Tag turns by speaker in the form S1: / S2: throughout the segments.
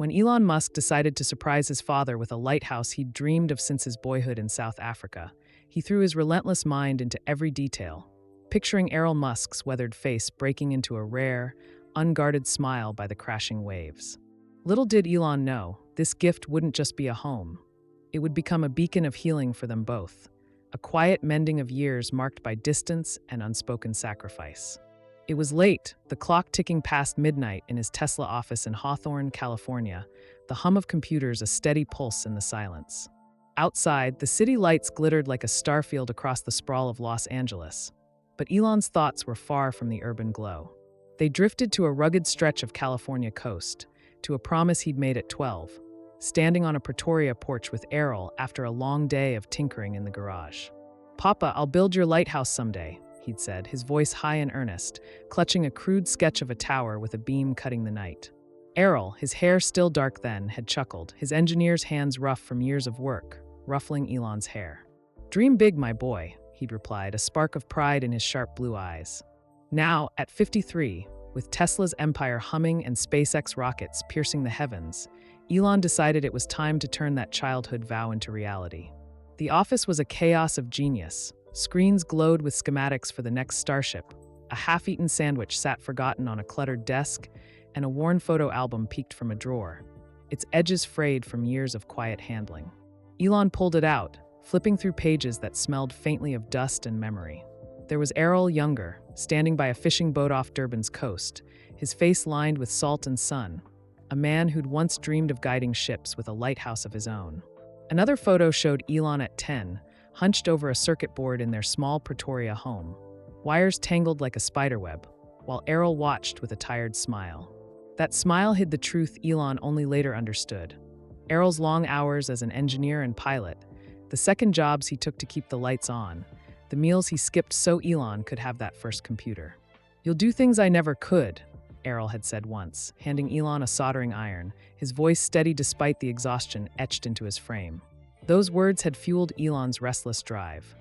S1: When Elon Musk decided to surprise his father with a lighthouse he'd dreamed of since his boyhood in South Africa, he threw his relentless mind into every detail, picturing Elon Musk's weathered face breaking into a rare, unguarded smile by the crashing waves. Little did Elon know, this gift wouldn't just be a home. It would become a beacon of healing for them both, a quiet mending of years marked by distance and unspoken sacrifice. It was late, the clock ticking past midnight in his Tesla office in Hawthorne, California, the hum of computers a steady pulse in the silence. Outside, the city lights glittered like a starfield across the sprawl of Los Angeles. But Elon's thoughts were far from the urban glow. They drifted to a rugged stretch of California coast, to a promise he'd made at 12, standing on a Pretoria porch with Errol after a long day of tinkering in the garage. "Papa, I'll build your lighthouse someday," he'd said, his voice high and earnest, clutching a crude sketch of a tower with a beam cutting the night. Errol, his hair still dark then, had chuckled, his engineer's hands rough from years of work, ruffling Elon's hair. "Dream big, my boy," he'd replied, a spark of pride in his sharp blue eyes. Now, at 53, with Tesla's empire humming and SpaceX rockets piercing the heavens, Elon decided it was time to turn that childhood vow into reality. The office was a chaos of genius. Screens glowed with schematics for the next starship. A half-eaten sandwich sat forgotten on a cluttered desk, and a worn photo album peeked from a drawer, its edges frayed from years of quiet handling. Elon pulled it out, flipping through pages that smelled faintly of dust and memory. There was Errol younger, standing by a fishing boat off Durban's coast, his face lined with salt and sun, a man who'd once dreamed of guiding ships with a lighthouse of his own. Another photo showed Elon at 10, hunched over a circuit board in their small Pretoria home, wires tangled like a spiderweb, while Errol watched with a tired smile. That smile hid the truth Elon only later understood. Errol's long hours as an engineer and pilot, the second jobs he took to keep the lights on, the meals he skipped so Elon could have that first computer. "You'll do things I never could," Errol had said once, handing Elon a soldering iron, his voice steady despite the exhaustion etched into his frame. Those words had fueled Elon's restless drive.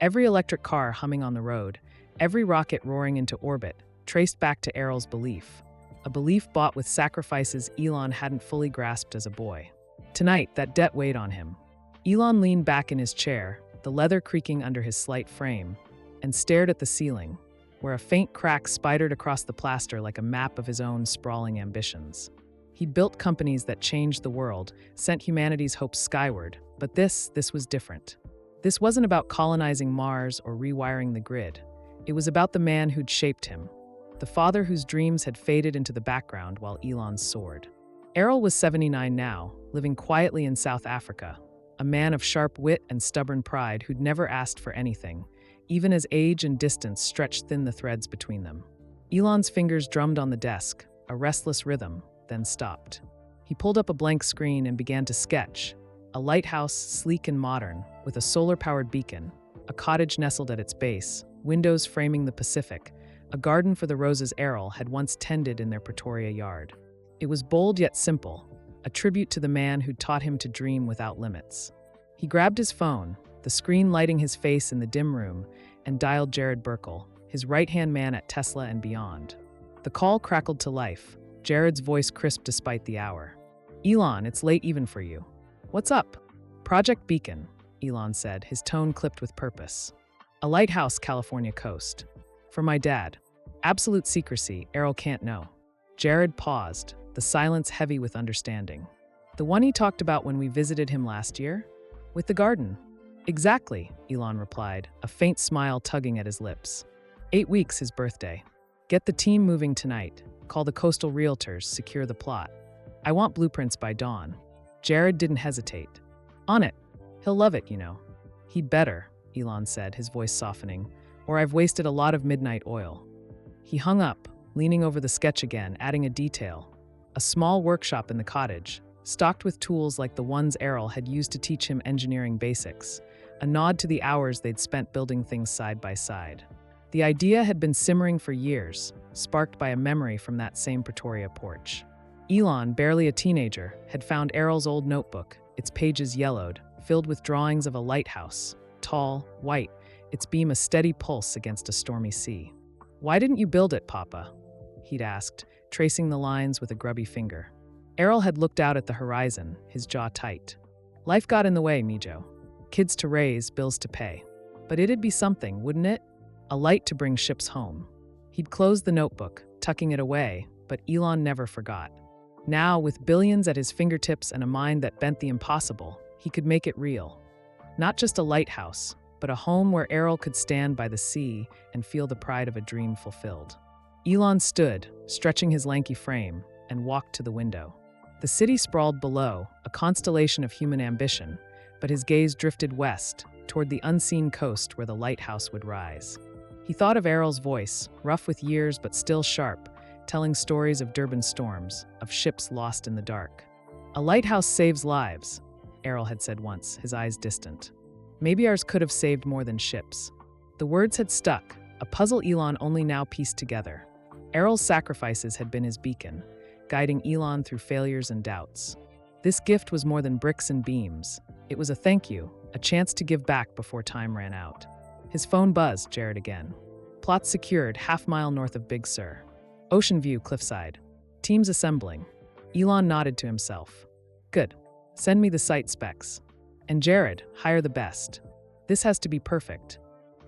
S1: Every electric car humming on the road, every rocket roaring into orbit, traced back to Errol's belief, a belief bought with sacrifices Elon hadn't fully grasped as a boy. Tonight, that debt weighed on him. Elon leaned back in his chair, the leather creaking under his slight frame, and stared at the ceiling, where a faint crack spidered across the plaster like a map of his own sprawling ambitions. He'd built companies that changed the world, sent humanity's hopes skyward, but this was different. This wasn't about colonizing Mars or rewiring the grid. It was about the man who'd shaped him, the father whose dreams had faded into the background while Elon soared. Errol was 79 now, living quietly in South Africa, a man of sharp wit and stubborn pride who'd never asked for anything, even as age and distance stretched thin the threads between them. Elon's fingers drummed on the desk, a restless rhythm, then stopped. He pulled up a blank screen and began to sketch, a lighthouse sleek and modern, with a solar-powered beacon, a cottage nestled at its base, windows framing the Pacific, a garden for the roses Errol had once tended in their Pretoria yard. It was bold yet simple, a tribute to the man who'd taught him to dream without limits. He grabbed his phone, the screen lighting his face in the dim room, and dialed Jared Burkle, his right-hand man at Tesla and beyond. The call crackled to life, Jared's voice crisp despite the hour. "Elon, it's late even for you. What's up?" "Project Beacon," Elon said, his tone clipped with purpose. "A lighthouse, California coast. For my dad. Absolute secrecy, Errol can't know." Jared paused, the silence heavy with understanding. "The one he talked about when we visited him last year? With the garden?" "Exactly," Elon replied, a faint smile tugging at his lips. 8 weeks his birthday. "Get the team moving tonight. Call the coastal realtors, secure the plot. I want blueprints by dawn." Jared didn't hesitate. "On it. He'll love it, you know." "He'd better," Elon said, his voice softening, "or I've wasted a lot of midnight oil." He hung up, leaning over the sketch again, adding a detail. A small workshop in the cottage, stocked with tools like the ones Errol had used to teach him engineering basics, a nod to the hours they'd spent building things side by side. The idea had been simmering for years, sparked by a memory from that same Pretoria porch. Elon, barely a teenager, had found Errol's old notebook, its pages yellowed, filled with drawings of a lighthouse, tall, white, its beam a steady pulse against a stormy sea. "Why didn't you build it, Papa?" he'd asked, tracing the lines with a grubby finger. Errol had looked out at the horizon, his jaw tight. Life got in the way, Mijo. Kids to raise, bills to pay. But it'd be something, wouldn't it? A light to bring ships home. He'd closed the notebook, tucking it away, but Elon never forgot. Now, with billions at his fingertips and a mind that bent the impossible, he could make it real. Not just a lighthouse, but a home where Errol could stand by the sea and feel the pride of a dream fulfilled. Elon stood, stretching his lanky frame, and walked to the window. The city sprawled below, a constellation of human ambition, but his gaze drifted west, toward the unseen coast where the lighthouse would rise. He thought of Errol's voice, rough with years but still sharp, telling stories of Durban storms, of ships lost in the dark. "A lighthouse saves lives," Errol had said once, his eyes distant. Maybe ours could have saved more than ships. The words had stuck, a puzzle Elon only now pieced together. Errol's sacrifices had been his beacon, guiding Elon through failures and doubts. This gift was more than bricks and beams. It was a thank you, a chance to give back before time ran out. His phone buzzed, Jared again. Plot secured, half-mile north of Big Sur. Ocean view, cliffside. Teams assembling. Elon nodded to himself. Good. Send me the site specs. And Jared, hire the best. This has to be perfect.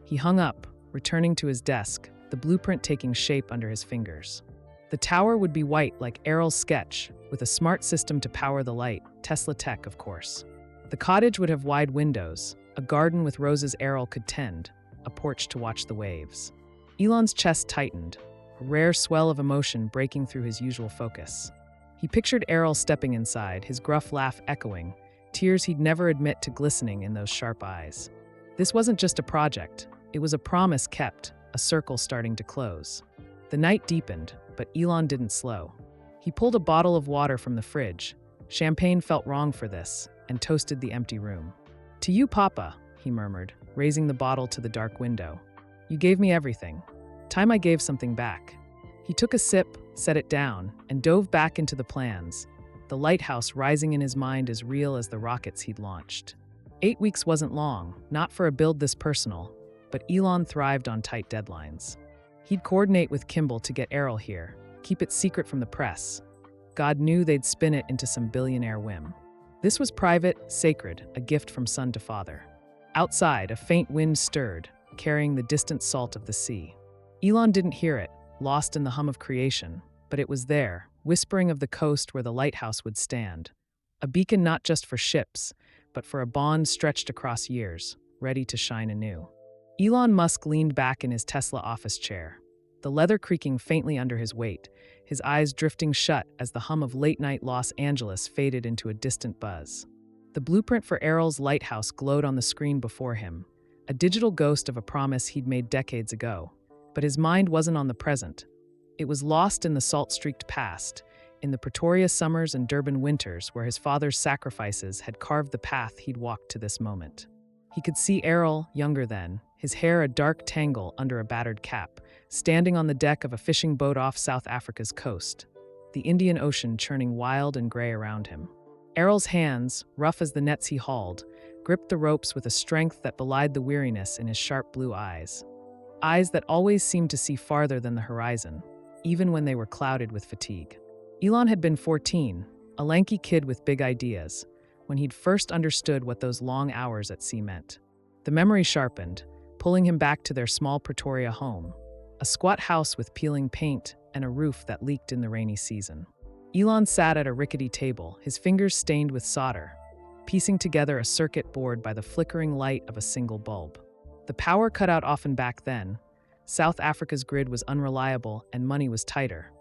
S1: He hung up, returning to his desk, the blueprint taking shape under his fingers. The tower would be white like Errol's sketch, with a smart system to power the light, Tesla tech, of course. The cottage would have wide windows, a garden with roses Errol could tend, a porch to watch the waves. Elon's chest tightened, a rare swell of emotion breaking through his usual focus. He pictured Errol stepping inside, his gruff laugh echoing, tears he'd never admit to glistening in those sharp eyes. This wasn't just a project, it was a promise kept, a circle starting to close. The night deepened, but Elon didn't slow. He pulled a bottle of water from the fridge. Champagne felt wrong for this, and toasted the empty room. "To you, Papa," he murmured, raising the bottle to the dark window. "You gave me everything. Time I gave something back." He took a sip, set it down, and dove back into the plans, the lighthouse rising in his mind as real as the rockets he'd launched. 8 weeks wasn't long, not for a build this personal, but Elon thrived on tight deadlines. He'd coordinate with Kimball to get Errol here, keep it secret from the press. God knew they'd spin it into some billionaire whim. This was private, sacred, a gift from son to father. Outside, a faint wind stirred, carrying the distant salt of the sea. Elon didn't hear it, lost in the hum of creation, but it was there, whispering of the coast where the lighthouse would stand. A beacon not just for ships, but for a bond stretched across years, ready to shine anew. Elon Musk leaned back in his Tesla office chair, the leather creaking faintly under his weight, his eyes drifting shut as the hum of late-night Los Angeles faded into a distant buzz. The blueprint for Errol's lighthouse glowed on the screen before him, a digital ghost of a promise he'd made decades ago. But his mind wasn't on the present. It was lost in the salt-streaked past, in the Pretoria summers and Durban winters where his father's sacrifices had carved the path he'd walked to this moment. He could see Errol, younger then, his hair a dark tangle under a battered cap, standing on the deck of a fishing boat off South Africa's coast, the Indian Ocean churning wild and gray around him. Errol's hands, rough as the nets he hauled, gripped the ropes with a strength that belied the weariness in his sharp blue eyes. Eyes that always seemed to see farther than the horizon, even when they were clouded with fatigue. Elon had been 14, a lanky kid with big ideas, when he'd first understood what those long hours at sea meant. The memory sharpened, pulling him back to their small Pretoria home, a squat house with peeling paint and a roof that leaked in the rainy season. Elon sat at a rickety table, his fingers stained with solder, piecing together a circuit board by the flickering light of a single bulb. The power cut out often back then. South Africa's grid was unreliable and money was tighter.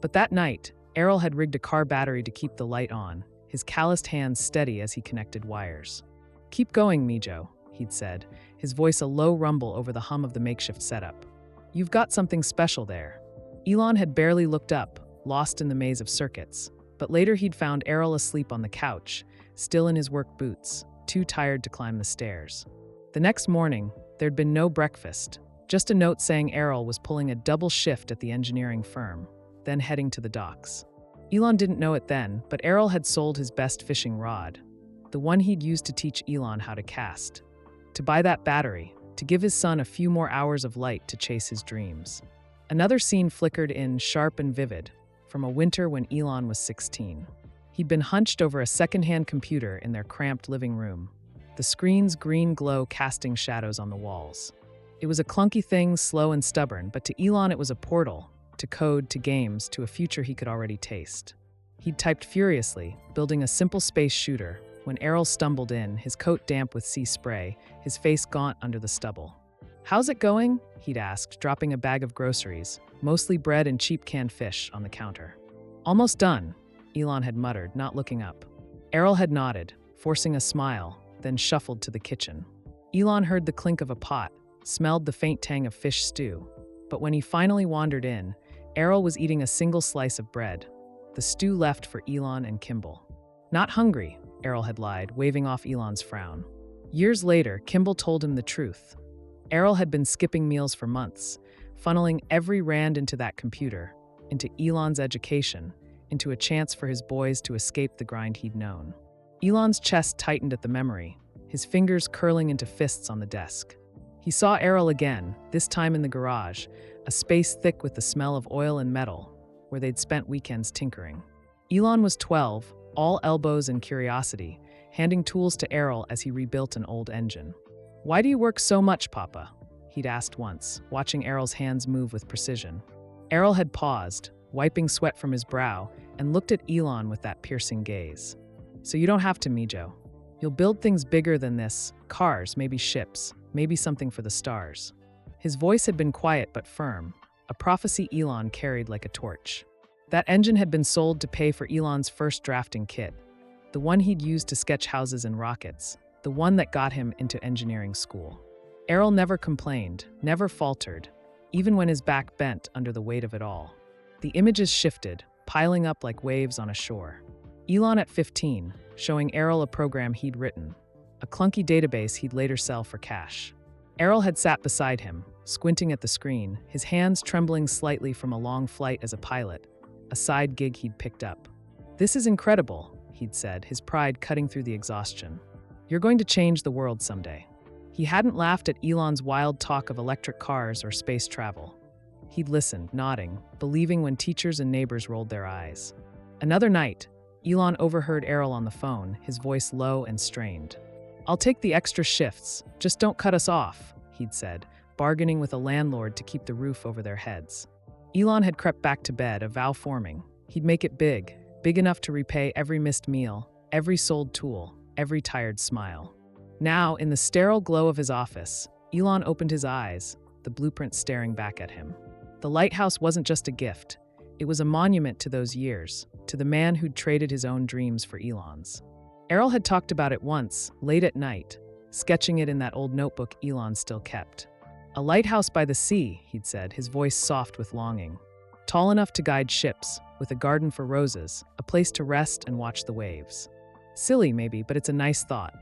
S1: But that night, Errol had rigged a car battery to keep the light on, his calloused hands steady as he connected wires. "Keep going, Mijo," he'd said, his voice a low rumble over the hum of the makeshift setup. "You've got something special there." Elon had barely looked up, lost in the maze of circuits, but later he'd found Errol asleep on the couch, still in his work boots, too tired to climb the stairs. The next morning, there'd been no breakfast, just a note saying Errol was pulling a double shift at the engineering firm, then heading to the docks. Elon didn't know it then, but Errol had sold his best fishing rod, the one he'd used to teach Elon how to cast, to buy that battery, to give his son a few more hours of light to chase his dreams. Another scene flickered in, sharp and vivid, from a winter when Elon was 16. He'd been hunched over a second-hand computer in their cramped living room, the screen's green glow casting shadows on the walls. It was a clunky thing, slow and stubborn, but to Elon it was a portal, to code, to games, to a future he could already taste. He'd typed furiously, building a simple space shooter, when Errol stumbled in, his coat damp with sea spray, his face gaunt under the stubble. "How's it going?" he'd asked, dropping a bag of groceries, mostly bread and cheap canned fish, on the counter. "Almost done," Elon had muttered, not looking up. Errol had nodded, forcing a smile, then shuffled to the kitchen. Elon heard the clink of a pot, smelled the faint tang of fish stew. But when he finally wandered in, Errol was eating a single slice of bread, the stew left for Elon and Kimball. "Not hungry," Errol had lied, waving off Elon's frown. Years later, Kimball told him the truth. Errol had been skipping meals for months, funneling every rand into that computer, into Elon's education, into a chance for his boys to escape the grind he'd known. Elon's chest tightened at the memory, his fingers curling into fists on the desk. He saw Errol again, this time in the garage, a space thick with the smell of oil and metal, where they'd spent weekends tinkering. Elon was 12, all elbows and curiosity, handing tools to Errol as he rebuilt an old engine. "Why do you work so much, Papa?" he'd asked once, watching Errol's hands move with precision. Errol had paused, wiping sweat from his brow, and looked at Elon with that piercing gaze. "So you don't have to, Mijo. You'll build things bigger than this, cars, maybe ships, maybe something for the stars." His voice had been quiet but firm, a prophecy Elon carried like a torch. That engine had been sold to pay for Elon's first drafting kit, the one he'd used to sketch houses and rockets, the one that got him into engineering school. Errol never complained, never faltered, even when his back bent under the weight of it all. The images shifted, piling up like waves on a shore. Elon at 15, showing Errol a program he'd written, a clunky database he'd later sell for cash. Errol had sat beside him, squinting at the screen, his hands trembling slightly from a long flight as a pilot, a side gig he'd picked up. "This is incredible," he'd said, his pride cutting through the exhaustion. "You're going to change the world someday." He hadn't laughed at Elon's wild talk of electric cars or space travel. He'd listened, nodding, believing when teachers and neighbors rolled their eyes. Another night, Elon overheard Errol on the phone, his voice low and strained. "I'll take the extra shifts, just don't cut us off," he'd said, bargaining with a landlord to keep the roof over their heads. Elon had crept back to bed, a vow forming. He'd make it big, big enough to repay every missed meal, every sold tool, every tired smile. Now, in the sterile glow of his office, Elon opened his eyes, the blueprint staring back at him. The lighthouse wasn't just a gift. It was a monument to those years, to the man who'd traded his own dreams for Elon's. Errol had talked about it once, late at night, sketching it in that old notebook Elon still kept. "A lighthouse by the sea," he'd said, his voice soft with longing. "Tall enough to guide ships, with a garden for roses, a place to rest and watch the waves." Silly, maybe, but it's a nice thought.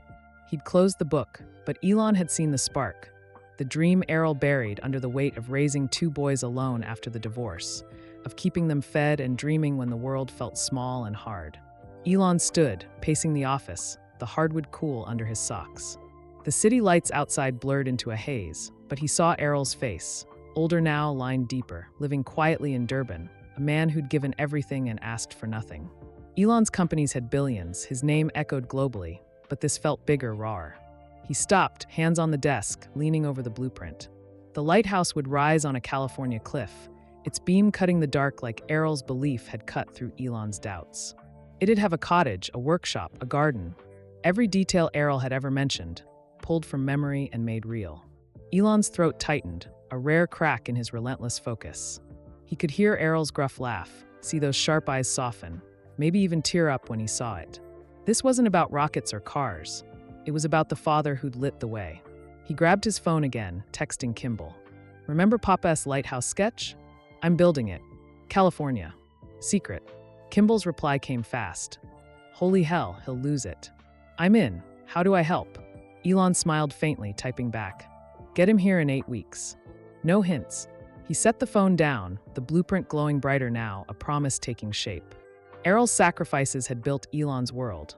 S1: He'd closed the book, but Elon had seen the spark, the dream Errol buried under the weight of raising two boys alone after the divorce, of keeping them fed and dreaming when the world felt small and hard. Elon stood, pacing the office, the hardwood cool under his socks. The city lights outside blurred into a haze, but he saw Errol's face, older now, lined deeper, living quietly in Durban, a man who'd given everything and asked for nothing. Elon's companies had billions, his name echoed globally, but this felt bigger, rawer. He stopped, hands on the desk, leaning over the blueprint. The lighthouse would rise on a California cliff, its beam cutting the dark like Errol's belief had cut through Elon's doubts. It'd have a cottage, a workshop, a garden. Every detail Errol had ever mentioned, pulled from memory and made real. Elon's throat tightened, a rare crack in his relentless focus. He could hear Errol's gruff laugh, see those sharp eyes soften, maybe even tear up when he saw it. This wasn't about rockets or cars. It was about the father who'd lit the way. He grabbed his phone again, texting Kimball. "Remember Papa's lighthouse sketch? I'm building it. California. Secret." Kimball's reply came fast. "Holy hell, he'll lose it." "I'm in. How do I help?" Elon smiled faintly, typing back. "Get him here in 8 weeks." No hints. He set the phone down, the blueprint glowing brighter now, a promise taking shape. Errol's sacrifices had built Elon's world.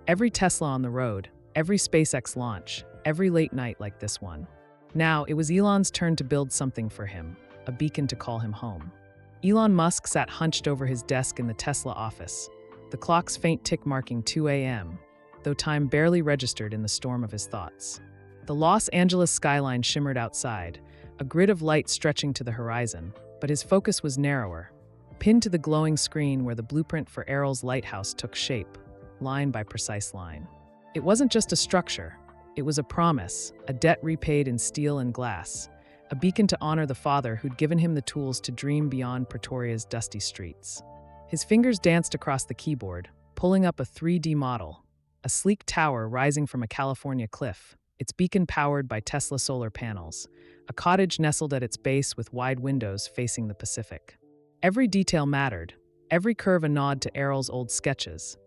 S1: Every Tesla on the road, every SpaceX launch, every late night like this one. Now, it was Elon's turn to build something for him, a beacon to call him home. Elon Musk sat hunched over his desk in the Tesla office, the clock's faint tick marking 2 a.m., though time barely registered in the storm of his thoughts. The Los Angeles skyline shimmered outside, a grid of light stretching to the horizon, but his focus was narrower, pinned to the glowing screen where the blueprint for Errol's lighthouse took shape, line by precise line. It wasn't just a structure, it was a promise, a debt repaid in steel and glass, a beacon to honor the father who'd given him the tools to dream beyond Pretoria's dusty streets. His fingers danced across the keyboard, pulling up a 3D model, a sleek tower rising from a California cliff, its beacon powered by Tesla solar panels, a cottage nestled at its base with wide windows facing the Pacific. Every detail mattered, every curve a nod to Errol's old sketches,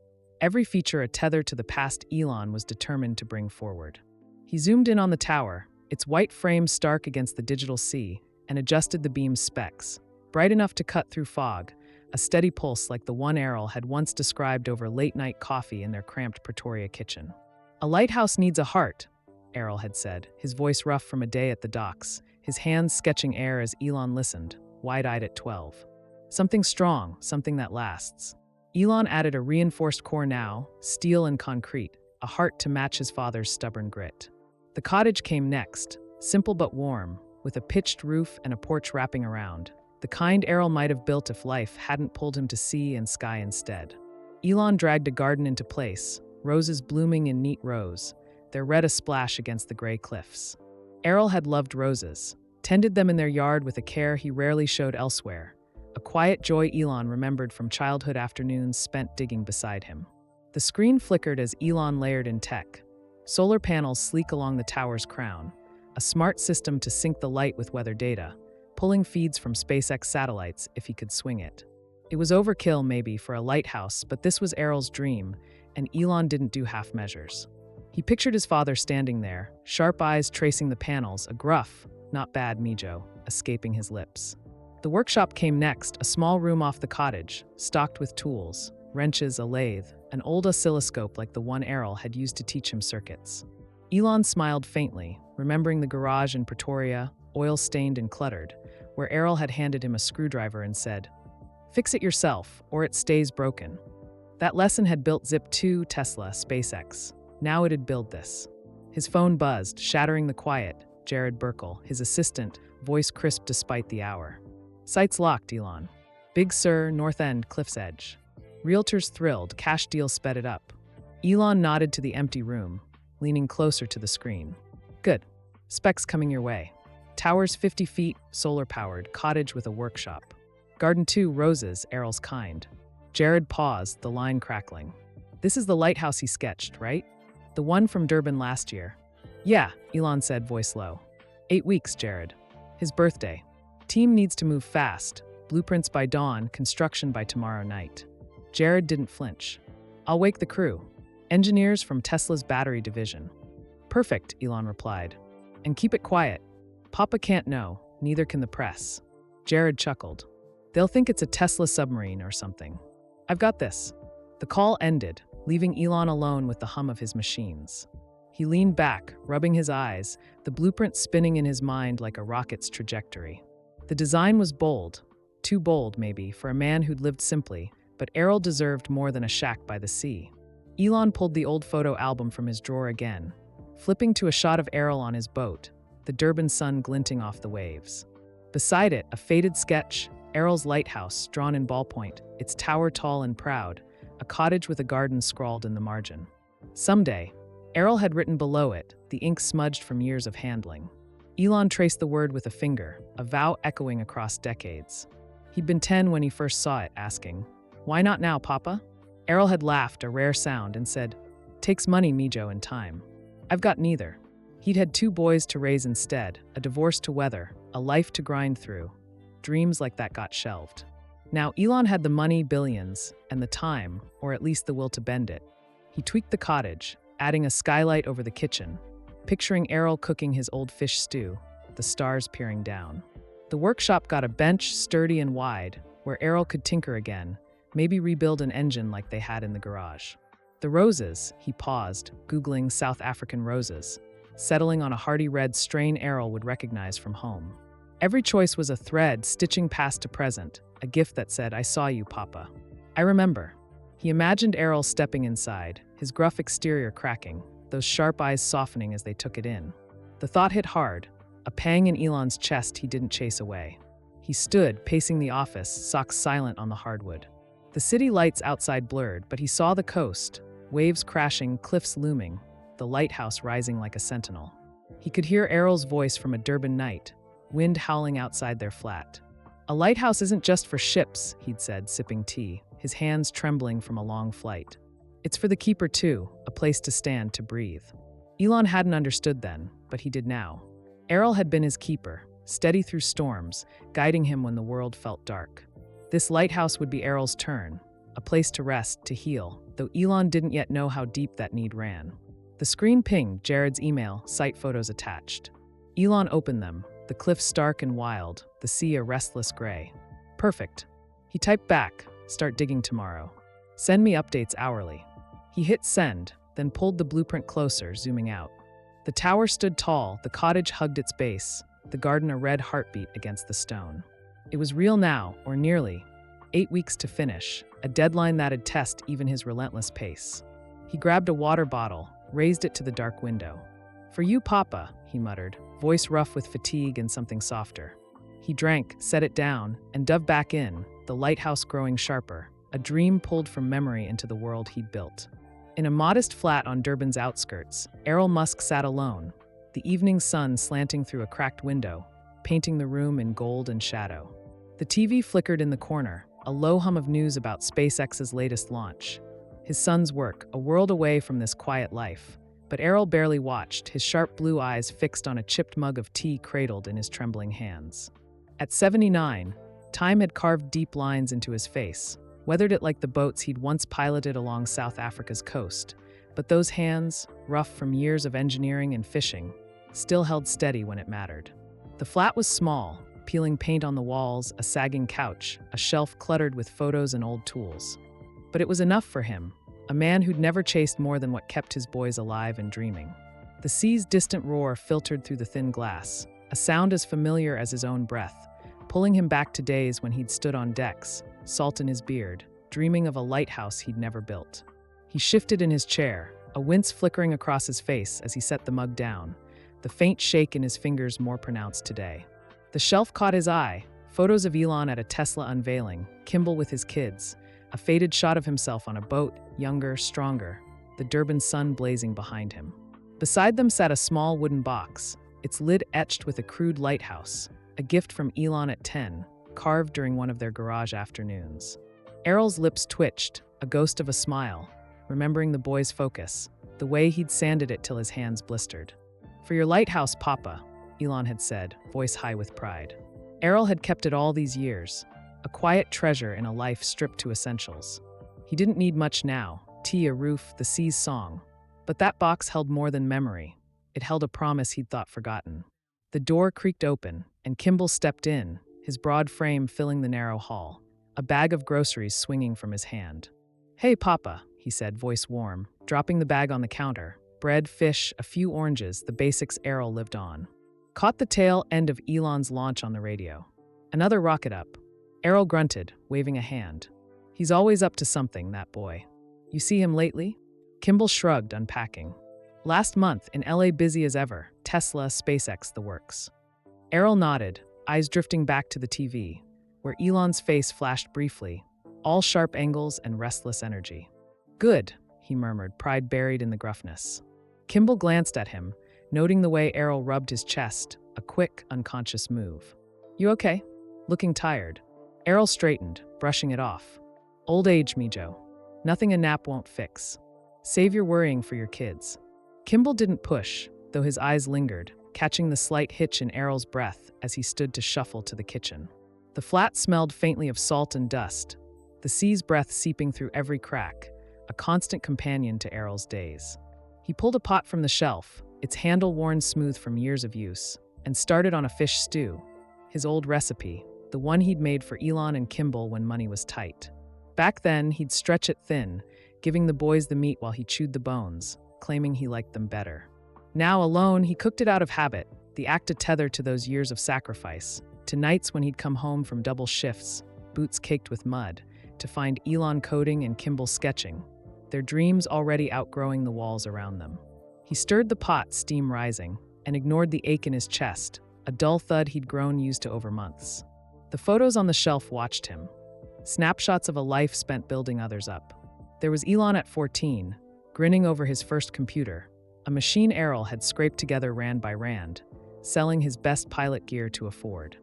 S1: every feature a tether to the past Elon was determined to bring forward. He zoomed in on the tower, its white frame stark against the digital sea, and adjusted the beam's specs, bright enough to cut through fog, a steady pulse like the one Errol had once described over late-night coffee in their cramped Pretoria kitchen. "A lighthouse needs a heart," Errol had said, his voice rough from a day at the docks, his hands sketching air as Elon listened, wide-eyed at 12. Something strong, something that lasts. Elon added a reinforced core now, steel and concrete, a heart to match his father's stubborn grit. The cottage came next, simple but warm, with a pitched roof and a porch wrapping around, the kind Errol might have built if life hadn't pulled him to sea and sky instead. Elon dragged a garden into place, roses blooming in neat rows, their red a splash against the gray cliffs. Errol had loved roses, tended them in their yard with a care he rarely showed elsewhere, a quiet joy Elon remembered from childhood afternoons spent digging beside him. The screen flickered as Elon layered in tech. Solar panels sleek along the tower's crown, a smart system to sync the light with weather data, pulling feeds from SpaceX satellites if he could swing it. It was overkill maybe for a lighthouse, but this was Errol's dream, and Elon didn't do half measures. He pictured his father standing there, sharp eyes tracing the panels, a gruff, "Not bad, Mijo," escaping his lips. The workshop came next, a small room off the cottage, stocked with tools, wrenches, a lathe, an old oscilloscope like the one Errol had used to teach him circuits. Elon smiled faintly, remembering the garage in Pretoria, oil-stained and cluttered, where Errol had handed him a screwdriver and said, "Fix it yourself, or it stays broken." That lesson had built Zip2, Tesla, SpaceX. Now it'd build this. His phone buzzed, shattering the quiet. Jared Burkle, his assistant, voice crisp despite the hour. "Site's locked, Elon. Big Sur, North End, Cliff's Edge." Realtors thrilled, cash deal sped it up. Elon nodded to the empty room, leaning closer to the screen. "Good. Specs coming your way. Towers 50 feet, solar-powered, cottage with a workshop. Garden 2, roses, Errol's kind." Jared paused, the line crackling. "This is the lighthouse he sketched, right? The one from Durban last year." "Yeah," Elon said, voice low. 8 weeks, Jared. His birthday. Team needs to move fast. Blueprints by dawn, construction by tomorrow night. Jared didn't flinch. "I'll wake the crew. Engineers from Tesla's battery division." "Perfect," Elon replied. "And keep it quiet. Papa can't know, neither can the press." Jared chuckled. "They'll think it's a Tesla submarine or something. I've got this." The call ended, leaving Elon alone with the hum of his machines. He leaned back, rubbing his eyes, the blueprint spinning in his mind like a rocket's trajectory. The design was bold, too bold maybe, for a man who'd lived simply, but Errol deserved more than a shack by the sea. Elon pulled the old photo album from his drawer again, flipping to a shot of Errol on his boat, the Durban sun glinting off the waves. Beside it, a faded sketch, Errol's lighthouse, drawn in ballpoint, its tower tall and proud, a cottage with a garden scrawled in the margin. "Someday," Errol had written below it, the ink smudged from years of handling. Elon traced the word with a finger, a vow echoing across decades. He'd been 10 when he first saw it, asking, "Why not now, Papa?" Errol had laughed, a rare sound, and said, "Takes money, Mijo, and time. I've got neither." He'd had 2 boys to raise instead, a divorce to weather, a life to grind through. Dreams like that got shelved. Now Elon had the money, billions, and the time, or at least the will to bend it. He tweaked the cottage, adding a skylight over the kitchen, picturing Errol cooking his old fish stew, the stars peering down. The workshop got a bench, sturdy and wide, where Errol could tinker again, maybe rebuild an engine like they had in the garage. The roses, he paused, Googling South African roses, settling on a hardy red strain Errol would recognize from home. Every choice was a thread stitching past to present, a gift that said, "I saw you, Papa. I remember." He imagined Errol stepping inside, his gruff exterior cracking, those sharp eyes softening as they took it in. The thought hit hard, a pang in Elon's chest he didn't chase away. He stood, pacing the office, socks silent on the hardwood. The city lights outside blurred, but he saw the coast, waves crashing, cliffs looming, the lighthouse rising like a sentinel. He could hear Errol's voice from a Durban night, wind howling outside their flat. "A lighthouse isn't just for ships," he'd said, sipping tea, his hands trembling from a long flight. "It's for the keeper too, a place to stand, to breathe." Elon hadn't understood then, but he did now. Errol had been his keeper, steady through storms, guiding him when the world felt dark. This lighthouse would be Errol's turn, a place to rest, to heal, though Elon didn't yet know how deep that need ran. The screen pinged Jared's email, site photos attached. Elon opened them, the cliffs stark and wild, the sea a restless gray. Perfect. He typed back, "Start digging tomorrow. Send me updates hourly." He hit send, then pulled the blueprint closer, zooming out. The tower stood tall, the cottage hugged its base, the garden a red heartbeat against the stone. It was real now, or nearly. 8 weeks to finish, a deadline that'd test even his relentless pace. He grabbed a water bottle, raised it to the dark window. "For you, Papa," he muttered, voice rough with fatigue and something softer. He drank, set it down, and dove back in, the lighthouse growing sharper, a dream pulled from memory into the world he'd built. In a modest flat on Durban's outskirts, Elon Musk sat alone, the evening sun slanting through a cracked window, painting the room in gold and shadow. The TV flickered in the corner, a low hum of news about SpaceX's latest launch. His son's work, a world away from this quiet life. But Errol barely watched, his sharp blue eyes fixed on a chipped mug of tea cradled in his trembling hands. At 79, time had carved deep lines into his face, weathered it like the boats he'd once piloted along South Africa's coast. But those hands, rough from years of engineering and fishing, still held steady when it mattered. The flat was small, peeling paint on the walls, a sagging couch, a shelf cluttered with photos and old tools. But it was enough for him, a man who'd never chased more than what kept his boys alive and dreaming. The sea's distant roar filtered through the thin glass, a sound as familiar as his own breath, pulling him back to days when he'd stood on decks, salt in his beard, dreaming of a lighthouse he'd never built. He shifted in his chair, a wince flickering across his face as he set the mug down, the faint shake in his fingers more pronounced today. The shelf caught his eye, photos of Elon at a Tesla unveiling, Kimball with his kids, a faded shot of himself on a boat, younger, stronger, the Durban sun blazing behind him. Beside them sat a small wooden box, its lid etched with a crude lighthouse, a gift from Elon at 10, carved during one of their garage afternoons. Errol's lips twitched, a ghost of a smile, remembering the boy's focus, the way he'd sanded it till his hands blistered. "For your lighthouse, Papa," Elon had said, voice high with pride. Errol had kept it all these years, a quiet treasure in a life stripped to essentials. He didn't need much now, tea, a roof, the sea's song. But that box held more than memory. It held a promise he'd thought forgotten. The door creaked open, and Kimball stepped in, his broad frame filling the narrow hall, a bag of groceries swinging from his hand. "Hey, Papa," he said, voice warm, dropping the bag on the counter. Bread, fish, a few oranges, the basics Errol lived on. Caught the tail end of Elon's launch on the radio. "Another rocket up." Errol grunted, waving a hand. "He's always up to something, that boy. You see him lately?" Kimball shrugged, unpacking. "Last month, in LA busy as ever, Tesla, SpaceX, the works." Errol nodded, eyes drifting back to the TV, where Elon's face flashed briefly, all sharp angles and restless energy. "Good," he murmured, pride buried in the gruffness. Kimball glanced at him, noting the way Errol rubbed his chest, a quick, unconscious move. "You okay?" Looking tired. Errol straightened, brushing it off. "Old age, Mijo. Nothing a nap won't fix. Save your worrying for your kids." Kimball didn't push, though his eyes lingered, catching the slight hitch in Errol's breath as he stood to shuffle to the kitchen. The flat smelled faintly of salt and dust, the sea's breath seeping through every crack, a constant companion to Errol's days. He pulled a pot from the shelf, its handle worn smooth from years of use, and started on a fish stew, his old recipe, the one he'd made for Elon and Kimball when money was tight. Back then, he'd stretch it thin, giving the boys the meat while he chewed the bones, claiming he liked them better. Now alone, he cooked it out of habit, the act a tether to those years of sacrifice, to nights when he'd come home from double shifts, boots caked with mud, to find Elon coding and Kimball sketching, their dreams already outgrowing the walls around them. He stirred the pot, steam rising, and ignored the ache in his chest, a dull thud he'd grown used to over months. The photos on the shelf watched him, snapshots of a life spent building others up. There was Elon at 14, grinning over his first computer, a machine Errol had scraped together rand by rand, selling his best pilot gear to afford.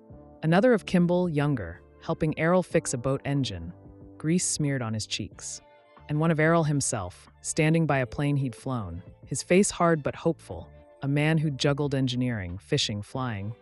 S1: Another of Kimball, younger, helping Errol fix a boat engine, grease smeared on his cheeks. And one of Errol himself, standing by a plane he'd flown, his face hard but hopeful, a man who'd juggled engineering, fishing, flying,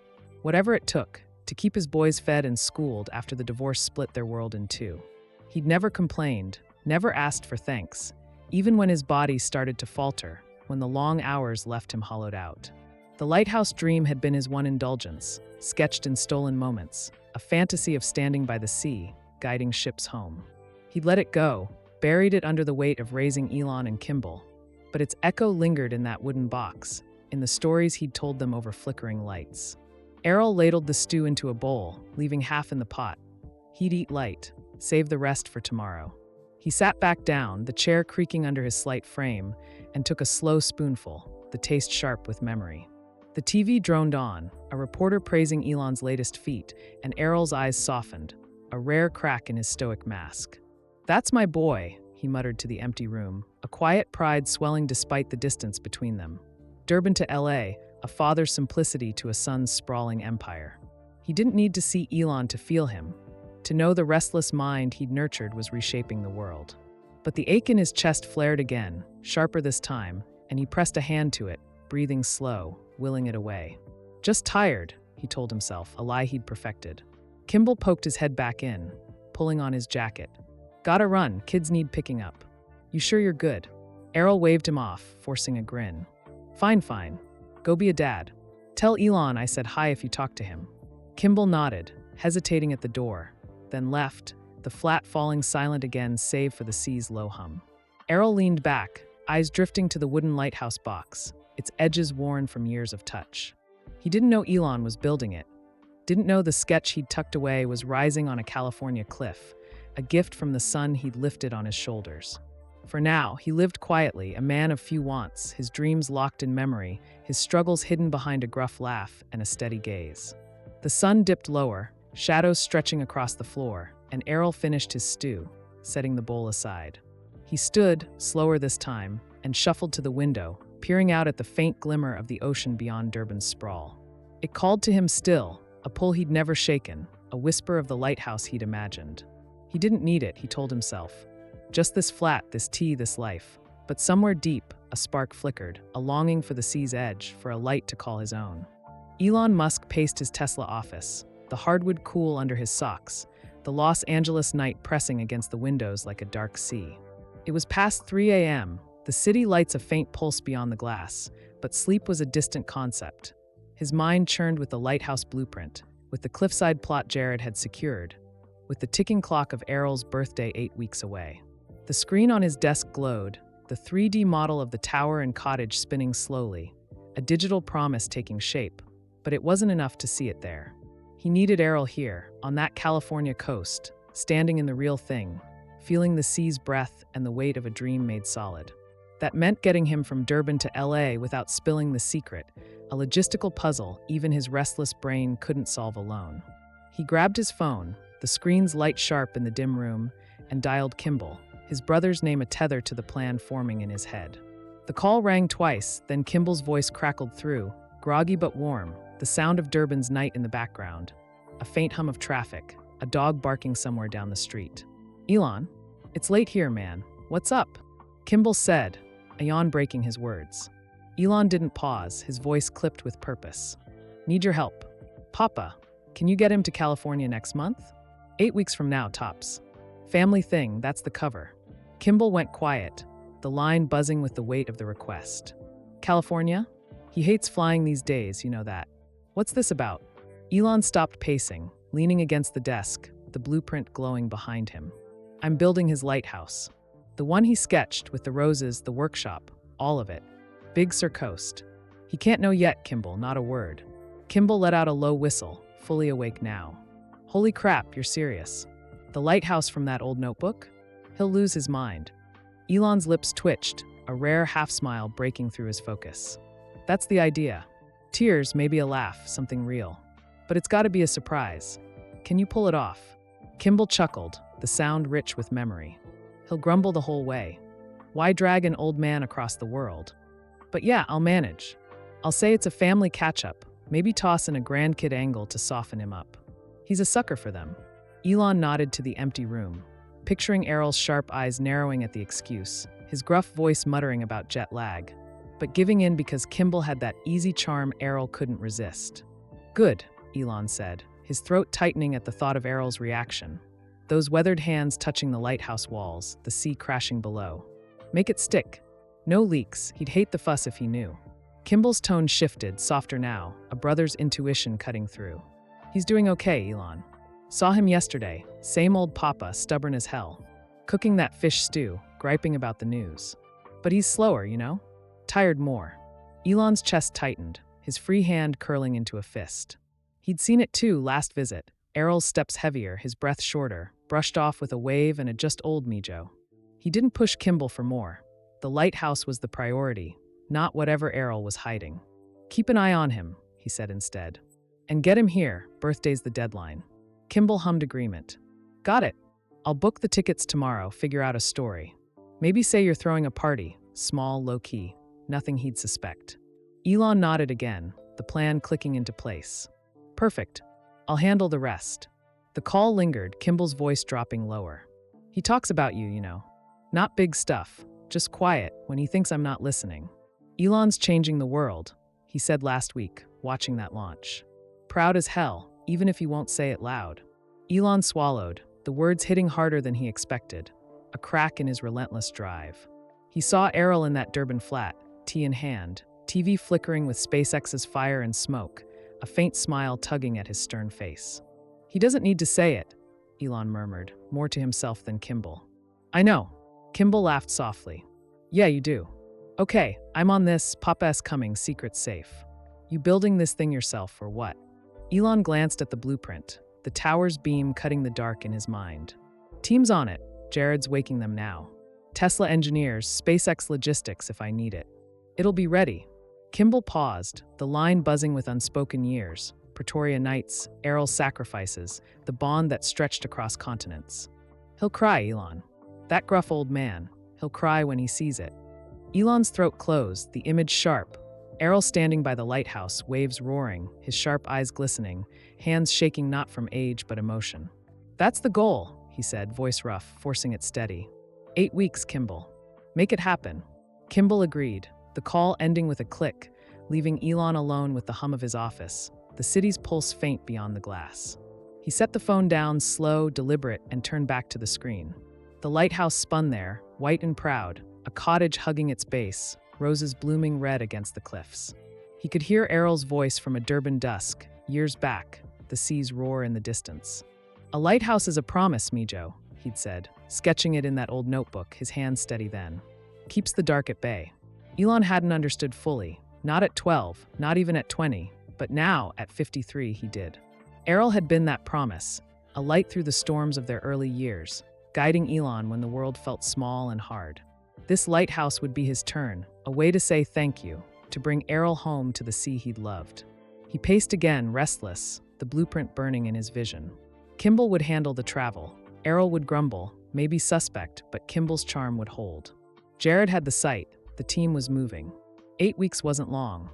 S1: whatever it took to keep his boys fed and schooled after the divorce split their world in two. He'd never complained, never asked for thanks, even when his body started to falter, when the long hours left him hollowed out. The lighthouse dream had been his one indulgence, sketched in stolen moments, a fantasy of standing by the sea, guiding ships home. He'd let it go, buried it under the weight of raising Elon and Kimball, but its echo lingered in that wooden box, in the stories he'd told them over flickering lights. Errol ladled the stew into a bowl, leaving half in the pot. He'd eat light, save the rest for tomorrow. He sat back down, the chair creaking under his slight frame, and took a slow spoonful, the taste sharp with memory. The TV droned on, a reporter praising Elon's latest feat, and Errol's eyes softened, a rare crack in his stoic mask. "That's my boy," he muttered to the empty room, a quiet pride swelling despite the distance between them. Durban to LA, a father's simplicity to a son's sprawling empire. He didn't need to see Elon to feel him, to know the restless mind he'd nurtured was reshaping the world. But the ache in his chest flared again, sharper this time, and he pressed a hand to it, breathing slow, willing it away. "Just tired," he told himself, a lie he'd perfected. Kimball poked his head back in, pulling on his jacket. "Gotta run, kids need picking up." "You sure you're good?" Errol waved him off, forcing a grin. Fine. Go be a dad. Tell Elon I said hi if you talk to him." Kimball nodded, hesitating at the door, then left, the flat falling silent again save for the sea's low hum. Errol leaned back, eyes drifting to the wooden lighthouse box, its edges worn from years of touch. He didn't know Elon was building it, didn't know the sketch he'd tucked away was rising on a California cliff, a gift from the sun he'd lifted on his shoulders. For now, he lived quietly, a man of few wants, his dreams locked in memory, his struggles hidden behind a gruff laugh and a steady gaze. The sun dipped lower, shadows stretching across the floor, and Errol finished his stew, setting the bowl aside. He stood, slower this time, and shuffled to the window, peering out at the faint glimmer of the ocean beyond Durban's sprawl. It called to him still, a pull he'd never shaken, a whisper of the lighthouse he'd imagined. He didn't need it, he told himself. Just this flat, this tea, this life. But somewhere deep, a spark flickered, a longing for the sea's edge, for a light to call his own. Elon Musk paced his Tesla office, the hardwood cool under his socks, the Los Angeles night pressing against the windows like a dark sea. It was past 3 a.m., the city lights a faint pulse beyond the glass, but sleep was a distant concept. His mind churned with the lighthouse blueprint, with the cliffside plot Jared had secured, with the ticking clock of Errol's birthday 8 weeks away. The screen on his desk glowed, the 3D model of the tower and cottage spinning slowly, a digital promise taking shape, but it wasn't enough to see it there. He needed Errol here, on that California coast, standing in the real thing, feeling the sea's breath and the weight of a dream made solid. That meant getting him from Durban to LA without spilling the secret, a logistical puzzle even his restless brain couldn't solve alone. He grabbed his phone, the screen's light sharp in the dim room, and dialed Kimball, his brother's name a tether to the plan forming in his head. The call rang twice, then Kimball's voice crackled through, groggy but warm, the sound of Durban's night in the background, a faint hum of traffic, a dog barking somewhere down the street. "Elon, it's late here, man. What's up?" Kimball said, a yawn breaking his words. Elon didn't pause, his voice clipped with purpose. "Need your help. Papa, can you get him to California next month? 8 weeks from now, tops. Family thing, that's the cover." Kimball went quiet, the line buzzing with the weight of the request. "California? He hates flying these days, you know that. What's this about?" Elon stopped pacing, leaning against the desk, the blueprint glowing behind him. "I'm building his lighthouse. The one he sketched with the roses, the workshop, all of it. Big Sur Coast. He can't know yet, Kimball, not a word." Kimball let out a low whistle, fully awake now. "Holy crap, you're serious." The lighthouse from that old notebook? He'll lose his mind. Elon's lips twitched, a rare half-smile breaking through his focus. That's the idea. Tears, maybe a laugh, something real. But it's gotta be a surprise. Can you pull it off? Kimball chuckled, the sound rich with memory. He'll grumble the whole way. Why drag an old man across the world? But yeah, I'll manage. I'll say it's a family catch-up, maybe toss in a grandkid angle to soften him up. He's a sucker for them. Elon nodded to the empty room, picturing Errol's sharp eyes narrowing at the excuse, his gruff voice muttering about jet lag, but giving in because Kimball had that easy charm Errol couldn't resist. Good, Elon said, his throat tightening at the thought of Errol's reaction. Those weathered hands touching the lighthouse walls, the sea crashing below. Make it stick. No leaks, he'd hate the fuss if he knew. Kimball's tone shifted, softer now, a brother's intuition cutting through. He's doing okay, Elon. Saw him yesterday, same old papa, stubborn as hell. Cooking that fish stew, griping about the news. But he's slower, you know? Tired more. Elon's chest tightened, his free hand curling into a fist. He'd seen it too last visit. Errol's steps heavier, his breath shorter, brushed off with a wave and a just old me, Joe. He didn't push Kimball for more. The lighthouse was the priority, not whatever Errol was hiding. Keep an eye on him, he said instead. And get him here, birthday's the deadline. Kimball hummed agreement. Got it. I'll book the tickets tomorrow, figure out a story. Maybe say you're throwing a party, small, low-key, nothing he'd suspect. Elon nodded again, the plan clicking into place. Perfect. I'll handle the rest. The call lingered, Kimball's voice dropping lower. He talks about you, you know. Not big stuff, just quiet when he thinks I'm not listening. Elon's changing the world, he said last week, watching that launch. Proud as hell, even if he won't say it loud. Elon swallowed, the words hitting harder than he expected, a crack in his relentless drive. He saw Errol in that Durban flat, tea in hand, TV flickering with SpaceX's fire and smoke, a faint smile tugging at his stern face. He doesn't need to say it, Elon murmured, more to himself than Kimball. I know. Kimball laughed softly. Yeah, you do. Okay, I'm on this, Papa's coming, secret safe. You building this thing yourself, or what? Elon glanced at the blueprint, the tower's beam cutting the dark in his mind. Team's on it, Jared's waking them now. Tesla engineers, SpaceX logistics if I need it. It'll be ready. Kimball paused, the line buzzing with unspoken years, Pretoria nights, Errol's sacrifices, the bond that stretched across continents. He'll cry, Elon. That gruff old man, he'll cry when he sees it. Elon's throat closed, the image sharp. Errol standing by the lighthouse, waves roaring, his sharp eyes glistening, hands shaking not from age but emotion. That's the goal, he said, voice rough, forcing it steady. 8 weeks, Kimball. Make it happen. Kimball agreed, the call ending with a click, leaving Elon alone with the hum of his office, the city's pulse faint beyond the glass. He set the phone down, slow, deliberate, and turned back to the screen. The lighthouse spun there, white and proud, a cottage hugging its base, roses blooming red against the cliffs. He could hear Errol's voice from a Durban dusk, years back, the sea's roar in the distance. A lighthouse is a promise, Mijo, he'd said, sketching it in that old notebook, his hand steady then. Keeps the dark at bay. Elon hadn't understood fully, not at 12, not even at 20, but now, at 53, he did. Errol had been that promise, a light through the storms of their early years, guiding Elon when the world felt small and hard. This lighthouse would be his turn, a way to say thank you, to bring Errol home to the sea he'd loved. He paced again, restless, the blueprint burning in his vision. Kimball would handle the travel. Errol would grumble, maybe suspect, but Kimball's charm would hold. Jared had the sight, the team was moving. 8 weeks wasn't long.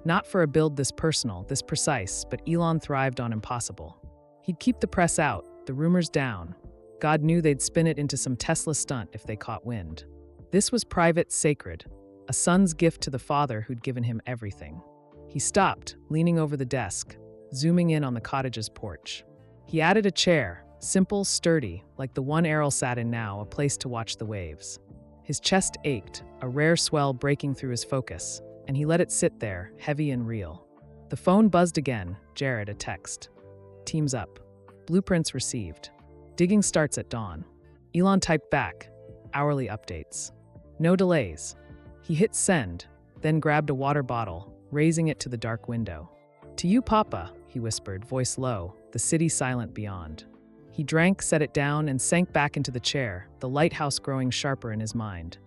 S1: Not for a build this personal, this precise, but Elon thrived on impossible. He'd keep the press out, the rumors down. God knew they'd spin it into some Tesla stunt if they caught wind. This was private, sacred, a son's gift to the father who'd given him everything. He stopped, leaning over the desk, zooming in on the cottage's porch. He added a chair, simple, sturdy, like the one Errol sat in now, a place to watch the waves. His chest ached, a rare swell breaking through his focus, and he let it sit there, heavy and real. The phone buzzed again, Jared, a text. Team's up. Blueprints received. Digging starts at dawn. Elon typed back, hourly updates. No delays. He hit send, then grabbed a water bottle, raising it to the dark window. To you, Papa, he whispered, voice low, the city silent beyond. He drank, set it down, and sank back into the chair, the lighthouse growing sharper in his mind.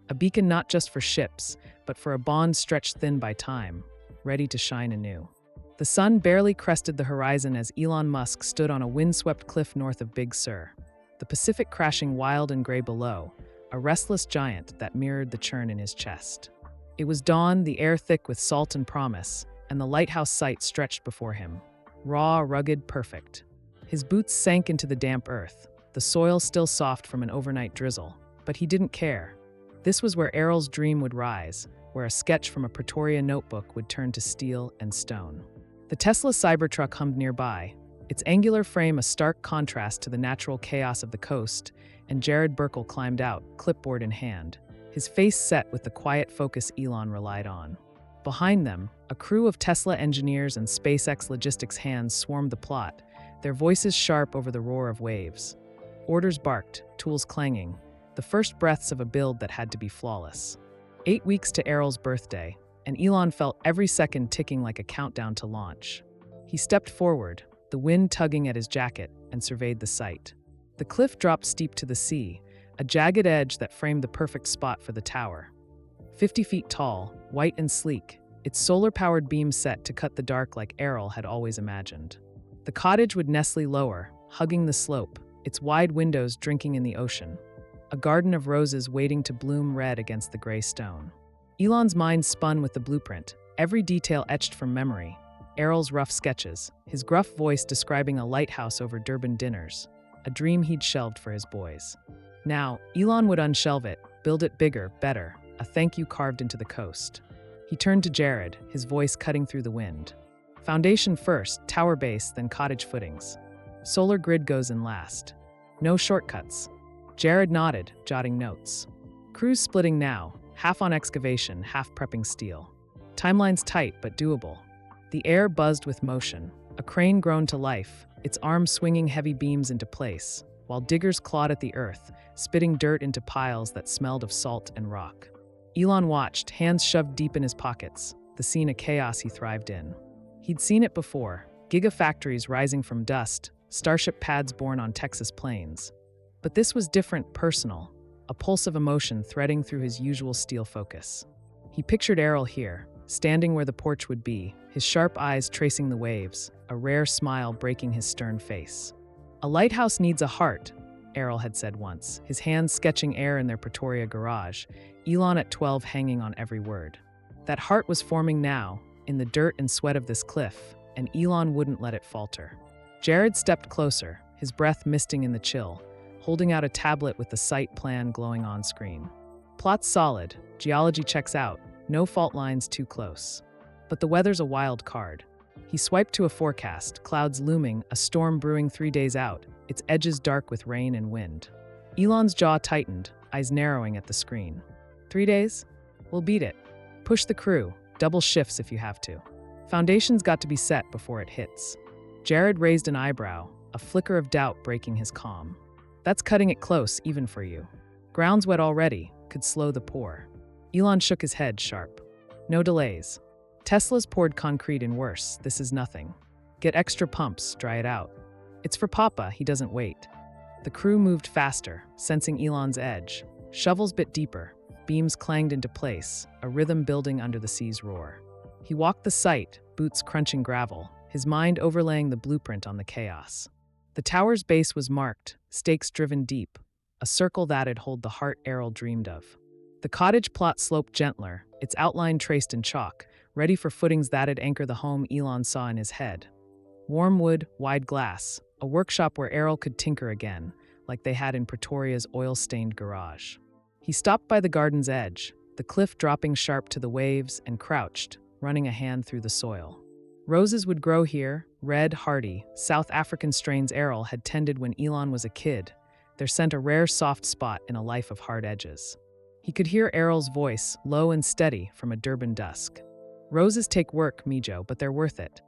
S1: A beacon not just for ships, but for a bond stretched thin by time, ready to shine anew. The sun barely crested the horizon as Elon Musk stood on a windswept cliff north of Big Sur, the Pacific crashing wild and gray below, a restless giant that mirrored the churn in his chest. It was dawn, the air thick with salt and promise, and the lighthouse site stretched before him, raw, rugged, perfect. His boots sank into the damp earth, the soil still soft from an overnight drizzle, but he didn't care. This was where Errol's dream would rise, where a sketch from a Pretoria notebook would turn to steel and stone. The Tesla Cybertruck hummed nearby, its angular frame a stark contrast to the natural chaos of the coast, and Jared Burkle climbed out, clipboard in hand, his face set with the quiet focus Elon relied on. Behind them, a crew of Tesla engineers and SpaceX logistics hands swarmed the plot, their voices sharp over the roar of waves. Orders barked, tools clanging, the first breaths of a build that had to be flawless. 8 weeks to Errol's birthday, and Elon felt every second ticking like a countdown to launch. He stepped forward, the wind tugging at his jacket, and surveyed the site. The cliff dropped steep to the sea, a jagged edge that framed the perfect spot for the tower. 50 feet tall, white and sleek, its solar-powered beams set to cut the dark like Errol had always imagined. The cottage would nestle lower, hugging the slope, its wide windows drinking in the ocean. A garden of roses waiting to bloom red against the gray stone. Elon's mind spun with the blueprint, every detail etched from memory. Errol's rough sketches, his gruff voice describing a lighthouse over Durban dinners, a dream he'd shelved for his boys. Now, Elon would unshelve it, build it bigger, better, a thank you carved into the coast. He turned to Jared, his voice cutting through the wind. Foundation first, tower base, then cottage footings. Solar grid goes in last. No shortcuts. Jared nodded, jotting notes. Crews splitting now, half on excavation, half prepping steel. Timelines tight but doable. The air buzzed with motion, a crane grown to life, its arms swinging heavy beams into place, while diggers clawed at the earth, spitting dirt into piles that smelled of salt and rock. Elon watched, hands shoved deep in his pockets, the scene a chaos he thrived in. He'd seen it before, gigafactories rising from dust, Starship pads born on Texas plains. But this was different, personal, a pulse of emotion threading through his usual steel focus. He pictured Errol here, standing where the porch would be, his sharp eyes tracing the waves, a rare smile breaking his stern face. "A lighthouse needs a heart," Errol had said once, his hands sketching air in their Pretoria garage, Elon at 12 hanging on every word. That heart was forming now, in the dirt and sweat of this cliff, and Elon wouldn't let it falter. Jared stepped closer, his breath misting in the chill, holding out a tablet with the site plan glowing on screen. Plot's solid, geology checks out, no fault lines too close. But the weather's a wild card. He swiped to a forecast, clouds looming, a storm brewing 3 days out, its edges dark with rain and wind. Elon's jaw tightened, eyes narrowing at the screen. 3 days? We'll beat it. Push the crew, double shifts if you have to. Foundation's got to be set before it hits. Jared raised an eyebrow, a flicker of doubt breaking his calm. That's cutting it close, even for you. Ground's wet already, could slow the pour. Elon shook his head sharp. No delays. Tesla's poured concrete in worse, this is nothing. Get extra pumps, dry it out. It's for Papa, he doesn't wait. The crew moved faster, sensing Elon's edge. Shovels bit deeper, beams clanged into place, a rhythm building under the sea's roar. He walked the site, boots crunching gravel, his mind overlaying the blueprint on the chaos. The tower's base was marked, stakes driven deep, a circle that'd hold the heart Errol dreamed of. The cottage plot sloped gentler, its outline traced in chalk, ready for footings that'd anchor the home Elon saw in his head. Warm wood, wide glass, a workshop where Errol could tinker again, like they had in Pretoria's oil-stained garage. He stopped by the garden's edge, the cliff dropping sharp to the waves, and crouched, running a hand through the soil. Roses would grow here, red, hardy, South African strains Errol had tended when Elon was a kid, their scent a rare soft spot in a life of hard edges. He could hear Errol's voice, low and steady, from a Durban dusk. Roses take work, Mijo, but they're worth it.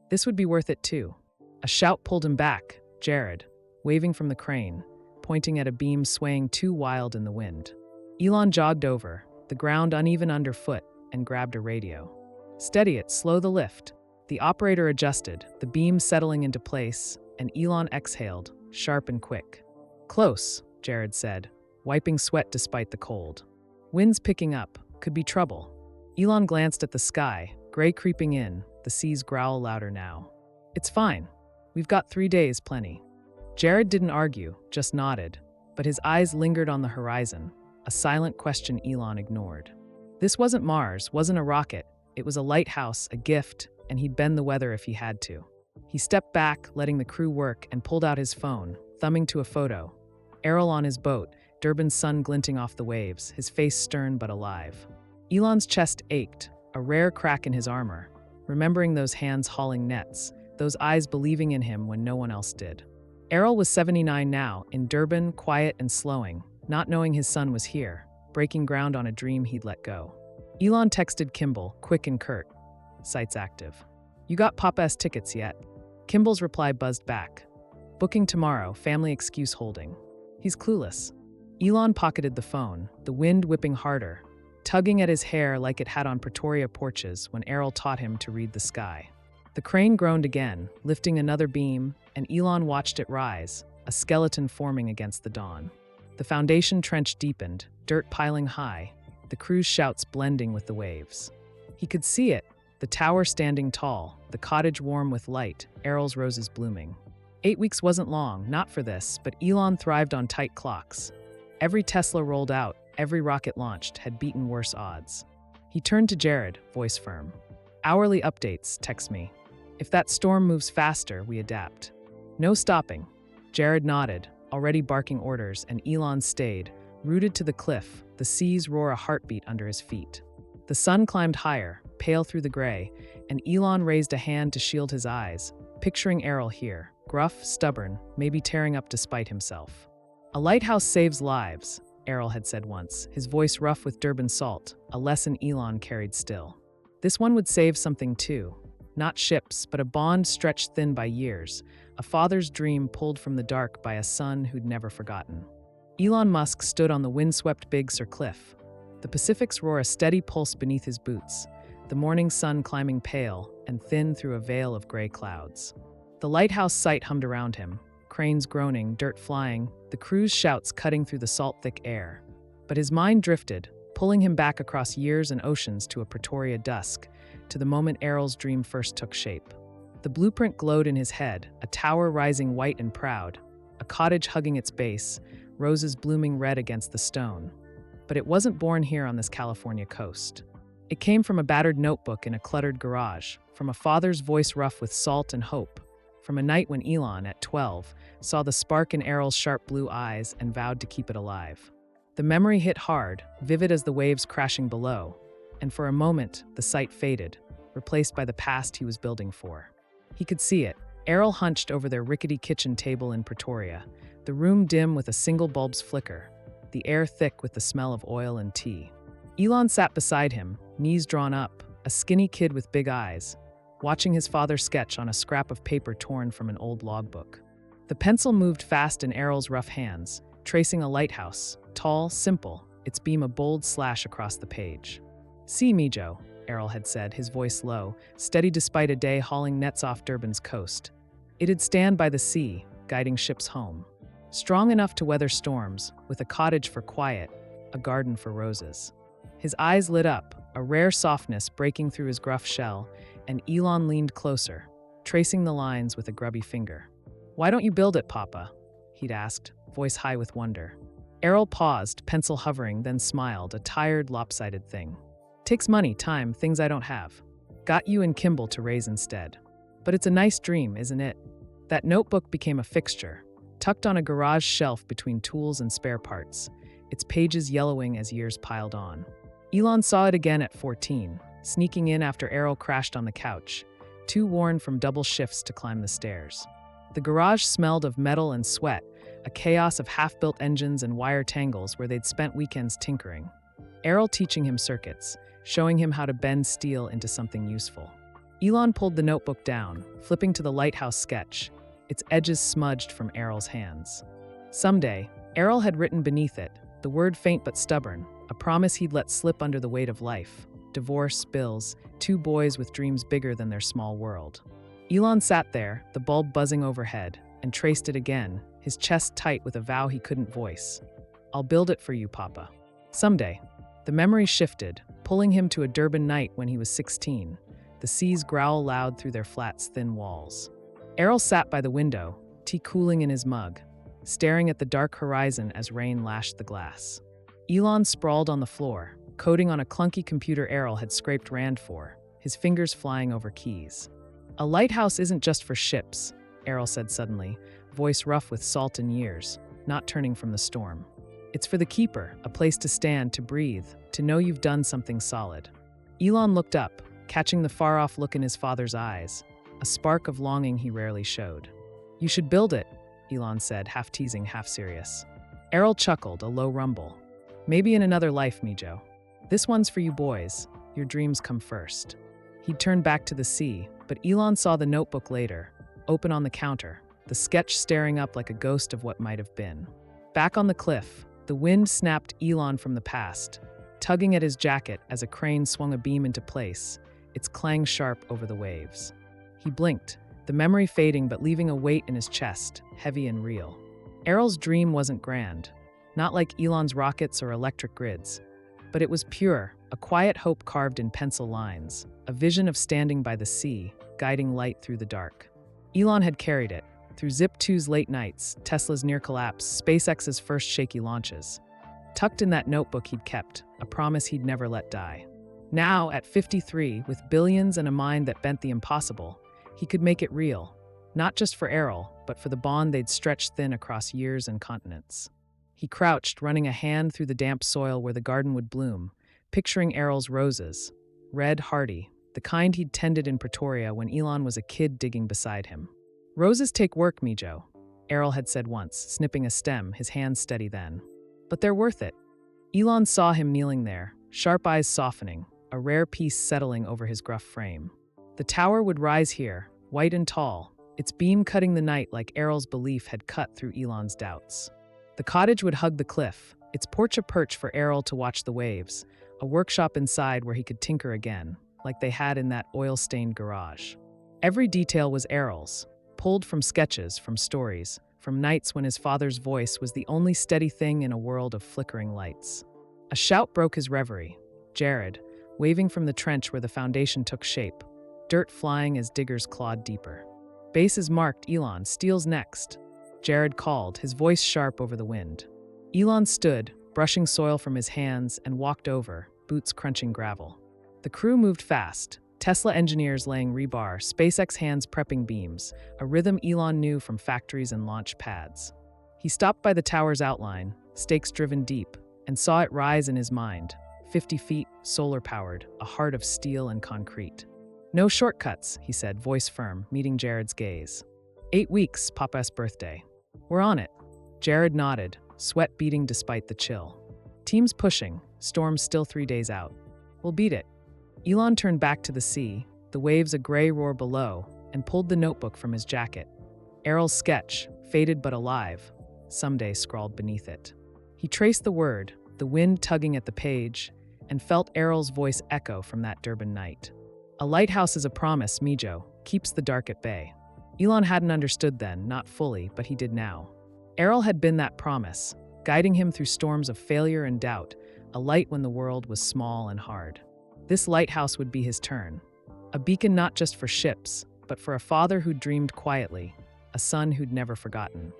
S1: This would be worth it too. A shout pulled him back, Jared, waving from the crane, pointing at a beam swaying too wild in the wind. Elon jogged over, the ground uneven underfoot, and grabbed a radio. Steady it, slow the lift. The operator adjusted, the beam settling into place, and Elon exhaled, sharp and quick. Close, Jared said, wiping sweat despite the cold. Wind's picking up, could be trouble. Elon glanced at the sky, gray creeping in, the seas growl louder now. It's fine. We've got 3 days, plenty. Jared didn't argue, just nodded, but his eyes lingered on the horizon, a silent question Elon ignored. This wasn't Mars, wasn't a rocket. It was a lighthouse, a gift, and he'd bend the weather if he had to. He stepped back, letting the crew work, and pulled out his phone, thumbing to a photo. Errol on his boat, Durban's sun glinting off the waves, his face stern but alive. Elon's chest ached, a rare crack in his armor, remembering those hands hauling nets, those eyes believing in him when no one else did. Errol was 79 now, in Durban, quiet and slowing, not knowing his son was here, breaking ground on a dream he'd let go. Elon texted Kimball, quick and curt. Site's active. You got Papa's tickets yet? Kimball's reply buzzed back. Booking tomorrow, family excuse holding. He's clueless. Elon pocketed the phone, the wind whipping harder, tugging at his hair like it had on Pretoria porches when Errol taught him to read the sky. The crane groaned again, lifting another beam, and Elon watched it rise, a skeleton forming against the dawn. The foundation trench deepened, dirt piling high, the crew's shouts blending with the waves. He could see it, the tower standing tall, the cottage warm with light, Errol's roses blooming. 8 weeks wasn't long, not for this, but Elon thrived on tight clocks. Every Tesla rolled out, every rocket launched, had beaten worse odds. He turned to Jared, voice firm. Hourly updates, text me. If that storm moves faster, we adapt. No stopping. Jared nodded, already barking orders, and Elon stayed, rooted to the cliff, the seas roar a heartbeat under his feet. The sun climbed higher, pale through the gray, and Elon raised a hand to shield his eyes, picturing Errol here, gruff, stubborn, maybe tearing up despite himself. A lighthouse saves lives, Errol had said once, his voice rough with Durban salt, a lesson Elon carried still. This one would save something too. Not ships, but a bond stretched thin by years, a father's dream pulled from the dark by a son who'd never forgotten. Elon Musk stood on the windswept Big Sur cliff. The Pacific's roar a steady pulse beneath his boots, the morning sun climbing pale and thin through a veil of gray clouds. The lighthouse site hummed around him, cranes groaning, dirt flying, the crew's shouts cutting through the salt-thick air. But his mind drifted, pulling him back across years and oceans to a Pretoria dusk, to the moment Errol's dream first took shape. The blueprint glowed in his head, a tower rising white and proud, a cottage hugging its base, roses blooming red against the stone. But it wasn't born here on this California coast. It came from a battered notebook in a cluttered garage, from a father's voice rough with salt and hope, from a night when Elon, at 12, saw the spark in Errol's sharp blue eyes and vowed to keep it alive. The memory hit hard, vivid as the waves crashing below, and for a moment, the sight faded, replaced by the past he was building for. He could see it, Errol hunched over their rickety kitchen table in Pretoria, the room dim with a single bulb's flicker, the air thick with the smell of oil and tea. Elon sat beside him, knees drawn up, a skinny kid with big eyes, watching his father sketch on a scrap of paper torn from an old logbook. The pencil moved fast in Errol's rough hands, tracing a lighthouse, tall, simple, its beam a bold slash across the page. See me, Joe, Errol had said, his voice low, steady despite a day hauling nets off Durban's coast. It'd stand by the sea, guiding ships home. Strong enough to weather storms, with a cottage for quiet, a garden for roses. His eyes lit up, a rare softness breaking through his gruff shell, and Elon leaned closer, tracing the lines with a grubby finger. Why don't you build it, Papa? He'd asked, voice high with wonder. Errol paused, pencil hovering, then smiled, a tired, lopsided thing. Takes money, time, things I don't have. Got you and Kimball to raise instead. But it's a nice dream, isn't it? That notebook became a fixture, tucked on a garage shelf between tools and spare parts, its pages yellowing as years piled on. Elon saw it again at 14, sneaking in after Errol crashed on the couch, too worn from double shifts to climb the stairs. The garage smelled of metal and sweat, a chaos of half-built engines and wire tangles where they'd spent weekends tinkering. Errol teaching him circuits, showing him how to bend steel into something useful. Elon pulled the notebook down, flipping to the lighthouse sketch, its edges smudged from Errol's hands. Someday, Errol had written beneath it, the word faint but stubborn, a promise he'd let slip under the weight of life. Divorce, bills, 2 boys with dreams bigger than their small world. Elon sat there, the bulb buzzing overhead, and traced it again, his chest tight with a vow he couldn't voice. "I'll build it for you, Papa. Someday." The memory shifted, pulling him to a Durban night when he was 16. The seas growl loud through their flat's thin walls. Errol sat by the window, tea cooling in his mug, staring at the dark horizon as rain lashed the glass. Elon sprawled on the floor, coding on a clunky computer Errol had scraped Rand for, his fingers flying over keys. "A lighthouse isn't just for ships," Errol said suddenly, voice rough with salt and years, not turning from the storm. "It's for the keeper, a place to stand, to breathe, to know you've done something solid." Elon looked up, catching the far-off look in his father's eyes, a spark of longing he rarely showed. "You should build it," Elon said, half teasing, half serious. Errol chuckled, a low rumble. "Maybe in another life, Mijo. This one's for you boys. Your dreams come first." He'd turned back to the sea, but Elon saw the notebook later, open on the counter, the sketch staring up like a ghost of what might have been. Back on the cliff, the wind snapped Elon from the past, tugging at his jacket as a crane swung a beam into place, its clang sharp over the waves. He blinked, the memory fading but leaving a weight in his chest, heavy and real. Errol's dream wasn't grand, not like Elon's rockets or electric grids, but it was pure, a quiet hope carved in pencil lines, a vision of standing by the sea, guiding light through the dark. Elon had carried it, through Zip2's late nights, Tesla's near collapse, SpaceX's first shaky launches. Tucked in that notebook he'd kept, a promise he'd never let die. Now, at 53, with billions and a mind that bent the impossible, he could make it real, not just for Errol, but for the bond they'd stretched thin across years and continents. He crouched, running a hand through the damp soil where the garden would bloom, picturing Errol's roses, red, hardy, the kind he'd tended in Pretoria when Elon was a kid digging beside him. "Roses take work, Mijo," Errol had said once, snipping a stem, his hands steady then. "But they're worth it." Elon saw him kneeling there, sharp eyes softening, a rare peace settling over his gruff frame. The tower would rise here, white and tall, its beam cutting the night like Errol's belief had cut through Elon's doubts. The cottage would hug the cliff, its porch a perch for Errol to watch the waves, a workshop inside where he could tinker again, like they had in that oil-stained garage. Every detail was Errol's, pulled from sketches, from stories, from nights when his father's voice was the only steady thing in a world of flickering lights. A shout broke his reverie. Jared, waving from the trench where the foundation took shape, dirt flying as diggers clawed deeper. "Base is marked, Elon, steel's next," Jared called, his voice sharp over the wind. Elon stood, brushing soil from his hands, and walked over, boots crunching gravel. The crew moved fast, Tesla engineers laying rebar, SpaceX hands prepping beams, a rhythm Elon knew from factories and launch pads. He stopped by the tower's outline, stakes driven deep, and saw it rise in his mind. 50 feet, solar-powered, a heart of steel and concrete. "No shortcuts," he said, voice firm, meeting Jared's gaze. 8 weeks, Papa's birthday. "We're on it." Jared nodded, sweat beating despite the chill. "Team's pushing, storm's still 3 days out. We'll beat it." Elon turned back to the sea, the waves a gray roar below, and pulled the notebook from his jacket. Errol's sketch, faded but alive, someday scrawled beneath it. He traced the word, the wind tugging at the page, and felt Errol's voice echo from that Durban night. "A lighthouse is a promise, Mijo, keeps the dark at bay." Elon hadn't understood then, not fully, but he did now. Errol had been that promise, guiding him through storms of failure and doubt, a light when the world was small and hard. This lighthouse would be his turn. A beacon not just for ships, but for a father who'd dreamed quietly, a son who'd never forgotten.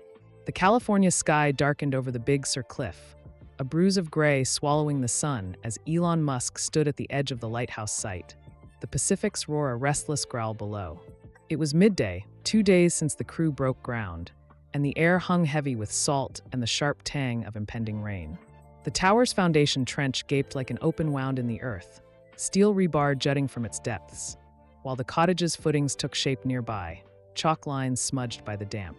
S1: The California sky darkened over the Big Sur cliff, a bruise of gray swallowing the sun as Elon Musk stood at the edge of the lighthouse site. The Pacific's roar a restless growl below. It was midday, 2 days since the crew broke ground, and the air hung heavy with salt and the sharp tang of impending rain. The tower's foundation trench gaped like an open wound in the earth, steel rebar jutting from its depths, while the cottage's footings took shape nearby, chalk lines smudged by the damp.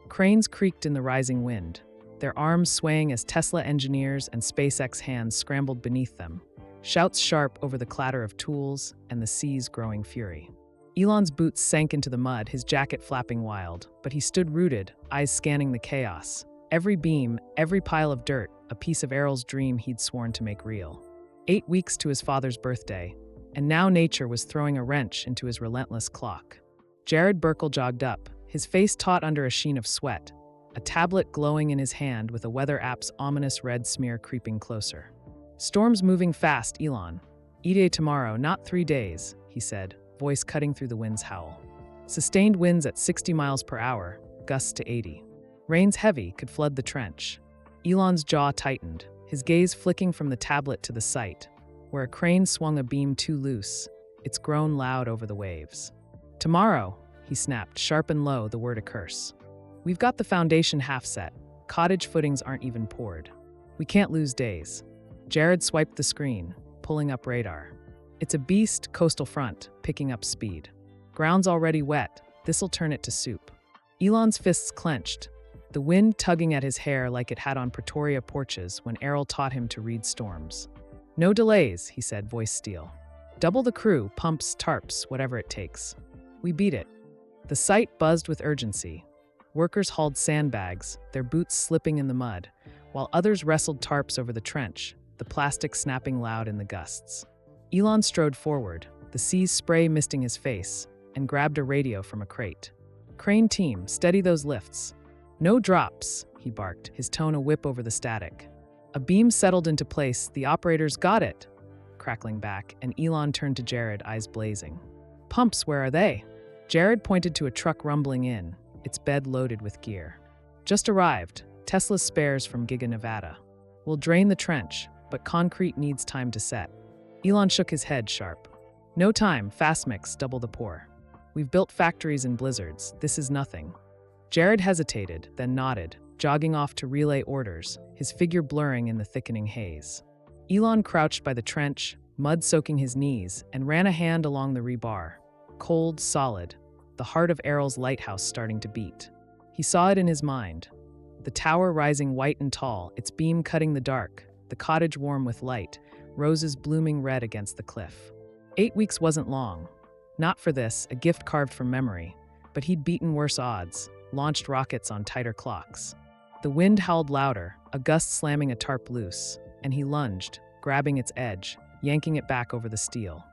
S1: Cranes creaked in the rising wind, their arms swaying as Tesla engineers and SpaceX hands scrambled beneath them, shouts sharp over the clatter of tools and the sea's growing fury. Elon's boots sank into the mud, his jacket flapping wild, but he stood rooted, eyes scanning the chaos. Every beam, every pile of dirt, a piece of Errol's dream he'd sworn to make real. 8 weeks to his father's birthday, and now nature was throwing a wrench into his relentless clock. Jared Burkle jogged up, his face taut under a sheen of sweat, a tablet glowing in his hand with a weather app's ominous red smear creeping closer. "Storm's moving fast, Elon. E-Day tomorrow, not 3 days," he said, voice cutting through the wind's howl. Sustained winds at 60 miles per hour, gusts to 80. Rains heavy could flood the trench. Elon's jaw tightened, his gaze flicking from the tablet to the site, where a crane swung a beam too loose, its groan loud over the waves. "Tomorrow," he snapped, sharp and low, the word a curse. "We've got the foundation half set. Cottage footings aren't even poured. We can't lose days." Jared swiped the screen, pulling up radar. "It's a beast coastal front, picking up speed. Ground's already wet, this'll turn it to soup." Elon's fists clenched, the wind tugging at his hair like it had on Pretoria porches when Errol taught him to read storms. "No delays," he said, voice steel. "Double the crew, pumps, tarps, whatever it takes. We beat it." The site buzzed with urgency. Workers hauled sandbags, their boots slipping in the mud, while others wrestled tarps over the trench, the plastic snapping loud in the gusts. Elon strode forward, the sea's spray misting his face, and grabbed a radio from a crate. "Crane team, steady those lifts." "No drops," he barked, his tone a whip over the static. A beam settled into place, the operators got it, crackling back, and Elon turned to Jared, eyes blazing. "Pumps, where are they?" Jared pointed to a truck rumbling in, its bed loaded with gear. "Just arrived, Tesla's spares from Giga Nevada. We'll drain the trench, but concrete needs time to set." Elon shook his head sharp. "No time, fast mix, double the pour. We've built factories in blizzards, this is nothing." Jared hesitated, then nodded, jogging off to relay orders, his figure blurring in the thickening haze. Elon crouched by the trench, mud soaking his knees, and ran a hand along the rebar. Cold, solid, the heart of Errol's lighthouse starting to beat. He saw it in his mind. The tower rising white and tall, its beam cutting the dark, the cottage warm with light, roses blooming red against the cliff. 8 weeks wasn't long. Not for this, a gift carved from memory, but he'd beaten worse odds, launched rockets on tighter clocks. The wind howled louder, a gust slamming a tarp loose, and he lunged, grabbing its edge, yanking it back over the steel.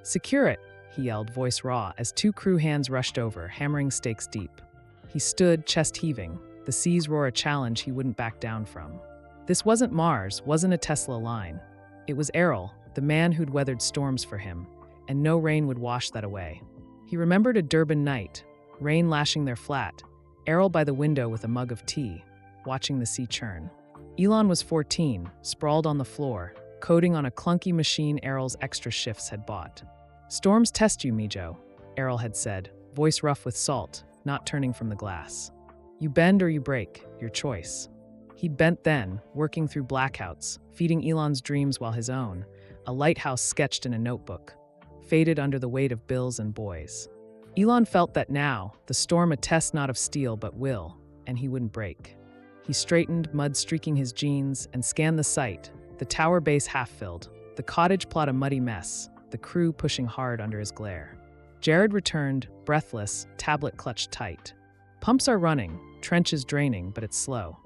S1: "Secure it," he yelled, voice raw, as 2 crew hands rushed over, hammering stakes deep. He stood, chest heaving, the sea's roar a challenge he wouldn't back down from. This wasn't Mars, wasn't a Tesla line. It was Errol, the man who'd weathered storms for him, and no rain would wash that away. He remembered a Durban night, rain lashing their flat, Errol by the window with a mug of tea, watching the sea churn. Elon was 14, sprawled on the floor, coding on a clunky machine Errol's extra shifts had bought. "Storms test you, Mijo," Errol had said, voice rough with salt, not turning from the glass. "You bend or you break, your choice." He'd bent then, working through blackouts, feeding Elon's dreams while his own, a lighthouse sketched in a notebook, faded under the weight of bills and boys. Elon felt that now, the storm a test not of steel but will, and he wouldn't break. He straightened, mud streaking his jeans, and scanned the site, the tower base half-filled, the cottage plot a muddy mess, the crew pushing hard under his glare. Jared returned, breathless, tablet clutched tight. "Pumps are running, trenches draining, but it's slow.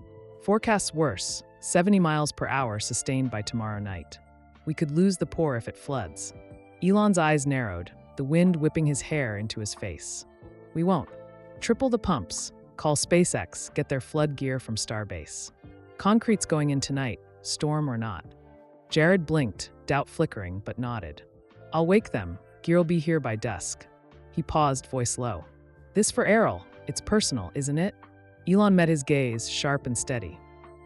S1: Forecast's worse, 70 miles per hour sustained by tomorrow night. We could lose the pour if it floods." Elon's eyes narrowed, the wind whipping his hair into his face. "We won't. Triple the pumps. Call SpaceX, get their flood gear from Starbase. Concrete's going in tonight, storm or not." Jared blinked, doubt flickering, but nodded. "I'll wake them. Gear'll be here by dusk." He paused, voice low. "This for Errol. It's personal, isn't it?" Elon met his gaze, sharp and steady.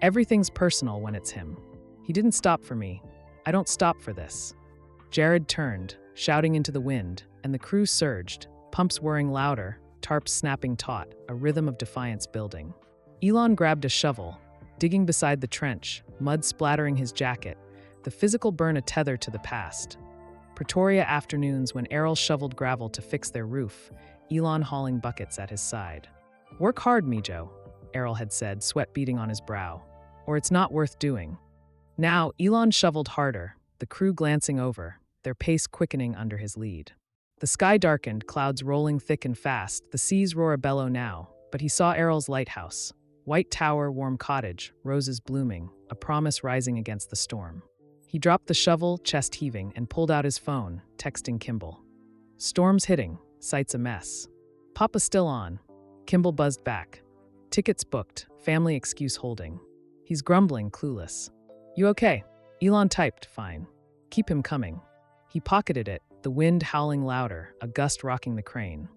S1: "Everything's personal when it's him. He didn't stop for me. I don't stop for this." Jared turned, shouting into the wind, and the crew surged, pumps whirring louder, tarps snapping taut, a rhythm of defiance building. Elon grabbed a shovel, digging beside the trench, mud splattering his jacket, the physical burn a tether to the past. Pretoria afternoons when Errol shoveled gravel to fix their roof, Elon hauling buckets at his side. "Work hard, Mijo," Errol had said, sweat beading on his brow, "or it's not worth doing." Now, Elon shoveled harder, the crew glancing over, their pace quickening under his lead. The sky darkened, clouds rolling thick and fast, the sea's roar a bellow now, but he saw Errol's lighthouse. White tower, warm cottage, roses blooming, a promise rising against the storm. He dropped the shovel, chest heaving, and pulled out his phone, texting Kimball. "Storm's hitting, site's a mess. Papa's still on." Kimball buzzed back. Tickets booked, family excuse holding. He's grumbling, clueless. You okay? Elon typed, fine. Keep him coming. He pocketed it, the wind howling louder, a gust rocking the crane.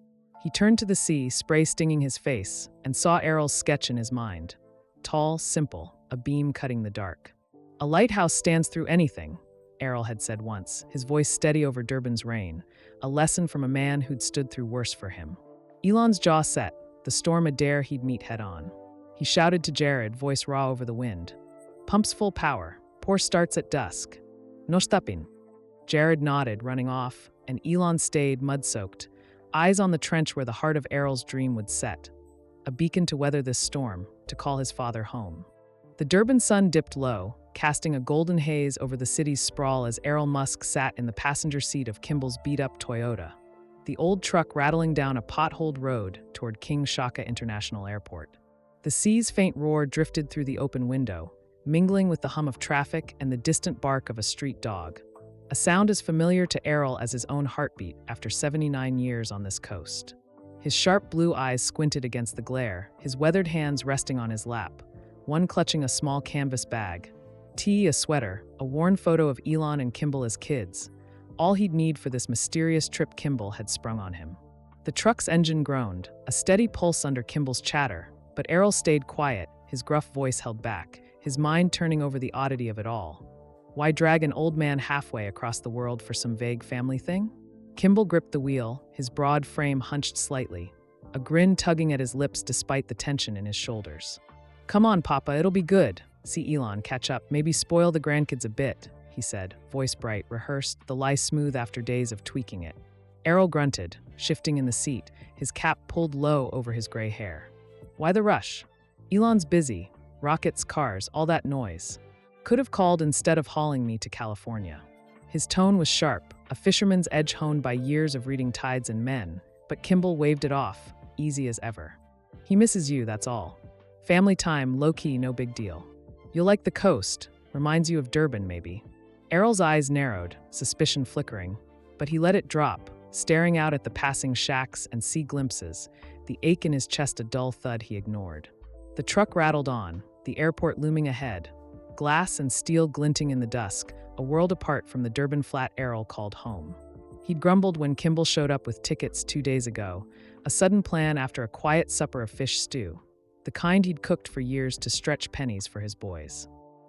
S1: He turned to the sea, spray stinging his face, and saw Errol's sketch in his mind. Tall, simple, a beam cutting the dark. A lighthouse stands through anything, Errol had said once, his voice steady over Durban's rain, a lesson from a man who'd stood through worse for him. Elon's jaw set, the storm a dare he'd meet head-on. He shouted to Jared, voice raw over the wind. Pumps full power, pour starts at dusk. No stopping. Jared nodded, running off, and Elon stayed, mud-soaked, eyes on the trench where the heart of Errol's dream would set. A beacon to weather this storm, to call his father home. The Durban sun dipped low, casting a golden haze over the city's sprawl as Elon Musk sat in the passenger seat of Kimball's beat-up Toyota, the old truck rattling down a potholed road toward King Shaka International Airport. The sea's faint roar drifted through the open window, mingling with the hum of traffic and the distant bark of a street dog, a sound as familiar to Errol as his own heartbeat after 79 years on this coast. His sharp blue eyes squinted against the glare, his weathered hands resting on his lap, one clutching a small canvas bag. Tea, a sweater, a worn photo of Elon and Kimball as kids. All he'd need for this mysterious trip Kimball had sprung on him. The truck's engine groaned, a steady pulse under Kimball's chatter, but Errol stayed quiet, his gruff voice held back, his mind turning over the oddity of it all. Why drag an old man halfway across the world for some vague family thing? Kimball gripped the wheel, his broad frame hunched slightly, a grin tugging at his lips despite the tension in his shoulders. Come on, Papa, it'll be good. See Elon catch up, maybe spoil the grandkids a bit, he said, voice bright, rehearsed, the lie smooth after days of tweaking it. Errol grunted, shifting in the seat, his cap pulled low over his gray hair. Why the rush? Elon's busy. Rockets, cars, all that noise. Could have called instead of hauling me to California. His tone was sharp, a fisherman's edge honed by years of reading tides and men, but Kimball waved it off, easy as ever. He misses you, that's all. Family time, low-key, no big deal. You'll like the coast, reminds you of Durban, maybe. Errol's eyes narrowed, suspicion flickering, but he let it drop, staring out at the passing shacks and sea glimpses, the ache in his chest a dull thud he ignored. The truck rattled on, the airport looming ahead, glass and steel glinting in the dusk, a world apart from the Durban flat Errol called home. He'd grumbled when Kimball showed up with tickets 2 days ago, a sudden plan after a quiet supper of fish stew, the kind he'd cooked for years to stretch pennies for his boys.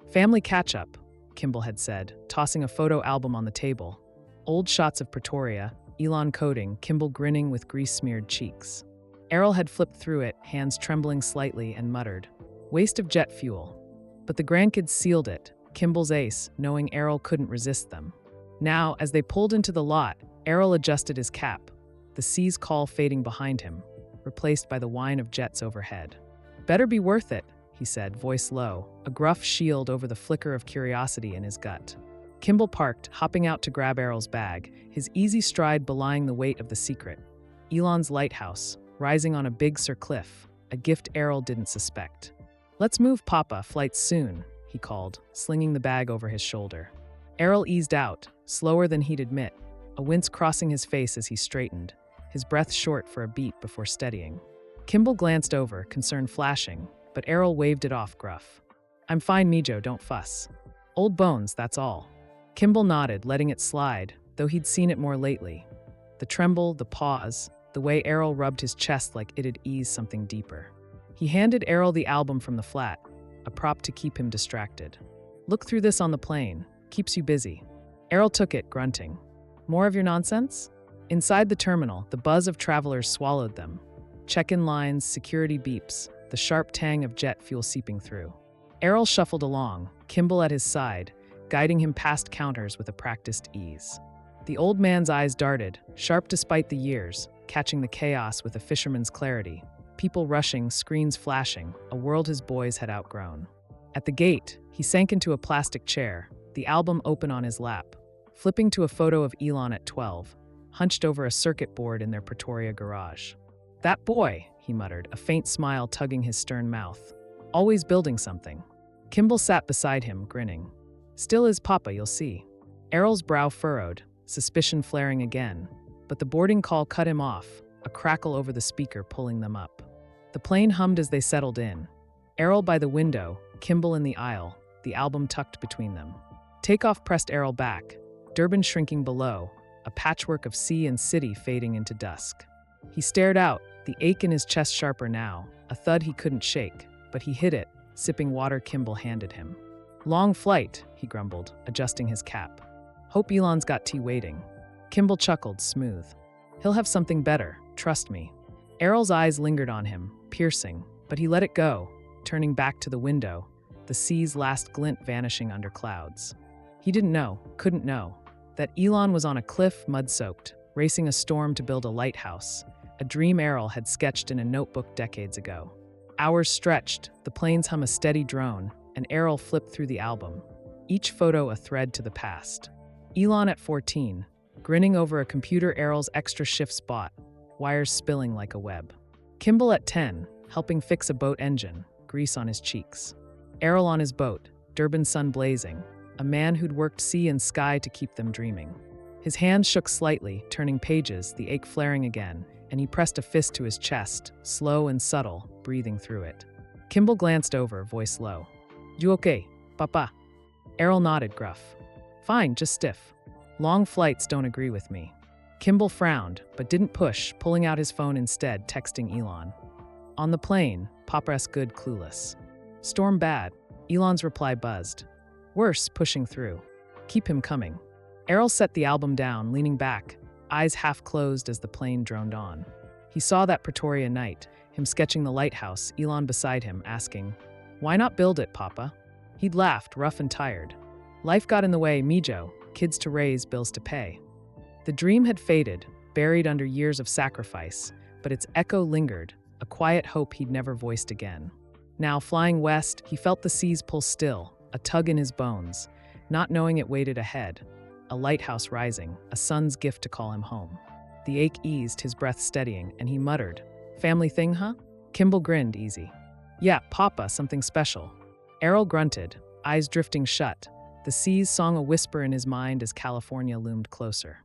S1: Family catch-up, Kimball had said, tossing a photo album on the table. Old shots of Pretoria, Elon coding, Kimball grinning with grease-smeared cheeks. Errol had flipped through it, hands trembling slightly, and muttered, "Waste of jet fuel." But the grandkids sealed it, Kimball's ace, knowing Errol couldn't resist them. Now, as they pulled into the lot, Errol adjusted his cap, the sea's call fading behind him, replaced by the whine of jets overhead. "Better be worth it," he said, voice low, a gruff shield over the flicker of curiosity in his gut. Kimball parked, hopping out to grab Errol's bag, his easy stride belying the weight of the secret. Elon's lighthouse, rising on a big cliff, a gift Errol didn't suspect. "Let's move, Papa, flight's soon," he called, slinging the bag over his shoulder. Errol eased out, slower than he'd admit, a wince crossing his face as he straightened, his breath short for a beat before steadying. Kimball glanced over, concern flashing, but Errol waved it off gruff. "I'm fine, Mijo, don't fuss. Old bones, that's all." Kimball nodded, letting it slide, though he'd seen it more lately. The tremble, the pause, the way Errol rubbed his chest like it'd ease something deeper. He handed Errol the album from the flat, a prop to keep him distracted. "Look through this on the plane. Keeps you busy." Errol took it, grunting. "More of your nonsense?" Inside the terminal, the buzz of travelers swallowed them. Check-in lines, security beeps, the sharp tang of jet fuel seeping through. Errol shuffled along, Kimball at his side, guiding him past counters with a practiced ease. The old man's eyes darted, sharp despite the years, catching the chaos with a fisherman's clarity. People rushing, screens flashing, a world his boys had outgrown. At the gate, he sank into a plastic chair, the album open on his lap, flipping to a photo of Elon at 12, hunched over a circuit board in their Pretoria garage. "That boy," he muttered, a faint smile tugging his stern mouth. "Always building something." Kimball sat beside him, grinning. "Still is Papa, you'll see." Errol's brow furrowed, suspicion flaring again, but the boarding call cut him off, a crackle over the speaker pulling them up. The plane hummed as they settled in. Errol by the window, Kimball in the aisle, the album tucked between them. Takeoff pressed Errol back, Durban shrinking below, a patchwork of sea and city fading into dusk. He stared out, the ache in his chest sharper now, a thud he couldn't shake, but he hid it, sipping water Kimball handed him. Long flight, he grumbled, adjusting his cap. Hope Elon's got tea waiting. Kimball chuckled, smooth. He'll have something better, trust me. Errol's eyes lingered on him, piercing, but he let it go, turning back to the window, the sea's last glint vanishing under clouds. He didn't know, couldn't know, that Elon was on a cliff, mud-soaked, racing a storm to build a lighthouse, a dream Errol had sketched in a notebook decades ago. Hours stretched, the planes hum a steady drone, and Errol flipped through the album, each photo a thread to the past. Elon at 14, grinning over a computer Errol's extra shifts bought, wires spilling like a web. Kimball at 10, helping fix a boat engine, grease on his cheeks. Errol on his boat, Durban sun blazing, a man who'd worked sea and sky to keep them dreaming. His hands shook slightly, turning pages, the ache flaring again, and he pressed a fist to his chest, slow and subtle, breathing through it. Kimball glanced over, voice low. You okay, papa? Errol nodded, gruff. Fine, just stiff. Long flights don't agree with me. Kimball frowned, but didn't push, pulling out his phone instead, texting Elon. On the plane, Papa's good, clueless. Storm bad. Elon's reply buzzed. Worse, pushing through. Keep him coming. Errol set the album down, leaning back, eyes half closed as the plane droned on. He saw that Pretoria night, him sketching the lighthouse, Elon beside him, asking, Why not build it, Papa? He'd laughed, rough and tired. Life got in the way, Mijo, kids to raise, bills to pay. The dream had faded, buried under years of sacrifice, but its echo lingered, a quiet hope he'd never voiced again. Now, flying west, he felt the seas pull still, a tug in his bones, not knowing it waited ahead. A lighthouse rising, a son's gift to call him home. The ache eased, his breath steadying, and he muttered, Family thing, huh? Kimball grinned, easy. Yeah, Papa, something special. Errol grunted, eyes drifting shut. The seas song a whisper in his mind as California loomed closer.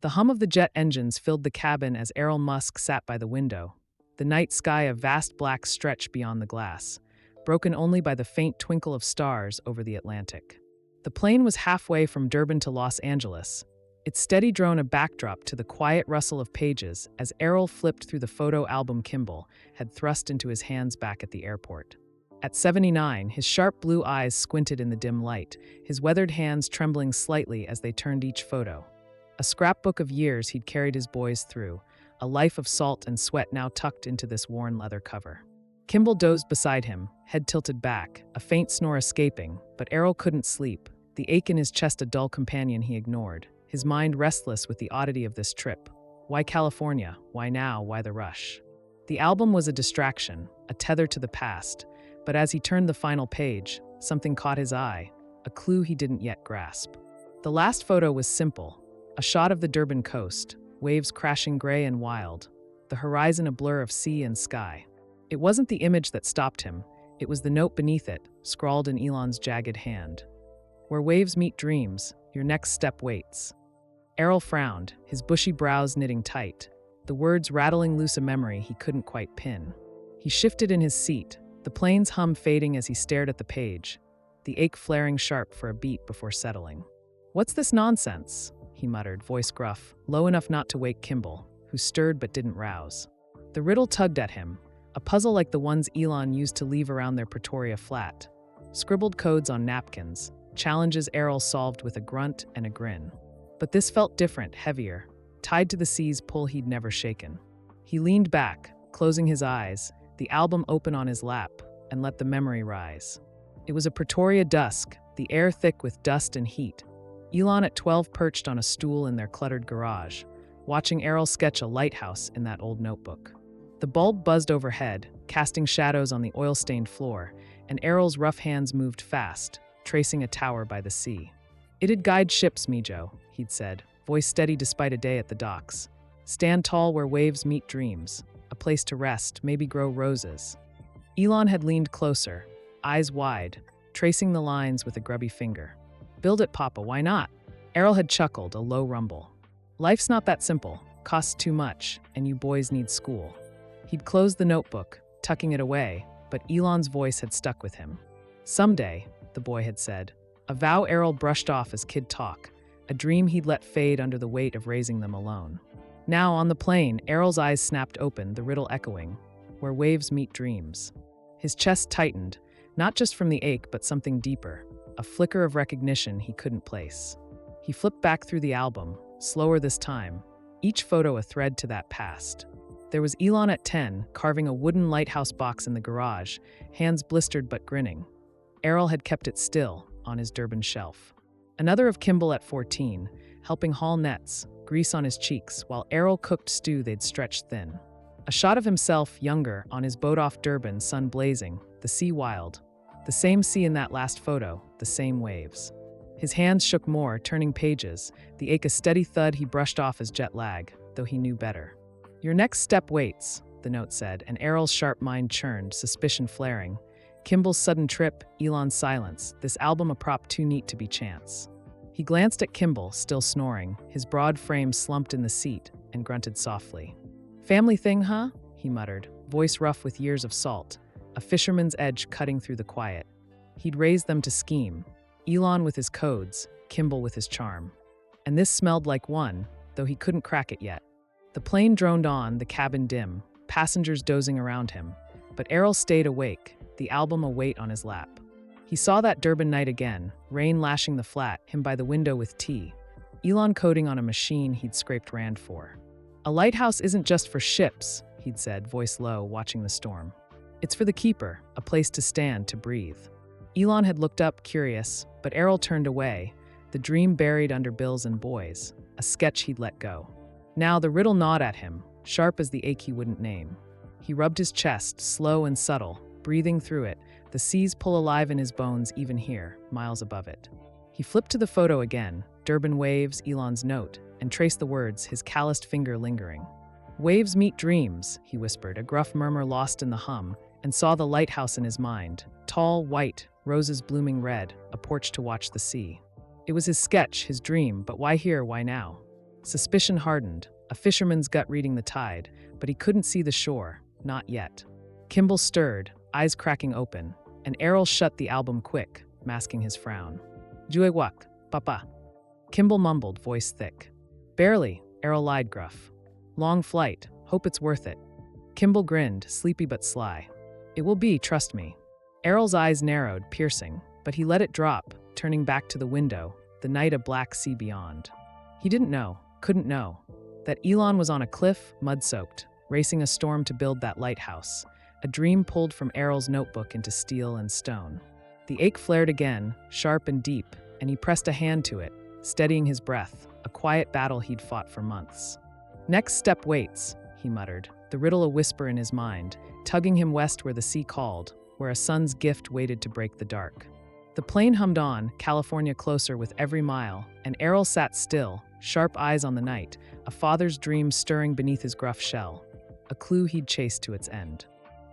S1: The hum of the jet engines filled the cabin as Elon Musk sat by the window. The night sky a vast black stretch beyond the glass, broken only by the faint twinkle of stars over the Atlantic. The plane was halfway from Durban to Los Angeles, its steady drone a backdrop to the quiet rustle of pages as Errol flipped through the photo album Kimball had thrust into his hands back at the airport. At 79, his sharp blue eyes squinted in the dim light, his weathered hands trembling slightly as they turned each photo. A scrapbook of years he'd carried his boys through, a life of salt and sweat now tucked into this worn leather cover. Kimball dozed beside him, head tilted back, a faint snore escaping, but Errol couldn't sleep, the ache in his chest a dull companion he ignored, his mind restless with the oddity of this trip. Why California? Why now? Why the rush? The album was a distraction, a tether to the past, but as he turned the final page, something caught his eye, a clue he didn't yet grasp. The last photo was simple, a shot of the Durban coast, waves crashing gray and wild, the horizon a blur of sea and sky. It wasn't the image that stopped him, it was the note beneath it, scrawled in Elon's jagged hand. Where waves meet dreams, your next step waits. Errol frowned, his bushy brows knitting tight, the words rattling loose a memory he couldn't quite pin. He shifted in his seat, the plane's hum fading as he stared at the page, the ache flaring sharp for a beat before settling. What's this nonsense? He muttered, voice gruff, low enough not to wake Kimball, who stirred but didn't rouse. The riddle tugged at him, a puzzle like the ones Elon used to leave around their Pretoria flat. Scribbled codes on napkins, challenges Errol solved with a grunt and a grin. But this felt different, heavier, tied to the sea's pull he'd never shaken. He leaned back, closing his eyes, the album open on his lap, and let the memory rise. It was a Pretoria dusk, the air thick with dust and heat. Elon at 12 perched on a stool in their cluttered garage, watching Errol sketch a lighthouse in that old notebook. The bulb buzzed overhead, casting shadows on the oil-stained floor, and Errol's rough hands moved fast, tracing a tower by the sea. It'd guide ships, Mijo, he'd said, voice steady despite a day at the docks. Stand tall where waves meet dreams, a place to rest, maybe grow roses. Elon had leaned closer, eyes wide, tracing the lines with a grubby finger. Build it, Papa, why not? Errol had chuckled, a low rumble. Life's not that simple, costs too much, and you boys need school. He'd closed the notebook, tucking it away, but Elon's voice had stuck with him. "Someday," the boy had said, a vow Errol brushed off as kid talk, a dream he'd let fade under the weight of raising them alone. Now, on the plane, Errol's eyes snapped open, the riddle echoing, where waves meet dreams. His chest tightened, not just from the ache, but something deeper, a flicker of recognition he couldn't place. He flipped back through the album, slower this time, each photo a thread to that past. There was Elon at 10, carving a wooden lighthouse box in the garage, hands blistered but grinning. Errol had kept it still, on his Durban shelf. Another of Kimball at 14, helping haul nets, grease on his cheeks, while Errol cooked stew they'd stretched thin. A shot of himself, younger, on his boat off Durban, sun blazing, the sea wild. The same sea in that last photo, the same waves. His hands shook more, turning pages, the ache a steady thud he brushed off as jet lag, though he knew better. "Your next step waits," the note said, and Errol's sharp mind churned, suspicion flaring. Kimball's sudden trip, Elon's silence, this album a prop too neat to be chance. He glanced at Kimball, still snoring, his broad frame slumped in the seat, and grunted softly. "Family thing, huh?" he muttered, voice rough with years of salt, a fisherman's edge cutting through the quiet. He'd raised them to scheme, Elon with his codes, Kimball with his charm. And this smelled like one, though he couldn't crack it yet. The plane droned on, the cabin dim, passengers dozing around him, but Errol stayed awake, the album a weight on his lap. He saw that Durban night again, rain lashing the flat, him by the window with tea. Elon coding on a machine he'd scraped rand for. "A lighthouse isn't just for ships," he'd said, voice low, watching the storm. "It's for the keeper, a place to stand, to breathe." Elon had looked up, curious, but Errol turned away, the dream buried under bills and boys, a sketch he'd let go. Now the riddle gnawed at him, sharp as the ache he wouldn't name. He rubbed his chest, slow and subtle, breathing through it, the seas pull alive in his bones even here, miles above it. He flipped to the photo again, Durban waves, Elon's note, and traced the words, his calloused finger lingering. "Waves meet dreams," he whispered, a gruff murmur lost in the hum, and saw the lighthouse in his mind, tall, white, roses blooming red, a porch to watch the sea. It was his sketch, his dream, but why here, why now? Suspicion hardened, a fisherman's gut reading the tide, but he couldn't see the shore, not yet. Kimball stirred, eyes cracking open, and Errol shut the album quick, masking his frown. "Jue wak, papa." Kimball mumbled, voice thick. "Barely," Errol lied gruff. "Long flight, hope it's worth it." Kimball grinned, sleepy but sly. "It will be, trust me." Errol's eyes narrowed, piercing, but he let it drop, turning back to the window, the night a black sea beyond. He didn't know, couldn't know, that Elon was on a cliff, mud-soaked, racing a storm to build that lighthouse, a dream pulled from Errol's notebook into steel and stone. The ache flared again, sharp and deep, and he pressed a hand to it, steadying his breath, a quiet battle he'd fought for months. "Next step waits," he muttered, the riddle a whisper in his mind, tugging him west where the sea called, where a sun's gift waited to break the dark. The plane hummed on, California closer with every mile, and Errol sat still, sharp eyes on the night, a father's dream stirring beneath his gruff shell, a clue he'd chased to its end.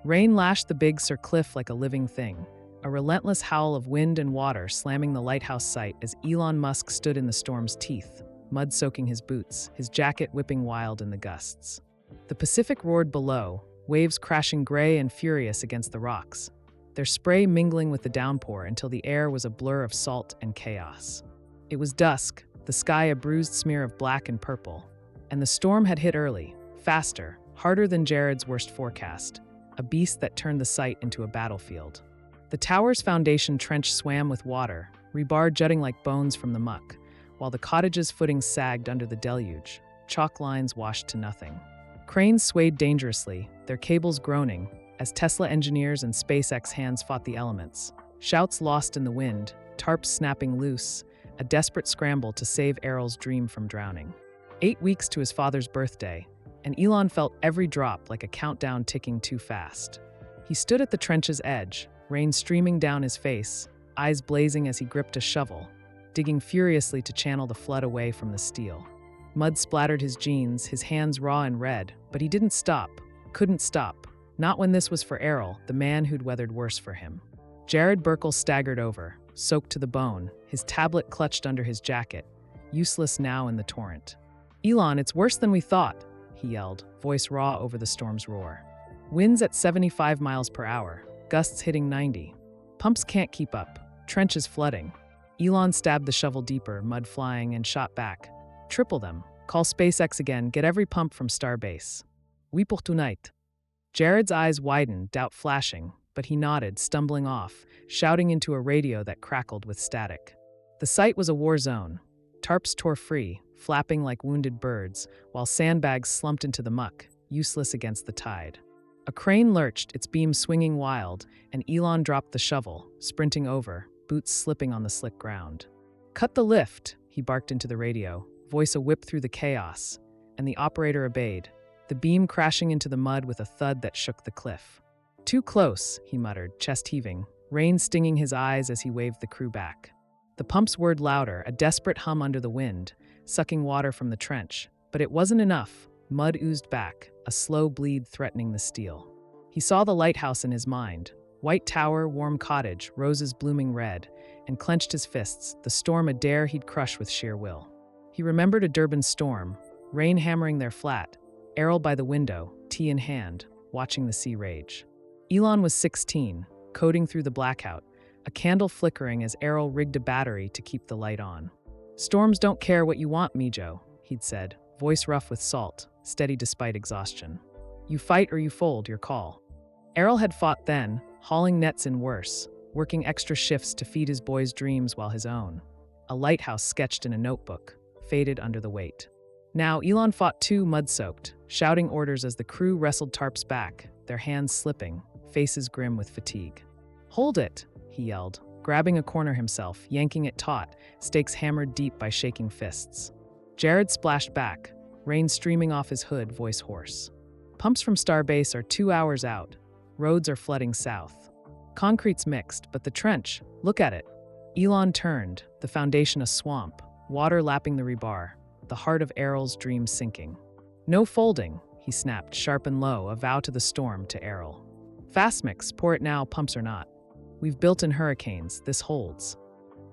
S1: Rain lashed the big Sur cliff like a living thing, a relentless howl of wind and water slamming the lighthouse site as Elon Musk stood in the storm's teeth, mud soaking his boots, his jacket whipping wild in the gusts. The Pacific roared below, waves crashing gray and furious against the rocks, their spray mingling with the downpour until the air was a blur of salt and chaos. It was dusk, the sky a bruised smear of black and purple, and the storm had hit early, faster, harder than Jared's worst forecast, a beast that turned the site into a battlefield. The tower's foundation trench swam with water, rebar jutting like bones from the muck, while the cottage's footings sagged under the deluge, chalk lines washed to nothing. Cranes swayed dangerously, their cables groaning, as Tesla engineers and SpaceX hands fought the elements. Shouts lost in the wind, tarps snapping loose, a desperate scramble to save Errol's dream from drowning. 8 weeks to his father's birthday, and Elon felt every drop like a countdown ticking too fast. He stood at the trench's edge, rain streaming down his face, eyes blazing as he gripped a shovel, digging furiously to channel the flood away from the steel. Mud splattered his jeans, his hands raw and red, but he didn't stop, couldn't stop. Not when this was for Errol, the man who'd weathered worse for him. Jared Burkle staggered over, soaked to the bone, his tablet clutched under his jacket, useless now in the torrent. "Elon, it's worse than we thought," he yelled, voice raw over the storm's roar. Winds at 75 miles per hour, gusts hitting 90. Pumps can't keep up. Trenches flooding. Elon stabbed the shovel deeper, mud flying, and shot back. Triple them. Call SpaceX again. Get every pump from Starbase. Oui pour tonight. Jared's eyes widened, doubt flashing, but he nodded, stumbling off, shouting into a radio that crackled with static. The site was a war zone. Tarps tore free, flapping like wounded birds, while sandbags slumped into the muck, useless against the tide. A crane lurched, its beam swinging wild, and Elon dropped the shovel, sprinting over, boots slipping on the slick ground. "Cut the lift," he barked into the radio, voice a whip through the chaos, and the operator obeyed, the beam crashing into the mud with a thud that shook the cliff. "Too close," he muttered, chest heaving, rain stinging his eyes as he waved the crew back. The pumps whirred louder, a desperate hum under the wind, sucking water from the trench. But it wasn't enough. Mud oozed back, a slow bleed threatening the steel. He saw the lighthouse in his mind. White tower, warm cottage, roses blooming red, and clenched his fists, the storm a dare he'd crush with sheer will. He remembered a Durban storm, rain hammering their flat, Errol by the window, tea in hand, watching the sea rage. Elon was 16, coding through the blackout, a candle flickering as Errol rigged a battery to keep the light on. "Storms don't care what you want, Mijo," he'd said, voice rough with salt, steady despite exhaustion. "You fight or you fold, your call." Errol had fought then, hauling nets in worse, working extra shifts to feed his boys' dreams while his own. A lighthouse sketched in a notebook, faded under the weight. Now Elon fought too, mud-soaked, shouting orders as the crew wrestled tarps back, their hands slipping, faces grim with fatigue. "Hold it," he yelled, grabbing a corner himself, yanking it taut, stakes hammered deep by shaking fists. Jared splashed back, rain streaming off his hood, voice hoarse. "Pumps from Starbase are 2 hours out. Roads are flooding south. Concrete's mixed, but the trench, look at it." Elon turned, the foundation a swamp, water lapping the rebar, the heart of Errol's dream sinking. "No folding," he snapped, sharp and low, a vow to the storm, to Errol. "Fast mix, pour it now, pumps or not. We've built in hurricanes, this holds."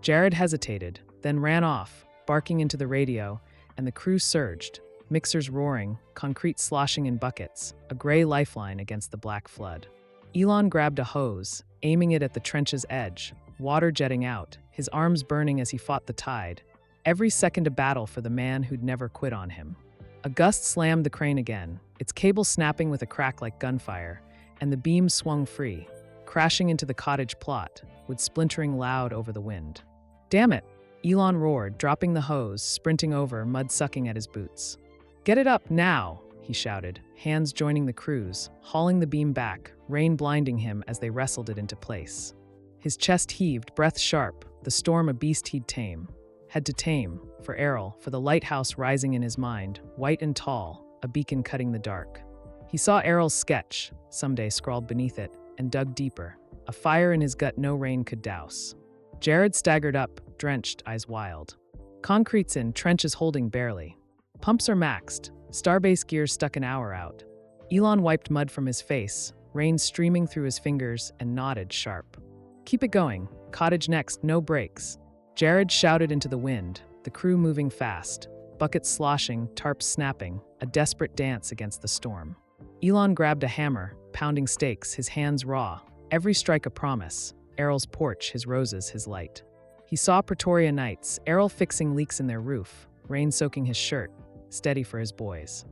S1: Jared hesitated, then ran off, barking into the radio, and the crew surged, mixers roaring, concrete sloshing in buckets, a gray lifeline against the black flood. Elon grabbed a hose, aiming it at the trench's edge, water jetting out, his arms burning as he fought the tide. Every second a battle for the man who'd never quit on him. A gust slammed the crane again, its cable snapping with a crack like gunfire, and the beam swung free, crashing into the cottage plot, with splintering loud over the wind. "Damn it!" Elon roared, dropping the hose, sprinting over, mud sucking at his boots. "Get it up, now!" he shouted, hands joining the crew's, hauling the beam back, rain blinding him as they wrestled it into place. His chest heaved, breath sharp, the storm a beast he'd tame. Had to tame, for Errol, for the lighthouse rising in his mind, white and tall, a beacon cutting the dark. He saw Errol's sketch, someday scrawled beneath it, and dug deeper, a fire in his gut no rain could douse. Jared staggered up, drenched, eyes wild. Concrete's in, trenches holding barely. Pumps are maxed, Starbase gear stuck an hour out. Elon wiped mud from his face, rain streaming through his fingers, and nodded sharp. "Keep it going, cottage next, no breaks." Jared shouted into the wind, the crew moving fast, buckets sloshing, tarps snapping, a desperate dance against the storm. Elon grabbed a hammer, pounding stakes, his hands raw, every strike a promise, Errol's porch, his roses, his light. He saw Pretoria nights, Errol fixing leaks in their roof, rain soaking his shirt, steady for his boys.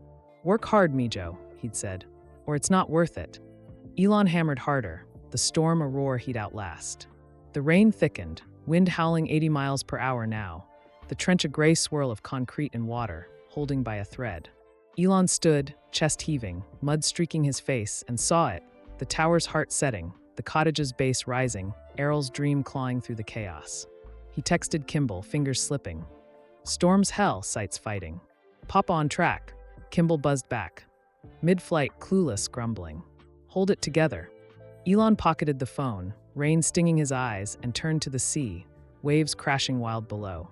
S1: "Work hard, Mijo," he'd said, "or it's not worth it." Elon hammered harder, the storm a roar he'd outlast. The rain thickened, wind howling 80 miles per hour now, the trench a gray swirl of concrete and water, holding by a thread. Elon stood, chest heaving, mud streaking his face, and saw it, the tower's heart setting, the cottage's base rising, Errol's dream clawing through the chaos. He texted Kimball, fingers slipping. "Storm's hell, sights fighting. Papa on track." Kimball buzzed back. Mid-flight, clueless, grumbling. "Hold it together." Elon pocketed the phone, rain stinging his eyes, and turned to the sea, waves crashing wild below.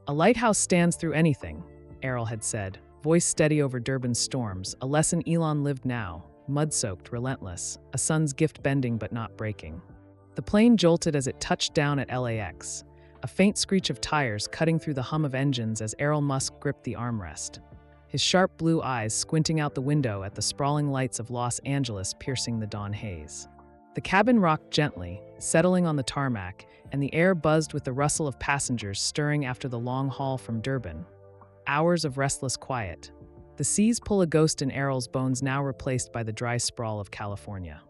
S1: "A lighthouse stands through anything," Errol had said, voice steady over Durban's storms, a lesson Elon lived now, mud-soaked, relentless, a sun's gift bending but not breaking. The plane jolted as it touched down at LAX, a faint screech of tires cutting through the hum of engines as Elon Musk gripped the armrest. his sharp blue eyes squinting out the window at the sprawling lights of Los Angeles piercing the dawn haze. The cabin rocked gently, settling on the tarmac, and the air buzzed with the rustle of passengers stirring after the long haul from Durban. Hours of restless quiet. The seas pull a ghost in Errol's bones, now replaced by the dry sprawl of California.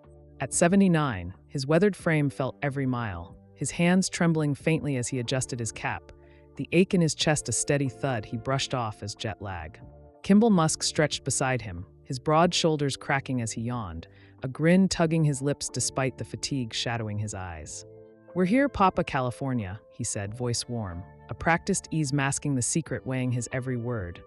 S1: At 79, his weathered frame felt every mile, his hands trembling faintly as he adjusted his cap, the ache in his chest a steady thud he brushed off as jet lag. Kimball Musk stretched beside him, his broad shoulders cracking as he yawned, a grin tugging his lips despite the fatigue shadowing his eyes. "We're here, Papa, California," he said, voice warm, a practiced ease masking the secret weighing his every word.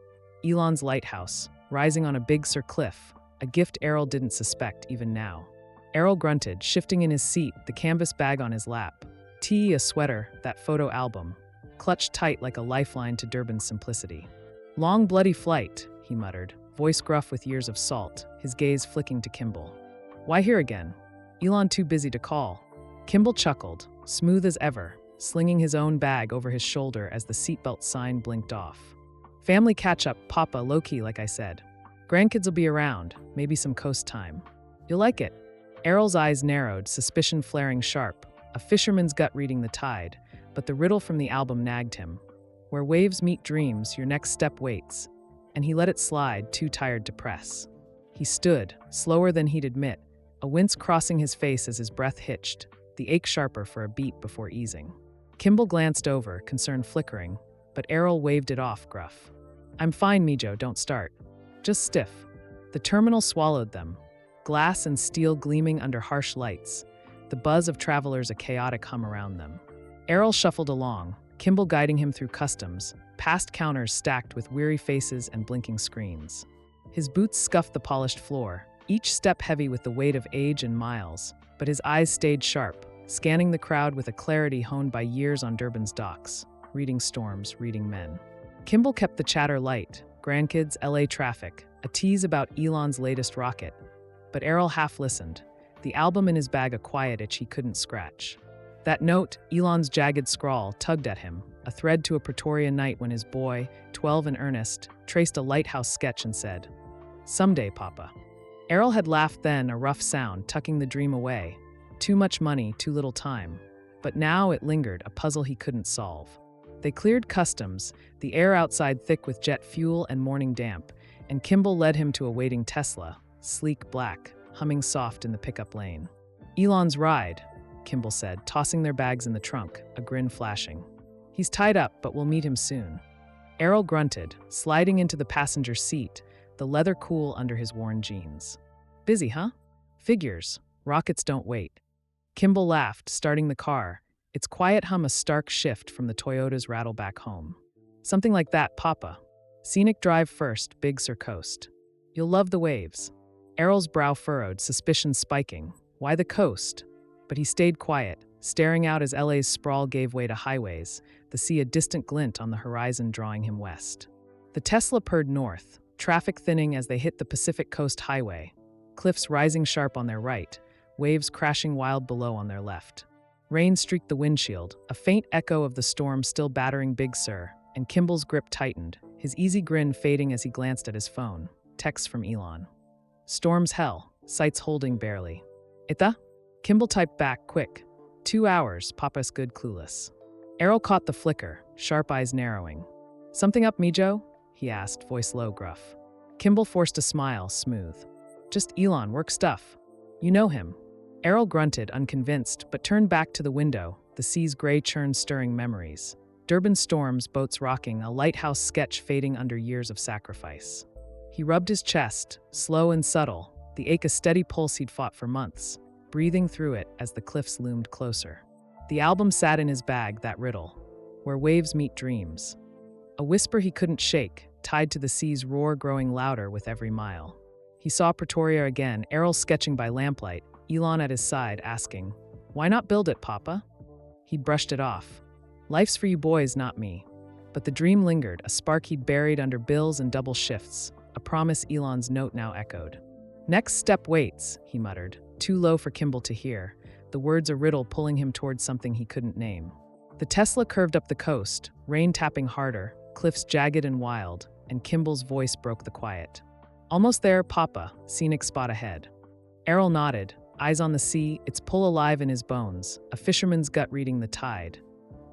S1: Elon's lighthouse, rising on a Big Sur cliff, a gift Errol didn't suspect even now. Errol grunted, shifting in his seat, the canvas bag on his lap. Tea, a sweater, that photo album, clutched tight like a lifeline to Durban's simplicity. "Long bloody flight," he muttered, voice gruff with years of salt, his gaze flicking to Kimball. "Why here again? Elon too busy to call." Kimball chuckled, smooth as ever, slinging his own bag over his shoulder as the seatbelt sign blinked off. "Family catch-up, Papa, low-key like I said. Grandkids will be around, maybe some coast time. You'll like it." Errol's eyes narrowed, suspicion flaring sharp, a fisherman's gut reading the tide, but the riddle from the album nagged him. "Where waves meet dreams, your next step waits." And he let it slide, too tired to press. He stood, slower than he'd admit, a wince crossing his face as his breath hitched, the ache sharper for a beat before easing. Kimball glanced over, concern flickering, but Errol waved it off, gruff. "I'm fine, Mijo, don't start. Just stiff." The terminal swallowed them, glass and steel gleaming under harsh lights, the buzz of travelers a chaotic hum around them. Errol shuffled along, Kimball guiding him through customs, past counters stacked with weary faces and blinking screens. His boots scuffed the polished floor, each step heavy with the weight of age and miles, but his eyes stayed sharp, scanning the crowd with a clarity honed by years on Durban's docks, reading storms, reading men. Kimball kept the chatter light, grandkids, LA traffic, a tease about Elon's latest rocket. But Errol half listened, the album in his bag a quiet itch he couldn't scratch. That note, Elon's jagged scrawl, tugged at him, a thread to a Pretoria night when his boy, 12 and earnest, traced a lighthouse sketch and said, "Someday, Papa." Errol had laughed then, a rough sound, tucking the dream away. Too much money, too little time. But now it lingered, a puzzle he couldn't solve. They cleared customs, the air outside thick with jet fuel and morning damp, and Kimball led him to a waiting Tesla, sleek black, humming soft in the pickup lane. "Elon's ride," Kimball said, tossing their bags in the trunk, a grin flashing. "He's tied up, but we'll meet him soon." Errol grunted, sliding into the passenger seat, the leather cool under his worn jeans. "Busy, huh?" "Figures. Rockets don't wait." Kimball laughed, starting the car, its quiet hum a stark shift from the Toyota's rattle back home. "Something like that, Papa. Scenic drive first, Big Sur coast. You'll love the waves." Errol's brow furrowed, suspicion spiking. Why the coast? But he stayed quiet, staring out as LA's sprawl gave way to highways, the sea a distant glint on the horizon drawing him west. The Tesla purred north, traffic thinning as they hit the Pacific Coast Highway, cliffs rising sharp on their right, waves crashing wild below on their left. Rain streaked the windshield, a faint echo of the storm still battering Big Sur, and Kimball's grip tightened, his easy grin fading as he glanced at his phone. Text from Elon. "Storm's hell, sights holding barely." "Ita?" Kimball typed back, quick. 2 hours, Papa's good clueless." Errol caught the flicker, sharp eyes narrowing. "Something up, Mijo?" he asked, voice low, gruff. Kimball forced a smile, smooth. "Just Elon, work stuff. You know him." Errol grunted, unconvinced, but turned back to the window, the sea's gray churn stirring memories. Durban storms, boats rocking, a lighthouse sketch fading under years of sacrifice. He rubbed his chest, slow and subtle, the ache a steady pulse he'd fought for months, breathing through it as the cliffs loomed closer. The album sat in his bag, that riddle, where waves meet dreams. A whisper he couldn't shake, tied to the sea's roar growing louder with every mile. He saw Pretoria again, Errol sketching by lamplight, Elon at his side asking, "Why not build it, Papa?" He'd brushed it off. "Life's for you boys, not me." But the dream lingered, a spark he'd buried under bills and double shifts, a promise Elon's note now echoed. "Next step waits," he muttered, too low for Kimball to hear, the words a riddle pulling him towards something he couldn't name. The Tesla curved up the coast, rain tapping harder, cliffs jagged and wild, and Kimball's voice broke the quiet. "Almost there, Papa, scenic spot ahead." Errol nodded, eyes on the sea, its pull alive in his bones, a fisherman's gut reading the tide.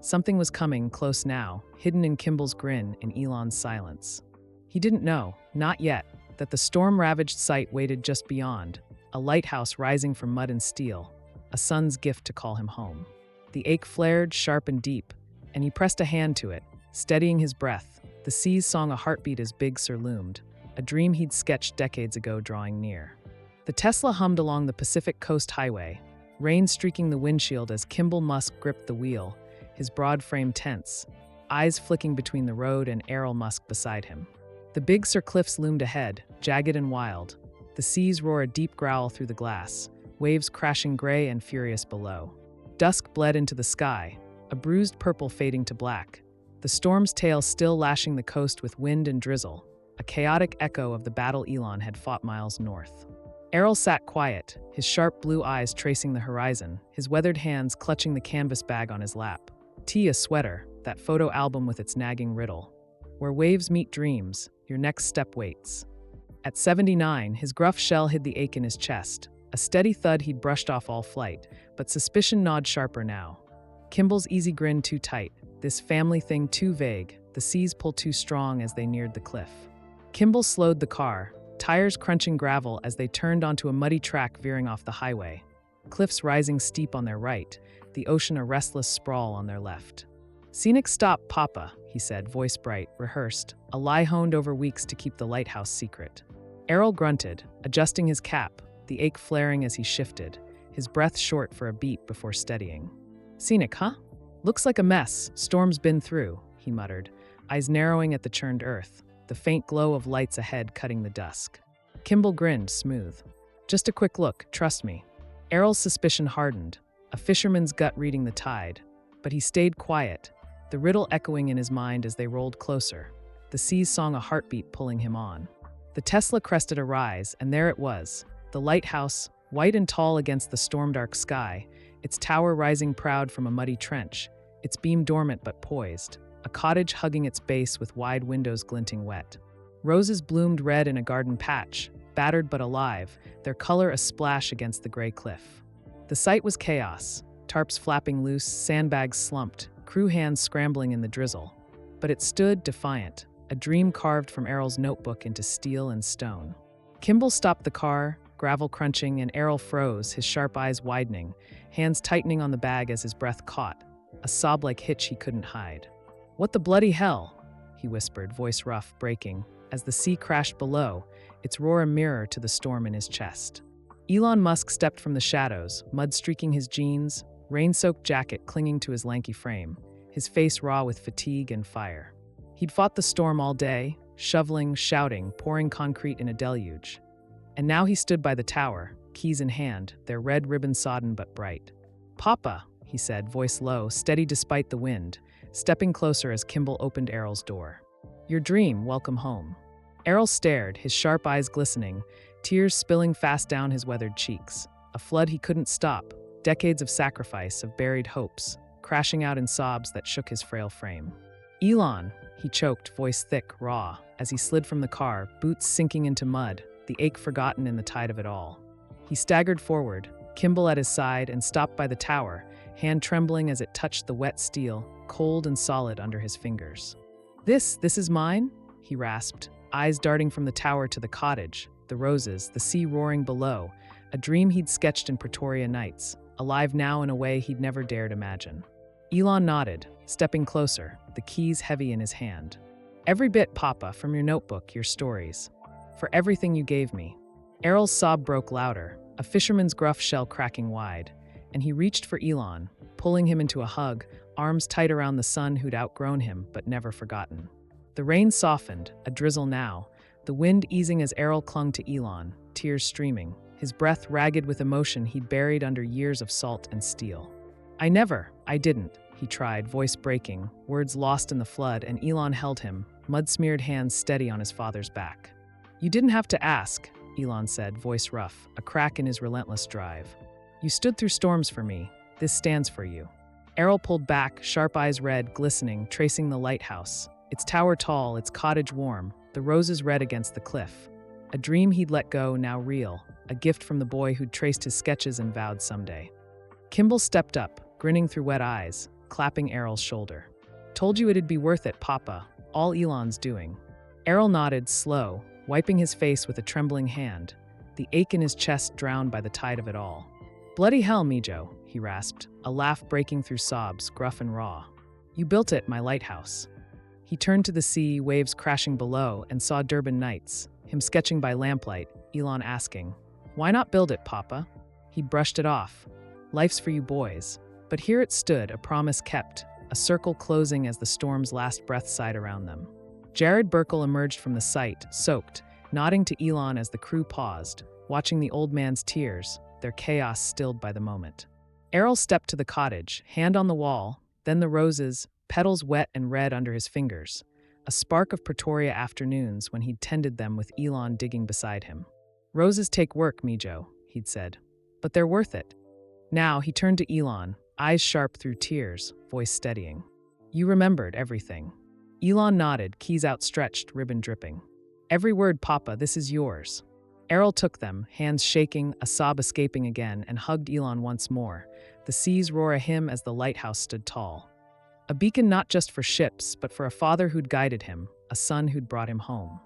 S1: Something was coming, close now, hidden in Kimball's grin and Elon's silence. He didn't know, not yet, that the storm-ravaged site waited just beyond, a lighthouse rising from mud and steel, a son's gift to call him home. The ache flared, sharp and deep, and he pressed a hand to it, steadying his breath. The sea's song a heartbeat as Big Sur loomed, a dream he'd sketched decades ago drawing near. The Tesla hummed along the Pacific Coast Highway, rain streaking the windshield as Kimball Musk gripped the wheel, his broad frame tense, eyes flicking between the road and Elon Musk beside him. The Big Sur cliffs loomed ahead, jagged and wild. The seas roar a deep growl through the glass, waves crashing gray and furious below. Dusk bled into the sky, a bruised purple fading to black, the storm's tail still lashing the coast with wind and drizzle, a chaotic echo of the battle Elon had fought miles north. Errol sat quiet, his sharp blue eyes tracing the horizon, his weathered hands clutching the canvas bag on his lap. A sweater, that photo album with its nagging riddle. Where waves meet dreams, your next step waits. At 79, his gruff shell hid the ache in his chest, a steady thud he'd brushed off all flight, but suspicion gnawed sharper now. Kimball's easy grin too tight, this family thing too vague, the seas pull too strong as they neared the cliff. Kimball slowed the car, tires crunching gravel as they turned onto a muddy track veering off the highway. Cliffs rising steep on their right, the ocean a restless sprawl on their left. "Scenic stop, Papa," he said, voice bright, rehearsed, a lie honed over weeks to keep the lighthouse secret. Errol grunted, adjusting his cap, the ache flaring as he shifted, his breath short for a beat before steadying. "Scenic, huh? Looks like a mess, storm's been through," he muttered, eyes narrowing at the churned earth, the faint glow of lights ahead cutting the dusk. Kimball grinned, smooth. "Just a quick look, trust me." Errol's suspicion hardened, a fisherman's gut reading the tide, but he stayed quiet, the riddle echoing in his mind as they rolled closer, the sea's song a heartbeat pulling him on. The Tesla crested a rise, and there it was, the lighthouse, white and tall against the storm-dark sky, its tower rising proud from a muddy trench, its beam dormant but poised, a cottage hugging its base with wide windows glinting wet. Roses bloomed red in a garden patch, battered but alive, their color a splash against the gray cliff. The site was chaos, tarps flapping loose, sandbags slumped, crew hands scrambling in the drizzle. But it stood defiant, a dream carved from Errol's notebook into steel and stone. Kimball stopped the car, gravel crunching, and Errol froze, his sharp eyes widening, hands tightening on the bag as his breath caught, a sob-like hitch he couldn't hide. "What the bloody hell?" he whispered, voice rough, breaking, as the sea crashed below, its roar a mirror to the storm in his chest. Elon Musk stepped from the shadows, mud streaking his jeans, rain-soaked jacket clinging to his lanky frame, his face raw with fatigue and fire. He'd fought the storm all day, shoveling, shouting, pouring concrete in a deluge. And now he stood by the tower, keys in hand, their red ribbon sodden but bright. "Papa," he said, voice low, steady despite the wind, stepping closer as Kimball opened Errol's door. "Your dream, welcome home." Errol stared, his sharp eyes glistening, tears spilling fast down his weathered cheeks. A flood he couldn't stop, decades of sacrifice, of buried hopes, crashing out in sobs that shook his frail frame. "Elon," he choked, voice thick, raw, as he slid from the car, boots sinking into mud, the ache forgotten in the tide of it all. He staggered forward, Kimball at his side, and stopped by the tower, hand trembling as it touched the wet steel, cold and solid under his fingers. This is mine?" he rasped, eyes darting from the tower to the cottage, the roses, the sea roaring below, a dream he'd sketched in Pretoria nights, alive now in a way he'd never dared imagine. Elon nodded, stepping closer, the keys heavy in his hand. "Every bit, Papa, from your notebook, your stories. For everything you gave me." Errol's sob broke louder, a fisherman's gruff shell cracking wide, and he reached for Elon, pulling him into a hug, arms tight around the son who'd outgrown him but never forgotten. The rain softened, a drizzle now, the wind easing as Errol clung to Elon, tears streaming, his breath ragged with emotion he'd buried under years of salt and steel. I didn't," he tried, voice breaking, words lost in the flood, and Elon held him, mud-smeared hands steady on his father's back. "You didn't have to ask," Elon said, voice rough, a crack in his relentless drive. "You stood through storms for me. This stands for you." Errol pulled back, sharp eyes red, glistening, tracing the lighthouse, its tower tall, its cottage warm, the roses red against the cliff. A dream he'd let go, now real, a gift from the boy who'd traced his sketches and vowed someday. Kimball stepped up, grinning through wet eyes, clapping Errol's shoulder. "Told you it'd be worth it, Papa, all Elon's doing." Errol nodded, slow, wiping his face with a trembling hand, the ache in his chest drowned by the tide of it all. "Bloody hell, Mijo," he rasped, a laugh breaking through sobs, gruff and raw. "You built it, my lighthouse." He turned to the sea, waves crashing below, and saw Durban nights, him sketching by lamplight, Elon asking, "Why not build it, Papa?" He brushed it off. "Life's for you boys." But here it stood, a promise kept, a circle closing as the storm's last breath sighed around them. Jared Burkle emerged from the site, soaked, nodding to Elon as the crew paused, watching the old man's tears, their chaos stilled by the moment. Errol stepped to the cottage, hand on the wall, then the roses, petals wet and red under his fingers, a spark of Pretoria afternoons when he'd tended them with Elon digging beside him. "Roses take work, Mijo," he'd said, "but they're worth it." Now he turned to Elon, eyes sharp through tears, voice steadying. "You remembered everything." Elon nodded, keys outstretched, ribbon dripping. "Every word, Papa, this is yours." Errol took them, hands shaking, a sob escaping again, and hugged Elon once more, the seas roar a hymn as the lighthouse stood tall. A beacon not just for ships, but for a father who'd guided him, a son who'd brought him home.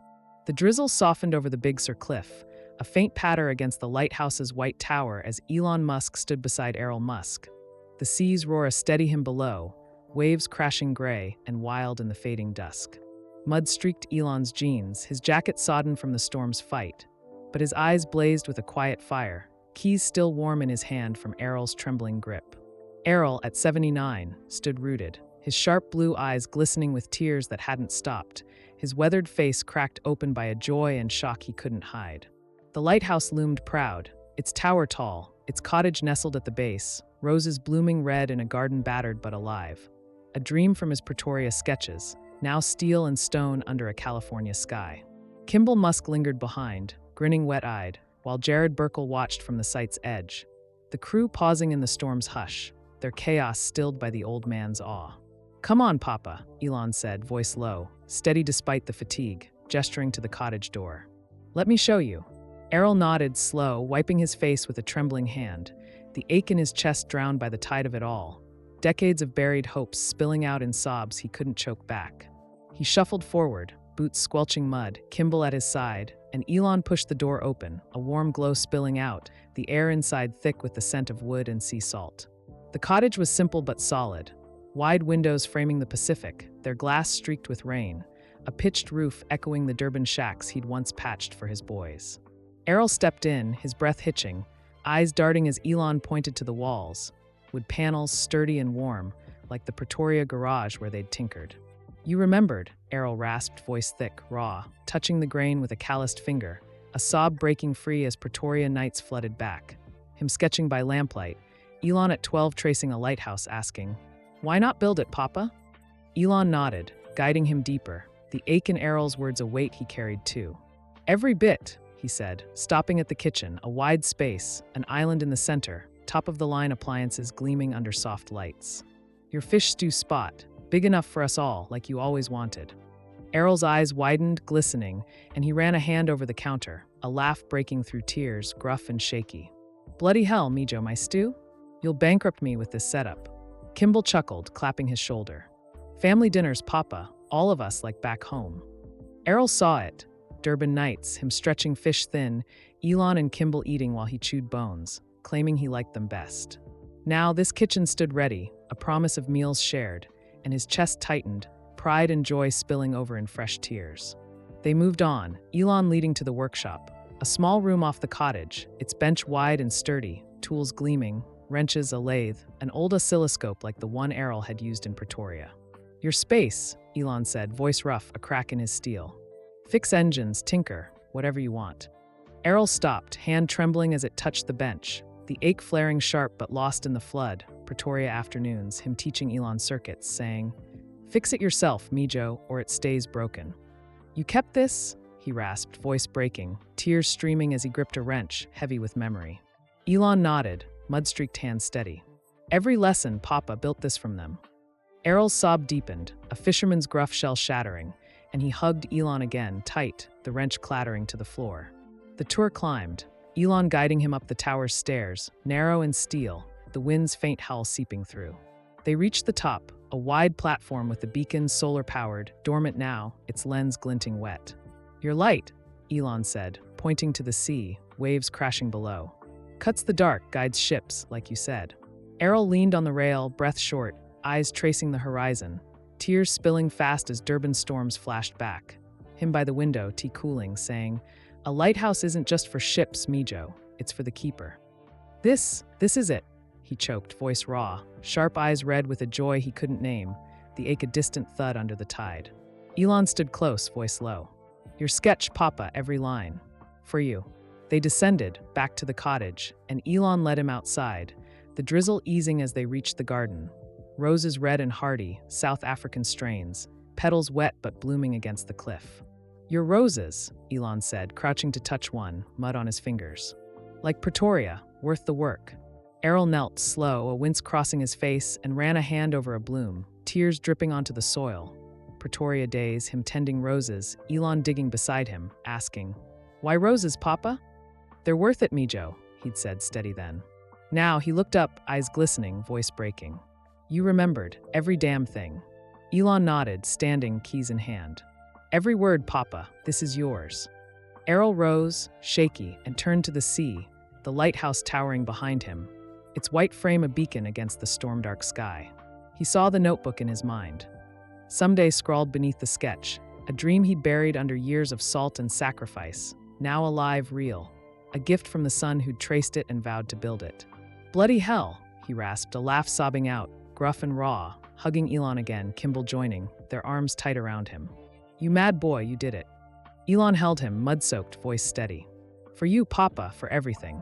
S1: The drizzle softened over the Big Sur cliff, a faint patter against the lighthouse's white tower as Elon Musk stood beside Errol Musk. The seas roar a steady him below, waves crashing gray and wild in the fading dusk. Mud streaked Elon's jeans, his jacket sodden from the storm's fight, but his eyes blazed with a quiet fire, keys still warm in his hand from Errol's trembling grip. Errol, at 79, stood rooted, his sharp blue eyes glistening with tears that hadn't stopped, his weathered face cracked open by a joy and shock he couldn't hide. The lighthouse loomed proud, its tower tall, its cottage nestled at the base, roses blooming red in a garden battered but alive. A dream from his Pretoria sketches, now steel and stone under a California sky. Kimball Musk lingered behind, grinning wet-eyed, while Jared Burkle watched from the site's edge, the crew pausing in the storm's hush, their chaos stilled by the old man's awe. "Come on, Papa," Elon said, voice low, steady despite the fatigue, gesturing to the cottage door. "Let me show you." Errol nodded, slow, wiping his face with a trembling hand, the ache in his chest drowned by the tide of it all, decades of buried hopes spilling out in sobs he couldn't choke back. He shuffled forward, boots squelching mud, Kimball at his side, and Elon pushed the door open, a warm glow spilling out, the air inside thick with the scent of wood and sea salt. The cottage was simple but solid, wide windows framing the Pacific, their glass streaked with rain, a pitched roof echoing the Durban shacks he'd once patched for his boys. Errol stepped in, his breath hitching, eyes darting as Elon pointed to the walls, wood panels sturdy and warm, like the Pretoria garage where they'd tinkered. "You remembered," Errol rasped, voice thick, raw, touching the grain with a calloused finger, a sob breaking free as Pretoria nights flooded back. Him sketching by lamplight, Elon at 12 tracing a lighthouse asking, "Why not build it, Papa?" Elon nodded, guiding him deeper, the ache in Errol's words a weight he carried too. "Every bit," he said, stopping at the kitchen, a wide space, an island in the center, top-of-the-line appliances gleaming under soft lights. "Your fish stew spot, big enough for us all, like you always wanted." Errol's eyes widened, glistening, and he ran a hand over the counter, a laugh breaking through tears, gruff and shaky. "Bloody hell, Mijo, my stew? You'll bankrupt me with this setup." Kimball chuckled, clapping his shoulder. "Family dinners, Papa, all of us like back home." Errol saw it. Durban nights, him stretching fish thin, Elon and Kimball eating while he chewed bones, claiming he liked them best. Now this kitchen stood ready, a promise of meals shared, and his chest tightened, pride and joy spilling over in fresh tears. They moved on, Elon leading to the workshop, a small room off the cottage, its bench wide and sturdy, tools gleaming, wrenches, a lathe, an old oscilloscope like the one Errol had used in Pretoria. "Your space," Elon said, voice rough, a crack in his steel. "Fix engines, tinker, whatever you want." Errol stopped, hand trembling as it touched the bench, the ache flaring sharp but lost in the flood, Pretoria afternoons, him teaching Elon circuits, saying, "Fix it yourself, Mijo, or it stays broken." "You kept this?" he rasped, voice breaking, tears streaming as he gripped a wrench, heavy with memory. Elon nodded, mud-streaked hands steady. "Every lesson, Papa built this from them." Errol's sob deepened, a fisherman's gruff shell shattering, and he hugged Elon again, tight, the wrench clattering to the floor. The tour climbed, Elon guiding him up the tower's stairs, narrow and steel, the wind's faint howl seeping through. They reached the top, a wide platform with the beacon solar-powered, dormant now, its lens glinting wet. "Your light," Elon said, pointing to the sea, waves crashing below. "Cuts the dark, guides ships, like you said." Errol leaned on the rail, breath short, eyes tracing the horizon, tears spilling fast as Durban storms flashed back. Him by the window, tea cooling, saying, "A lighthouse isn't just for ships, Mijo. It's for the keeper." This is it," he choked, voice raw, sharp eyes red with a joy he couldn't name, the ache a distant thud under the tide. Elon stood close, voice low. "Your sketch, Papa, every line. For you." They descended, back to the cottage, and Elon led him outside, the drizzle easing as they reached the garden. Roses red and hardy, South African strains, petals wet but blooming against the cliff. "Your roses," Elon said, crouching to touch one, mud on his fingers. "Like Pretoria, worth the work." Errol knelt, slow, a wince crossing his face, and ran a hand over a bloom, tears dripping onto the soil. Pretoria days, him tending roses, Elon digging beside him, asking, "Why roses, Papa?" "They're worth it, Mijo," he'd said, steady then. Now he looked up, eyes glistening, voice breaking. "You remembered, every damn thing." Elon nodded, standing, keys in hand. "Every word, Papa, this is yours." Errol rose, shaky, and turned to the sea, the lighthouse towering behind him, its white frame a beacon against the storm-dark sky. He saw the notebook in his mind. Someday scrawled beneath the sketch, a dream he'd buried under years of salt and sacrifice, now alive, real, a gift from the son who'd traced it and vowed to build it. "Bloody hell," he rasped, a laugh sobbing out, gruff and raw, hugging Elon again, Kimball joining, their arms tight around him. "You mad boy, you did it." Elon held him, mud-soaked, voice steady. "For you, Papa, for everything."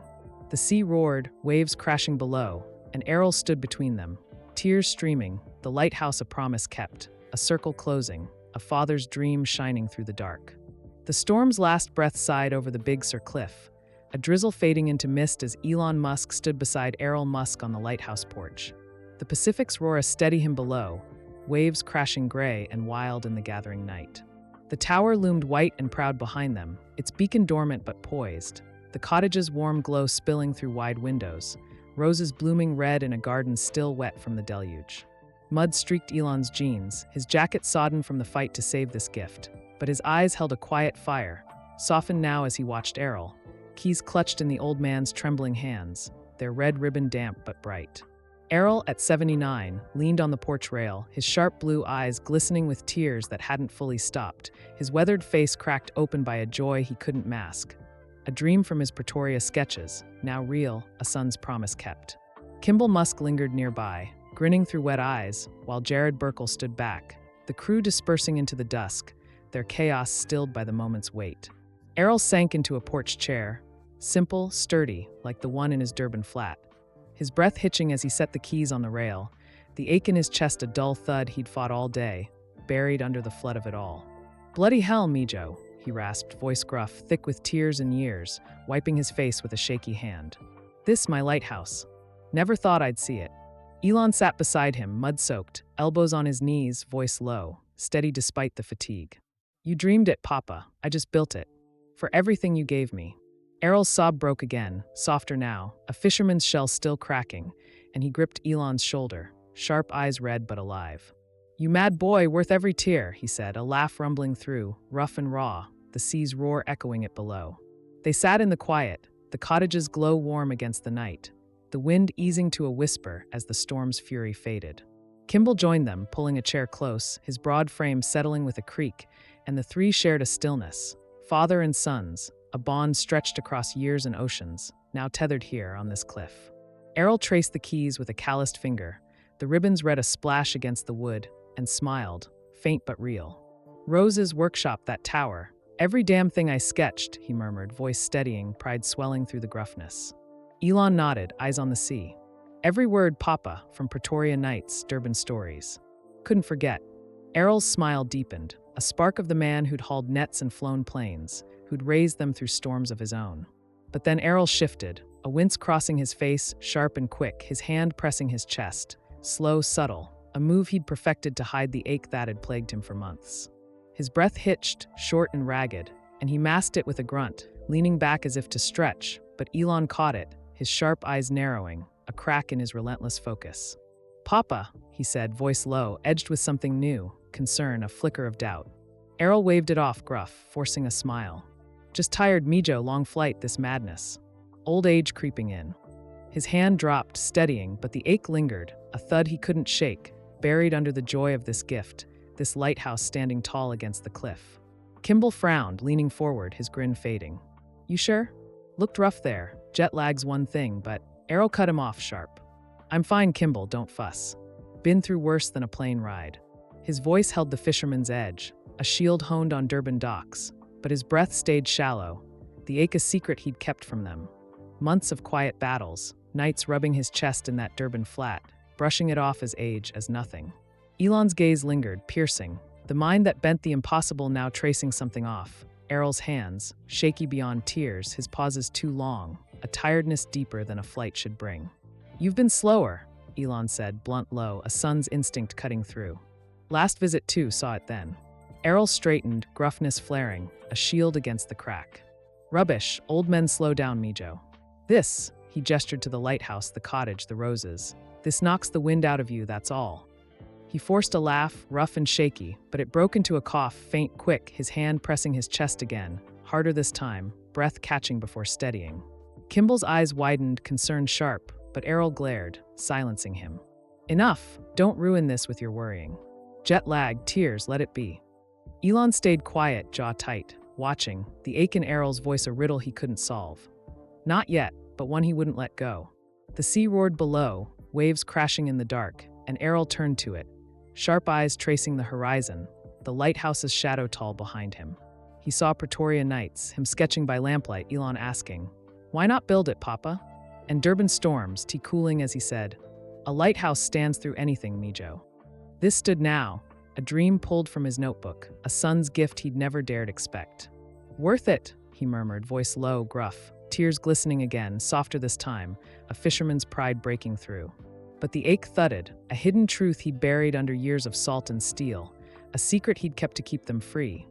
S1: The sea roared, waves crashing below, and Errol stood between them, tears streaming, the lighthouse a promise kept, a circle closing, a father's dream shining through the dark. The storm's last breath sighed over the Big Sur cliff, a drizzle fading into mist as Elon Musk stood beside Errol Musk on the lighthouse porch. The Pacific's roar steady him below, waves crashing gray and wild in the gathering night. The tower loomed white and proud behind them, its beacon dormant but poised, the cottage's warm glow spilling through wide windows, roses blooming red in a garden still wet from the deluge. Mud streaked Elon's jeans, his jacket sodden from the fight to save this gift, but his eyes held a quiet fire, softened now as he watched Errol, keys clutched in the old man's trembling hands, their red ribbon damp but bright. Errol, at 79, leaned on the porch rail, his sharp blue eyes glistening with tears that hadn't fully stopped, his weathered face cracked open by a joy he couldn't mask. A dream from his Pretoria sketches, now real, a son's promise kept. Kimball Musk lingered nearby, grinning through wet eyes, while Jared Burkle stood back, the crew dispersing into the dusk, their chaos stilled by the moment's wait. Errol sank into a porch chair, simple, sturdy, like the one in his Durban flat. His breath hitching as he set the keys on the rail, the ache in his chest a dull thud he'd fought all day, buried under the flood of it all. "Bloody hell, Mijo," he rasped, voice gruff, thick with tears and years, wiping his face with a shaky hand. "This my lighthouse. Never thought I'd see it." Elon sat beside him, mud-soaked, elbows on his knees, voice low, steady despite the fatigue. "You dreamed it, Papa. I just built it. For everything you gave me." Errol's sob broke again, softer now, a fisherman's shell still cracking, and he gripped Elon's shoulder, sharp eyes red but alive. "You mad boy, worth every tear," he said, a laugh rumbling through, rough and raw, the sea's roar echoing it below. They sat in the quiet, the cottage's glow warm against the night, the wind easing to a whisper as the storm's fury faded. Kimball joined them, pulling a chair close, his broad frame settling with a creak, and the three shared a stillness, father and sons, a bond stretched across years and oceans, now tethered here on this cliff. Errol traced the keys with a calloused finger, the ribbons read a splash against the wood, and smiled, faint but real. "Rose's workshop, that tower. Every damn thing I sketched," he murmured, voice steadying, pride swelling through the gruffness. Elon nodded, eyes on the sea. "Every word, Papa, from Pretoria nights, Durban stories. Couldn't forget." Errol's smile deepened, a spark of the man who'd hauled nets and flown planes, who'd raised them through storms of his own. But then Errol shifted, a wince crossing his face, sharp and quick, his hand pressing his chest, slow, subtle, a move he'd perfected to hide the ache that had plagued him for months. His breath hitched, short and ragged, and he masked it with a grunt, leaning back as if to stretch, but Elon caught it, his sharp eyes narrowing, a crack in his relentless focus. "Papa," he said, voice low, edged with something new, concern, a flicker of doubt. Errol waved it off, gruff, forcing a smile. "Just tired, Mijo, long flight, this madness. Old age creeping in." His hand dropped, steadying, but the ache lingered, a thud he couldn't shake, buried under the joy of this gift, this lighthouse standing tall against the cliff. Kimball frowned, leaning forward, his grin fading. "You sure? Looked rough there. Jet lag's one thing, but..." Errol cut him off sharp. "I'm fine, Kimball, don't fuss. Been through worse than a plane ride." His voice held the fisherman's edge, a shield honed on Durban docks, but his breath stayed shallow, the ache a secret he'd kept from them. Months of quiet battles, nights rubbing his chest in that Durban flat, brushing it off as age, as nothing. Elon's gaze lingered, piercing, the mind that bent the impossible now tracing something off. Errol's hands, shaky beyond tears, his pauses too long, a tiredness deeper than a flight should bring. "You've been slower," Elon said, blunt low, a son's instinct cutting through. "Last visit too, saw it then." Errol straightened, gruffness flaring, a shield against the crack. "Rubbish, old men slow down, Mijo. This," he gestured to the lighthouse, the cottage, the roses. "This knocks the wind out of you, that's all." He forced a laugh, rough and shaky, but it broke into a cough, faint, quick, his hand pressing his chest again, harder this time, breath catching before steadying. Kimball's eyes widened, concern sharp, but Errol glared, silencing him. "Enough, don't ruin this with your worrying. Jet lag, tears, let it be." Elon stayed quiet, jaw tight, watching, the ache in Errol's voice a riddle he couldn't solve. Not yet, but one he wouldn't let go. The sea roared below, waves crashing in the dark, and Errol turned to it, sharp eyes tracing the horizon, the lighthouse's shadow tall behind him. He saw Pretoria nights, him sketching by lamplight, Elon asking, "Why not build it, Papa?" And Durban storms, tea cooling as he said, "A lighthouse stands through anything, Mijo." This stood now, a dream pulled from his notebook, a son's gift he'd never dared expect. "Worth it," he murmured, voice low, gruff, tears glistening again, softer this time, a fisherman's pride breaking through. But the ache thudded, a hidden truth he'd buried under years of salt and steel, a secret he'd kept to keep them free.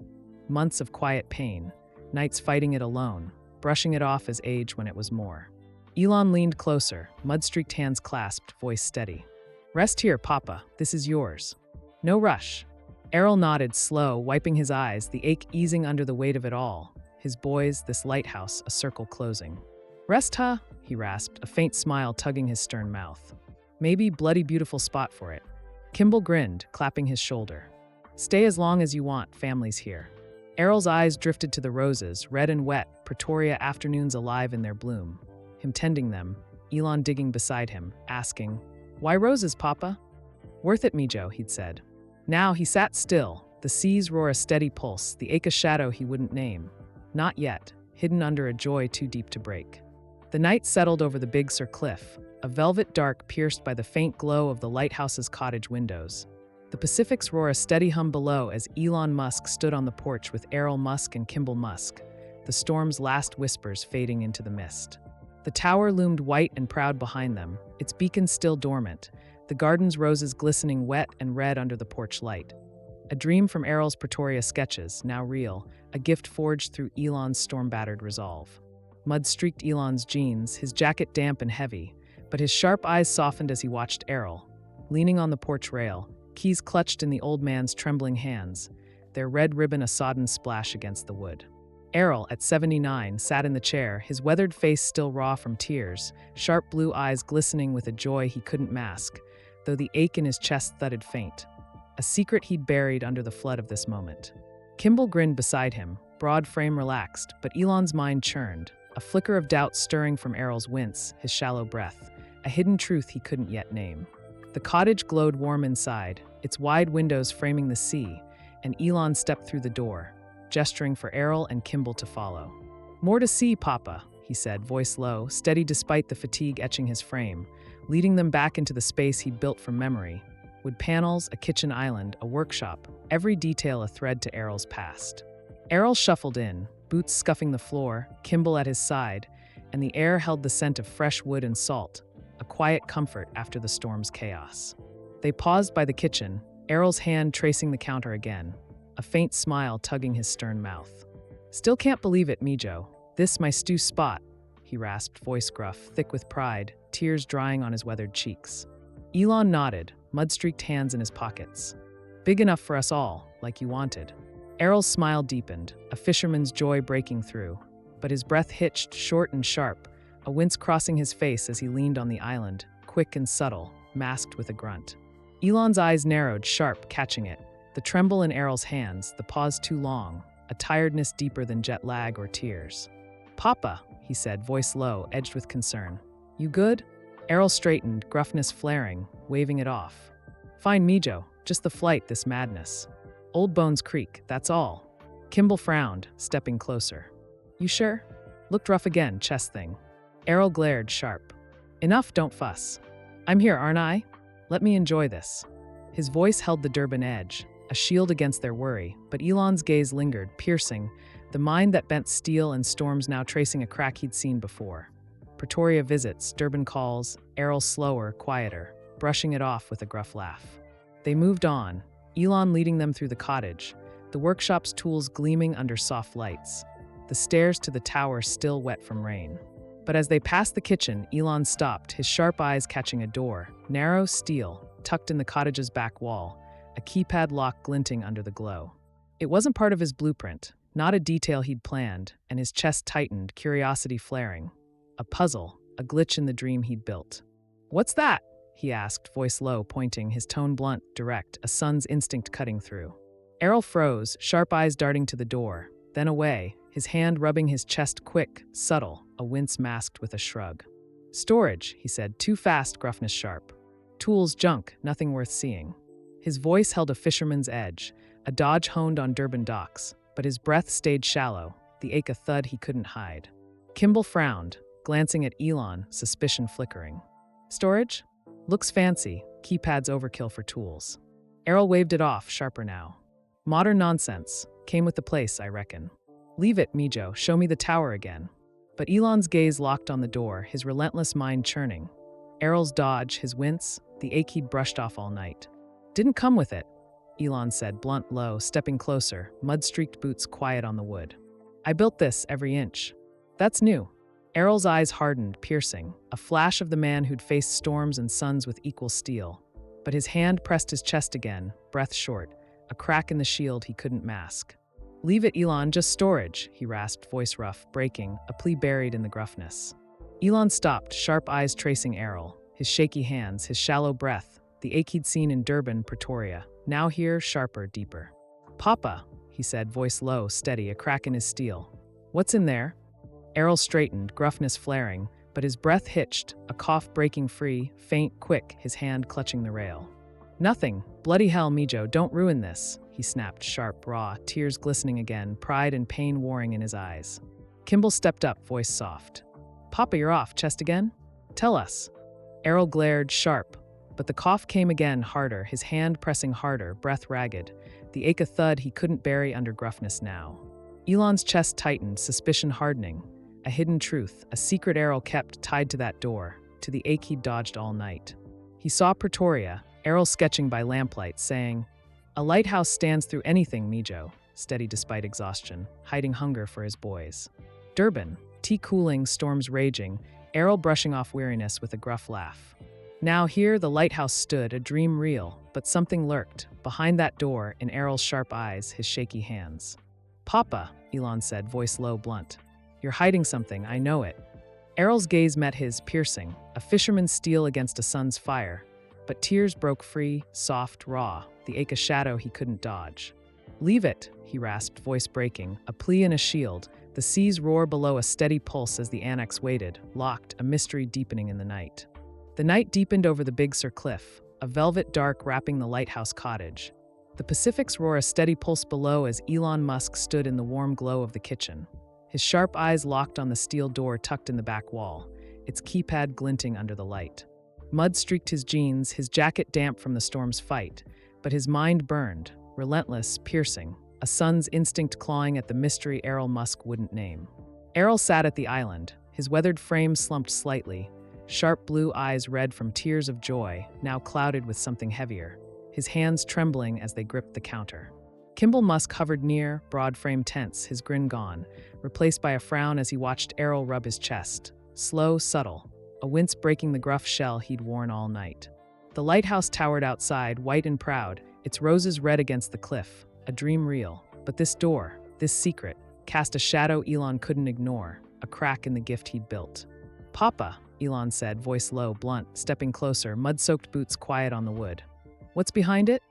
S1: Months of quiet pain, nights fighting it alone, brushing it off as age when it was more. Elon leaned closer, mud-streaked hands clasped, voice steady. "Rest here, Papa, this is yours. No rush." Errol nodded, slow, wiping his eyes, the ache easing under the weight of it all. His boys, this lighthouse, a circle closing. "Rest, huh?" he rasped, a faint smile tugging his stern mouth. "Maybe bloody beautiful spot for it." Kimball grinned, clapping his shoulder. "Stay as long as you want, family's here." Errol's eyes drifted to the roses, red and wet, Pretoria afternoons alive in their bloom. Him tending them, Elon digging beside him, asking, "Why roses, Papa?" "Worth it, Mijo," he'd said. Now he sat still, the seas roar a steady pulse, the ache a shadow he wouldn't name. Not yet, hidden under a joy too deep to break. The night settled over the Big Sur cliff, a velvet dark pierced by the faint glow of the lighthouse's cottage windows. The Pacific's roar a steady hum below as Elon Musk stood on the porch with Errol Musk and Kimball Musk, the storm's last whispers fading into the mist. The tower loomed white and proud behind them, its beacon still dormant, the garden's roses glistening wet and red under the porch light. A dream from Errol's Pretoria sketches, now real, a gift forged through Elon's storm-battered resolve. Mud-streaked Elon's jeans, his jacket damp and heavy, but his sharp eyes softened as he watched Errol. Leaning on the porch rail, keys clutched in the old man's trembling hands, their red ribbon a sodden splash against the wood. Errol, at 79, sat in the chair, his weathered face still raw from tears, sharp blue eyes glistening with a joy he couldn't mask, though the ache in his chest thudded faint. A secret he'd buried under the flood of this moment. Kimball grinned beside him, broad frame relaxed, but Elon's mind churned, a flicker of doubt stirring from Errol's wince, his shallow breath, a hidden truth he couldn't yet name. The cottage glowed warm inside, its wide windows framing the sea, and Elon stepped through the door, gesturing for Errol and Kimball to follow. "More to see, Papa," he said, voice low, steady despite the fatigue etching his frame, leading them back into the space he'd built from memory. Wood panels, a kitchen island, a workshop, every detail a thread to Errol's past. Errol shuffled in, boots scuffing the floor, Kimball at his side, and the air held the scent of fresh wood and salt, a quiet comfort after the storm's chaos. They paused by the kitchen, Errol's hand tracing the counter again, a faint smile tugging his stern mouth. "Still can't believe it, Mijo. This my stew spot," he rasped, voice gruff, thick with pride, tears drying on his weathered cheeks. Elon nodded, mud-streaked hands in his pockets. "Big enough for us all, like you wanted." Errol's smile deepened, a fisherman's joy breaking through, but his breath hitched short and sharp, a wince crossing his face as he leaned on the island, quick and subtle, masked with a grunt. Elon's eyes narrowed, sharp, catching it. The tremble in Errol's hands, the pause too long, a tiredness deeper than jet lag or tears. "Papa," he said, voice low, edged with concern. "You good?" Errol straightened, gruffness flaring, waving it off. "Fine, Mijo, just the flight, this madness. Old bones creak, that's all." Kimball frowned, stepping closer. "You sure?" Looked rough again, chest thing. Errol glared, sharp. "Enough, don't fuss. I'm here, aren't I? Let me enjoy this." His voice held the Durban edge, a shield against their worry, but Elon's gaze lingered, piercing, the mind that bent steel and storms now tracing a crack he'd seen before. Pretoria visits, Durban calls, Errol slower, quieter, brushing it off with a gruff laugh. They moved on, Elon leading them through the cottage, the workshop's tools gleaming under soft lights, the stairs to the tower still wet from rain. But as they passed the kitchen, Elon stopped, his sharp eyes catching a door, narrow steel, tucked in the cottage's back wall, a keypad lock glinting under the glow. It wasn't part of his blueprint, not a detail he'd planned, and his chest tightened, curiosity flaring. A puzzle, a glitch in the dream he'd built. "What's that?" he asked, voice low, pointing, his tone blunt, direct, a son's instinct cutting through. Errol froze, sharp eyes darting to the door, then away, his hand rubbing his chest quick, subtle, a wince masked with a shrug. "Storage," he said, too fast, gruffness sharp. "Tools, junk, nothing worth seeing." His voice held a fisherman's edge, a dodge honed on Durban docks, but his breath stayed shallow, the ache a thud he couldn't hide. Kimball frowned, glancing at Elon, suspicion flickering. "Storage? Looks fancy, keypad's overkill for tools." Errol waved it off, sharper now. "Modern nonsense, came with the place, I reckon. Leave it, Mijo, show me the tower again." But Elon's gaze locked on the door, his relentless mind churning. Errol's dodge, his wince, the ache he'd brushed off all night. "Didn't come with it," Elon said, blunt low, stepping closer, mud-streaked boots quiet on the wood. "I built this every inch. That's new." Errol's eyes hardened, piercing, a flash of the man who'd faced storms and suns with equal steel. But his hand pressed his chest again, breath short, a crack in the shield he couldn't mask. "Leave it, Elon, just storage," he rasped, voice rough, breaking, a plea buried in the gruffness. Elon stopped, sharp eyes tracing Errol, his shaky hands, his shallow breath, the ache he'd seen in Durban, Pretoria, now here, sharper, deeper. "Papa," he said, voice low, steady, a crack in his steel. "What's in there?" Errol straightened, gruffness flaring, but his breath hitched, a cough breaking free, faint, quick, his hand clutching the rail. "Nothing. Bloody hell, Mijo, don't ruin this," he snapped, sharp, raw, tears glistening again, pride and pain warring in his eyes. Kimball stepped up, voice soft. "Papa, you're off, chest again? Tell us." Errol glared, sharp, but the cough came again, harder, his hand pressing harder, breath ragged, the ache a thud he couldn't bury under gruffness now. Elon's chest tightened, suspicion hardening. A hidden truth, a secret Errol kept tied to that door, to the ache he'd dodged all night. He saw Pretoria, Errol sketching by lamplight, saying, "A lighthouse stands through anything, Mijo," steady despite exhaustion, hiding hunger for his boys. Durban, tea cooling, storms raging, Errol brushing off weariness with a gruff laugh. Now here the lighthouse stood, a dream real, but something lurked, behind that door, in Errol's sharp eyes, his shaky hands. "Papa," Elon said, voice low, blunt. "You're hiding something, I know it." Errol's gaze met his, piercing, a fisherman's steel against a sun's fire, but tears broke free, soft, raw, the ache a shadow he couldn't dodge. "Leave it," he rasped, voice breaking, a plea and a shield, the seas roar below a steady pulse as the annex waited, locked, a mystery deepening in the night. The night deepened over the Big Sur cliff, a velvet dark wrapping the lighthouse cottage. The Pacific's roar a steady pulse below as Elon Musk stood in the warm glow of the kitchen. His sharp eyes locked on the steel door tucked in the back wall, its keypad glinting under the light. Mud streaked his jeans, his jacket damp from the storm's fight, but his mind burned, relentless, piercing, a son's instinct clawing at the mystery Errol Musk wouldn't name. Errol sat at the island, his weathered frame slumped slightly, sharp blue eyes red from tears of joy, now clouded with something heavier, his hands trembling as they gripped the counter. Kimball Musk hovered near, broad-frame tense, his grin gone, replaced by a frown as he watched Errol rub his chest. Slow, subtle, a wince breaking the gruff shell he'd worn all night. The lighthouse towered outside, white and proud, its roses red against the cliff, a dream real. But this door, this secret, cast a shadow Elon couldn't ignore, a crack in the gift he'd built. "Papa," Elon said, voice low, blunt, stepping closer, mud-soaked boots quiet on the wood. "What's behind it?"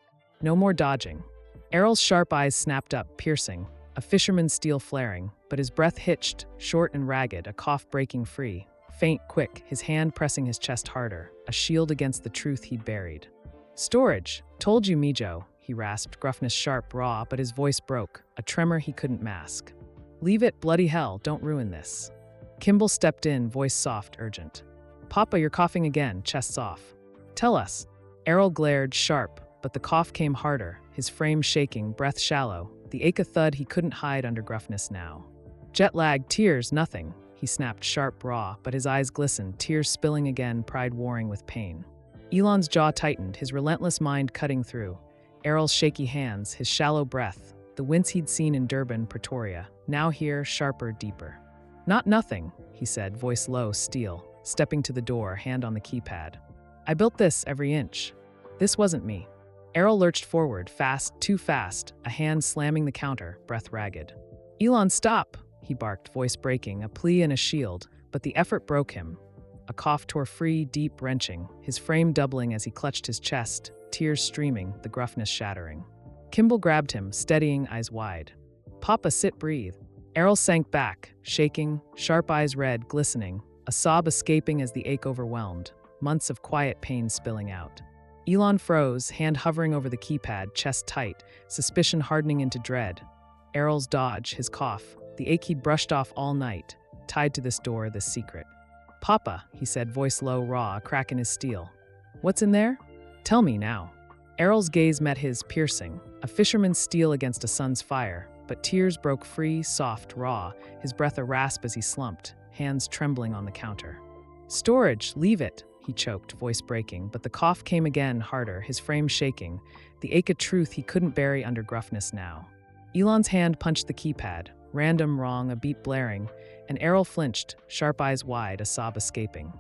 S1: No more dodging. Errol's sharp eyes snapped up, piercing, a fisherman's steel flaring, but his breath hitched, short and ragged, a cough breaking free. Faint, quick, his hand pressing his chest harder, a shield against the truth he'd buried. "Storage. Told you, Mijo," he rasped, gruffness sharp, raw, but his voice broke, a tremor he couldn't mask. "Leave it, bloody hell, don't ruin this." Kimball stepped in, voice soft, urgent. "Papa, you're coughing again, chest's off. Tell us." Errol glared, sharp, but the cough came harder, his frame shaking, breath shallow, the ache a thud he couldn't hide under gruffness now. "Jet lag, tears, nothing," he snapped, sharp, raw, but his eyes glistened, tears spilling again, pride warring with pain. Elon's jaw tightened, his relentless mind cutting through. Errol's shaky hands, his shallow breath, the wince he'd seen in Durban, Pretoria, now here, sharper, deeper. "Not nothing," he said, voice low, steel, stepping to the door, hand on the keypad. "I built this every inch. This wasn't me." Errol lurched forward, fast, too fast, a hand slamming the counter, breath ragged. "Elon, stop!" he barked, voice breaking, a plea and a shield, but the effort broke him. A cough tore free, deep, wrenching, his frame doubling as he clutched his chest, tears streaming, the gruffness shattering. Kimball grabbed him, steadying, eyes wide. "Papa, sit, breathe." Errol sank back, shaking, sharp eyes red, glistening, a sob escaping as the ache overwhelmed, months of quiet pain spilling out. Elon froze, hand hovering over the keypad, chest tight, suspicion hardening into dread. Errol's dodge, his cough, the ache he'd brushed off all night, tied to this door, this secret. "Papa," he said, voice low, raw, a crack in his steel. "What's in there? Tell me now." Errol's gaze met his, piercing, a fisherman's steel against a sun's fire, but tears broke free, soft, raw, his breath a rasp as he slumped, hands trembling on the counter. "Storage, leave it," he choked, voice breaking, but the cough came again, harder, his frame shaking, the ache of truth he couldn't bury under gruffness now. Elon's hand punched the keypad, random, wrong, a beat blaring, and Errol flinched, sharp eyes wide, a sob escaping.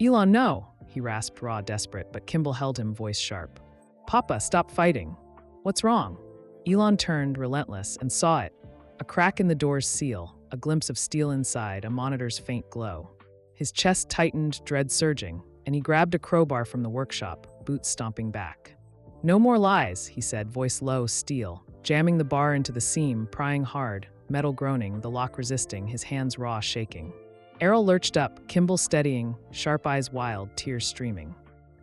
S1: "Elon, no," he rasped, raw, desperate, but Kimball held him, voice sharp. "Papa, stop fighting. What's wrong?" Elon turned, relentless, and saw it. A crack in the door's seal, a glimpse of steel inside, a monitor's faint glow. His chest tightened, dread surging, and he grabbed a crowbar from the workshop, boots stomping back. "No more lies," he said, voice low, steel, jamming the bar into the seam, prying hard, metal groaning, the lock resisting, his hands raw, shaking. Errol lurched up, Kimball steadying, sharp eyes wild, tears streaming.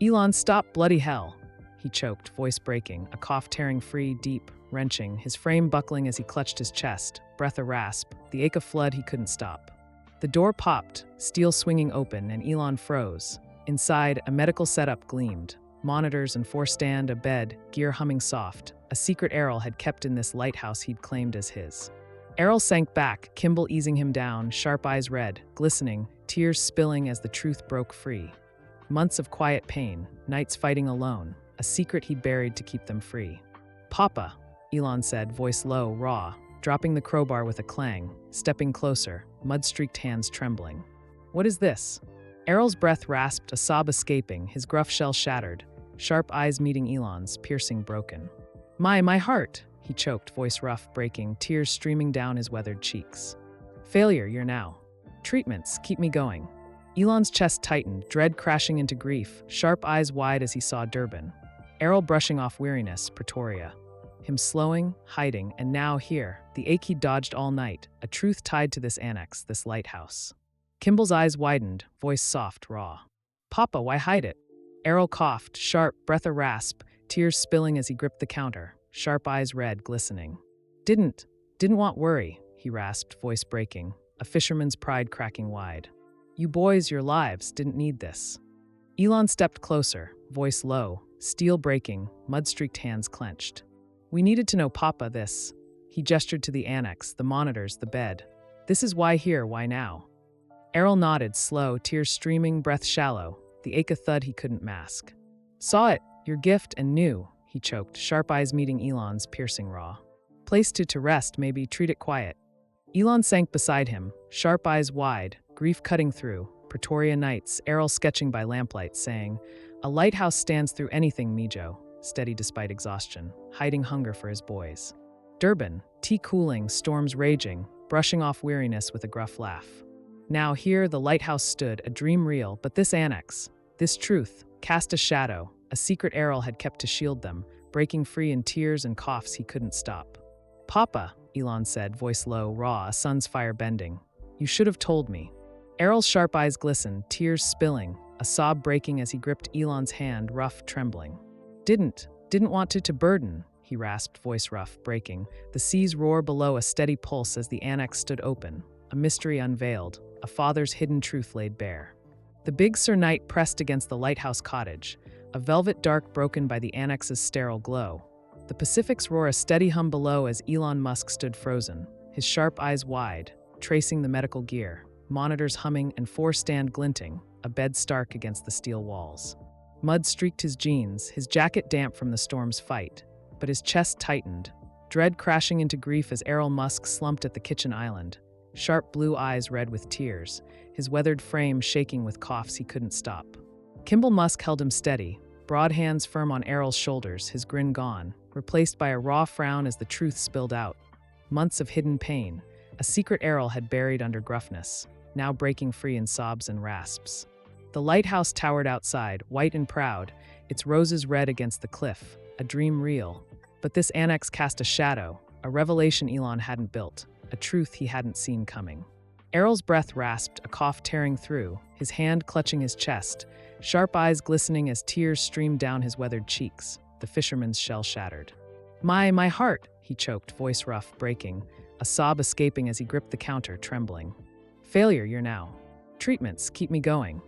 S1: "Elon, stop, bloody hell!" He choked, voice breaking, a cough tearing free, deep, wrenching, his frame buckling as he clutched his chest, breath a rasp, the ache of flood he couldn't stop. The door popped, steel swinging open, and Elon froze. Inside, a medical setup gleamed. Monitors and four-stand, a bed, gear humming soft. A secret Errol had kept in this lighthouse he'd claimed as his. Errol sank back, Kimball easing him down, sharp eyes red, glistening, tears spilling as the truth broke free. Months of quiet pain, nights fighting alone, a secret he buried to keep them free. "Papa," Elon said, voice low, raw, dropping the crowbar with a clang, stepping closer, mud-streaked hands trembling. "What is this?" Errol's breath rasped, a sob escaping, his gruff shell shattered, sharp eyes meeting Elon's, piercing broken. My heart," he choked, voice rough, breaking, tears streaming down his weathered cheeks. "Failure, you're now. Treatments, keep me going." Elon's chest tightened, dread crashing into grief, sharp eyes wide as he saw Durban. Errol brushing off weariness, Pretoria. Him slowing, hiding, and now here, the ache he dodged all night, a truth tied to this annex, this lighthouse. Kimball's eyes widened, voice soft, raw. "Papa, why hide it?" Errol coughed, sharp, breath a rasp, tears spilling as he gripped the counter, sharp eyes red, glistening. Didn't want worry," he rasped, voice breaking, a fisherman's pride cracking wide. "You boys, your lives, didn't need this." Elon stepped closer, voice low, steel breaking, mud-streaked hands clenched. "We needed to know, Papa, this." He gestured to the annex, the monitors, the bed. "This is why here, why now." Errol nodded, slow, tears streaming, breath shallow, the ache a thud he couldn't mask. Saw it, your gift, and knew, he choked, sharp eyes meeting Elon's piercing raw. Place to rest, maybe treat it quiet. Elon sank beside him, sharp eyes wide, grief cutting through. Pretoria nights, Errol sketching by lamplight, saying, a lighthouse stands through anything, Mijo, steady despite exhaustion, hiding hunger for his boys. Durban, tea cooling, storms raging, brushing off weariness with a gruff laugh. Now here the lighthouse stood, a dream real, but this annex, this truth, cast a shadow, a secret Errol had kept to shield them, breaking free in tears and coughs he couldn't stop. Papa, Elon said, voice low, raw, a son's fire bending. You should have told me. Errol's sharp eyes glistened, tears spilling, a sob breaking as he gripped Elon's hand, rough, trembling. Didn't want to burden, he rasped, voice rough, breaking. The seas roar below, a steady pulse as the annex stood open, a mystery unveiled, a father's hidden truth laid bare. The big Sir Knight pressed against the lighthouse cottage, a velvet dark broken by the annex's sterile glow. The Pacific's roar, a steady hum below as Elon Musk stood frozen, his sharp eyes wide, tracing the medical gear, monitors humming and four-stand glinting, a bed stark against the steel walls. Mud streaked his jeans, his jacket damp from the storm's fight, but his chest tightened, dread crashing into grief as Errol Musk slumped at the kitchen island, sharp blue eyes red with tears, his weathered frame shaking with coughs he couldn't stop. Kimball Musk held him steady, broad hands firm on Errol's shoulders, his grin gone, replaced by a raw frown as the truth spilled out. Months of hidden pain, a secret Errol had buried under gruffness, now breaking free in sobs and rasps. The lighthouse towered outside, white and proud, its roses red against the cliff, a dream real. But this annex cast a shadow, a revelation Elon hadn't built, a truth he hadn't seen coming. Errol's breath rasped, a cough tearing through, his hand clutching his chest, sharp eyes glistening as tears streamed down his weathered cheeks, the fisherman's shell shattered. My heart, he choked, voice rough, breaking, a sob escaping as he gripped the counter, trembling. Failure, you're now. Treatments, keep me going.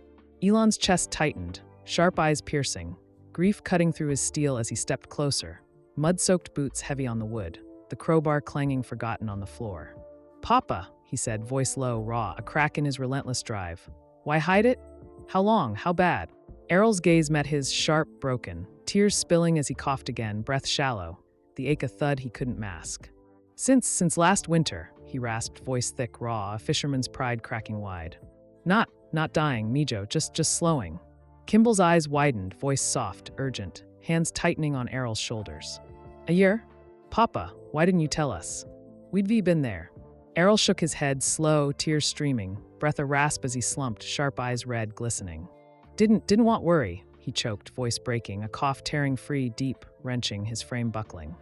S1: Elon's chest tightened, sharp eyes piercing, grief cutting through his steel as he stepped closer, mud-soaked boots heavy on the wood, the crowbar clanging forgotten on the floor. Papa, he said, voice low, raw, a crack in his relentless drive. Why hide it? How long? How bad? Errol's gaze met his, sharp, broken, tears spilling as he coughed again, breath shallow, the ache a thud he couldn't mask. Since last winter, he rasped, voice thick, raw, a fisherman's pride cracking wide. Not dying, Mijo, just slowing. Kimball's eyes widened, voice soft, urgent, hands tightening on Errol's shoulders. A year? Papa, why didn't you tell us? We'd been there. Errol shook his head, slow, tears streaming, breath a rasp as he slumped, sharp eyes red, glistening. Didn't want worry, he choked, voice breaking, a cough tearing free, deep, wrenching, his frame buckling.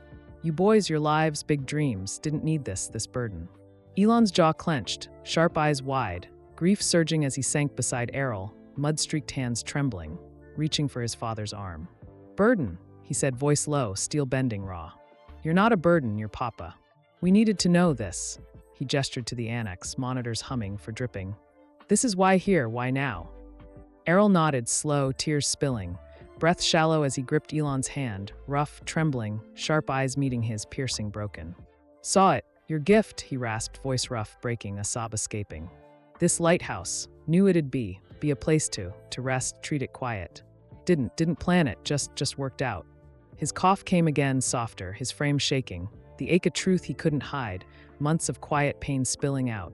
S1: You boys, your lives, big dreams, didn't need this burden. Elon's jaw clenched, sharp eyes wide, grief surging as he sank beside Errol, mud-streaked hands trembling, reaching for his father's arm. Burden, he said, voice low, steel bending raw. You're not a burden, you're Papa. We needed to know this. He gestured to the annex, monitors humming for dripping. This is why here, why now? Errol nodded, slow, tears spilling, breath shallow as he gripped Elon's hand, rough, trembling, sharp eyes meeting his, piercing, broken. Saw it, your gift, he rasped, voice rough, breaking, a sob escaping. This lighthouse, knew it'd be a place to rest, treat it quiet. Didn't plan it, just worked out. His cough came again, softer, his frame shaking, the ache of truth he couldn't hide, months of quiet pain spilling out.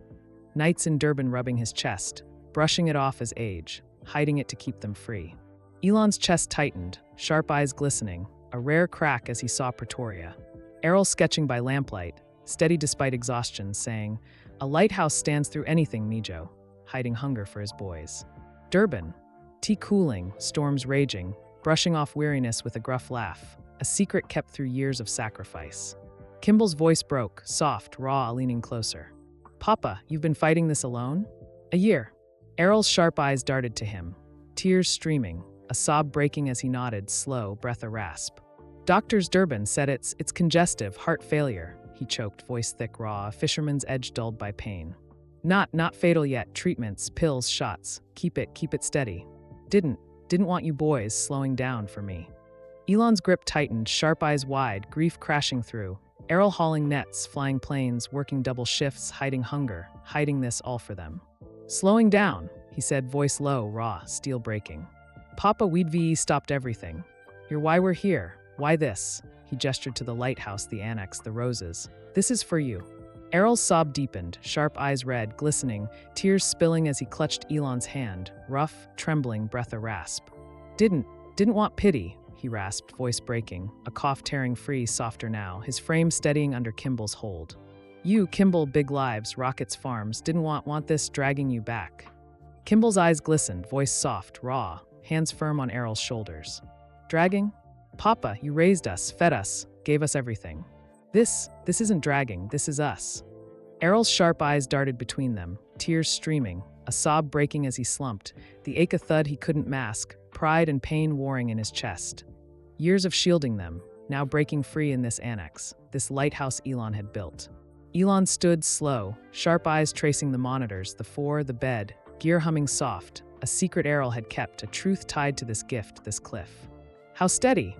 S1: Nights in Durban rubbing his chest, brushing it off as age, hiding it to keep them free. Elon's chest tightened, sharp eyes glistening, a rare crack as he saw Pretoria. Errol sketching by lamplight, steady despite exhaustion, saying, a lighthouse stands through anything, Mijo, hiding hunger for his boys. Durban, tea cooling, storms raging, brushing off weariness with a gruff laugh, a secret kept through years of sacrifice. Kimball's voice broke, soft, raw, leaning closer. Papa, you've been fighting this alone? A year. Errol's sharp eyes darted to him, tears streaming, a sob breaking as he nodded, slow, breath a rasp. Doctors Durban said it's congestive, heart failure, he choked, voice thick, raw, a fisherman's edge dulled by pain. Not fatal yet, treatments, pills, shots, keep it steady. Didn't want you boys slowing down for me. Elon's grip tightened, sharp eyes wide, grief crashing through. Errol hauling nets, flying planes, working double shifts, hiding hunger, hiding this all for them. Slowing down, he said, voice low, raw, steel breaking. Papa, we'd stopped everything. You're why we're here. Why this? He gestured to the lighthouse, the annex, the roses. This is for you. Errol's sob deepened, sharp eyes red, glistening, tears spilling as he clutched Elon's hand, rough, trembling, breath a rasp. Didn't want pity, he rasped, voice breaking, a cough tearing free, softer now, his frame steadying under Kimball's hold. You, Kimball, big lives, Rockets Farms, didn't want this dragging you back. Kimball's eyes glistened, voice soft, raw, hands firm on Errol's shoulders. Dragging? Papa, you raised us, fed us, gave us everything. This isn't dragging, this is us. Errol's sharp eyes darted between them, tears streaming, a sob breaking as he slumped, the ache a thud he couldn't mask, pride and pain warring in his chest. Years of shielding them, now breaking free in this annex, this lighthouse Elon had built. Elon stood slow, sharp eyes tracing the monitors, the bed, gear humming soft, a secret Errol had kept, a truth tied to this gift, this cliff. How steady?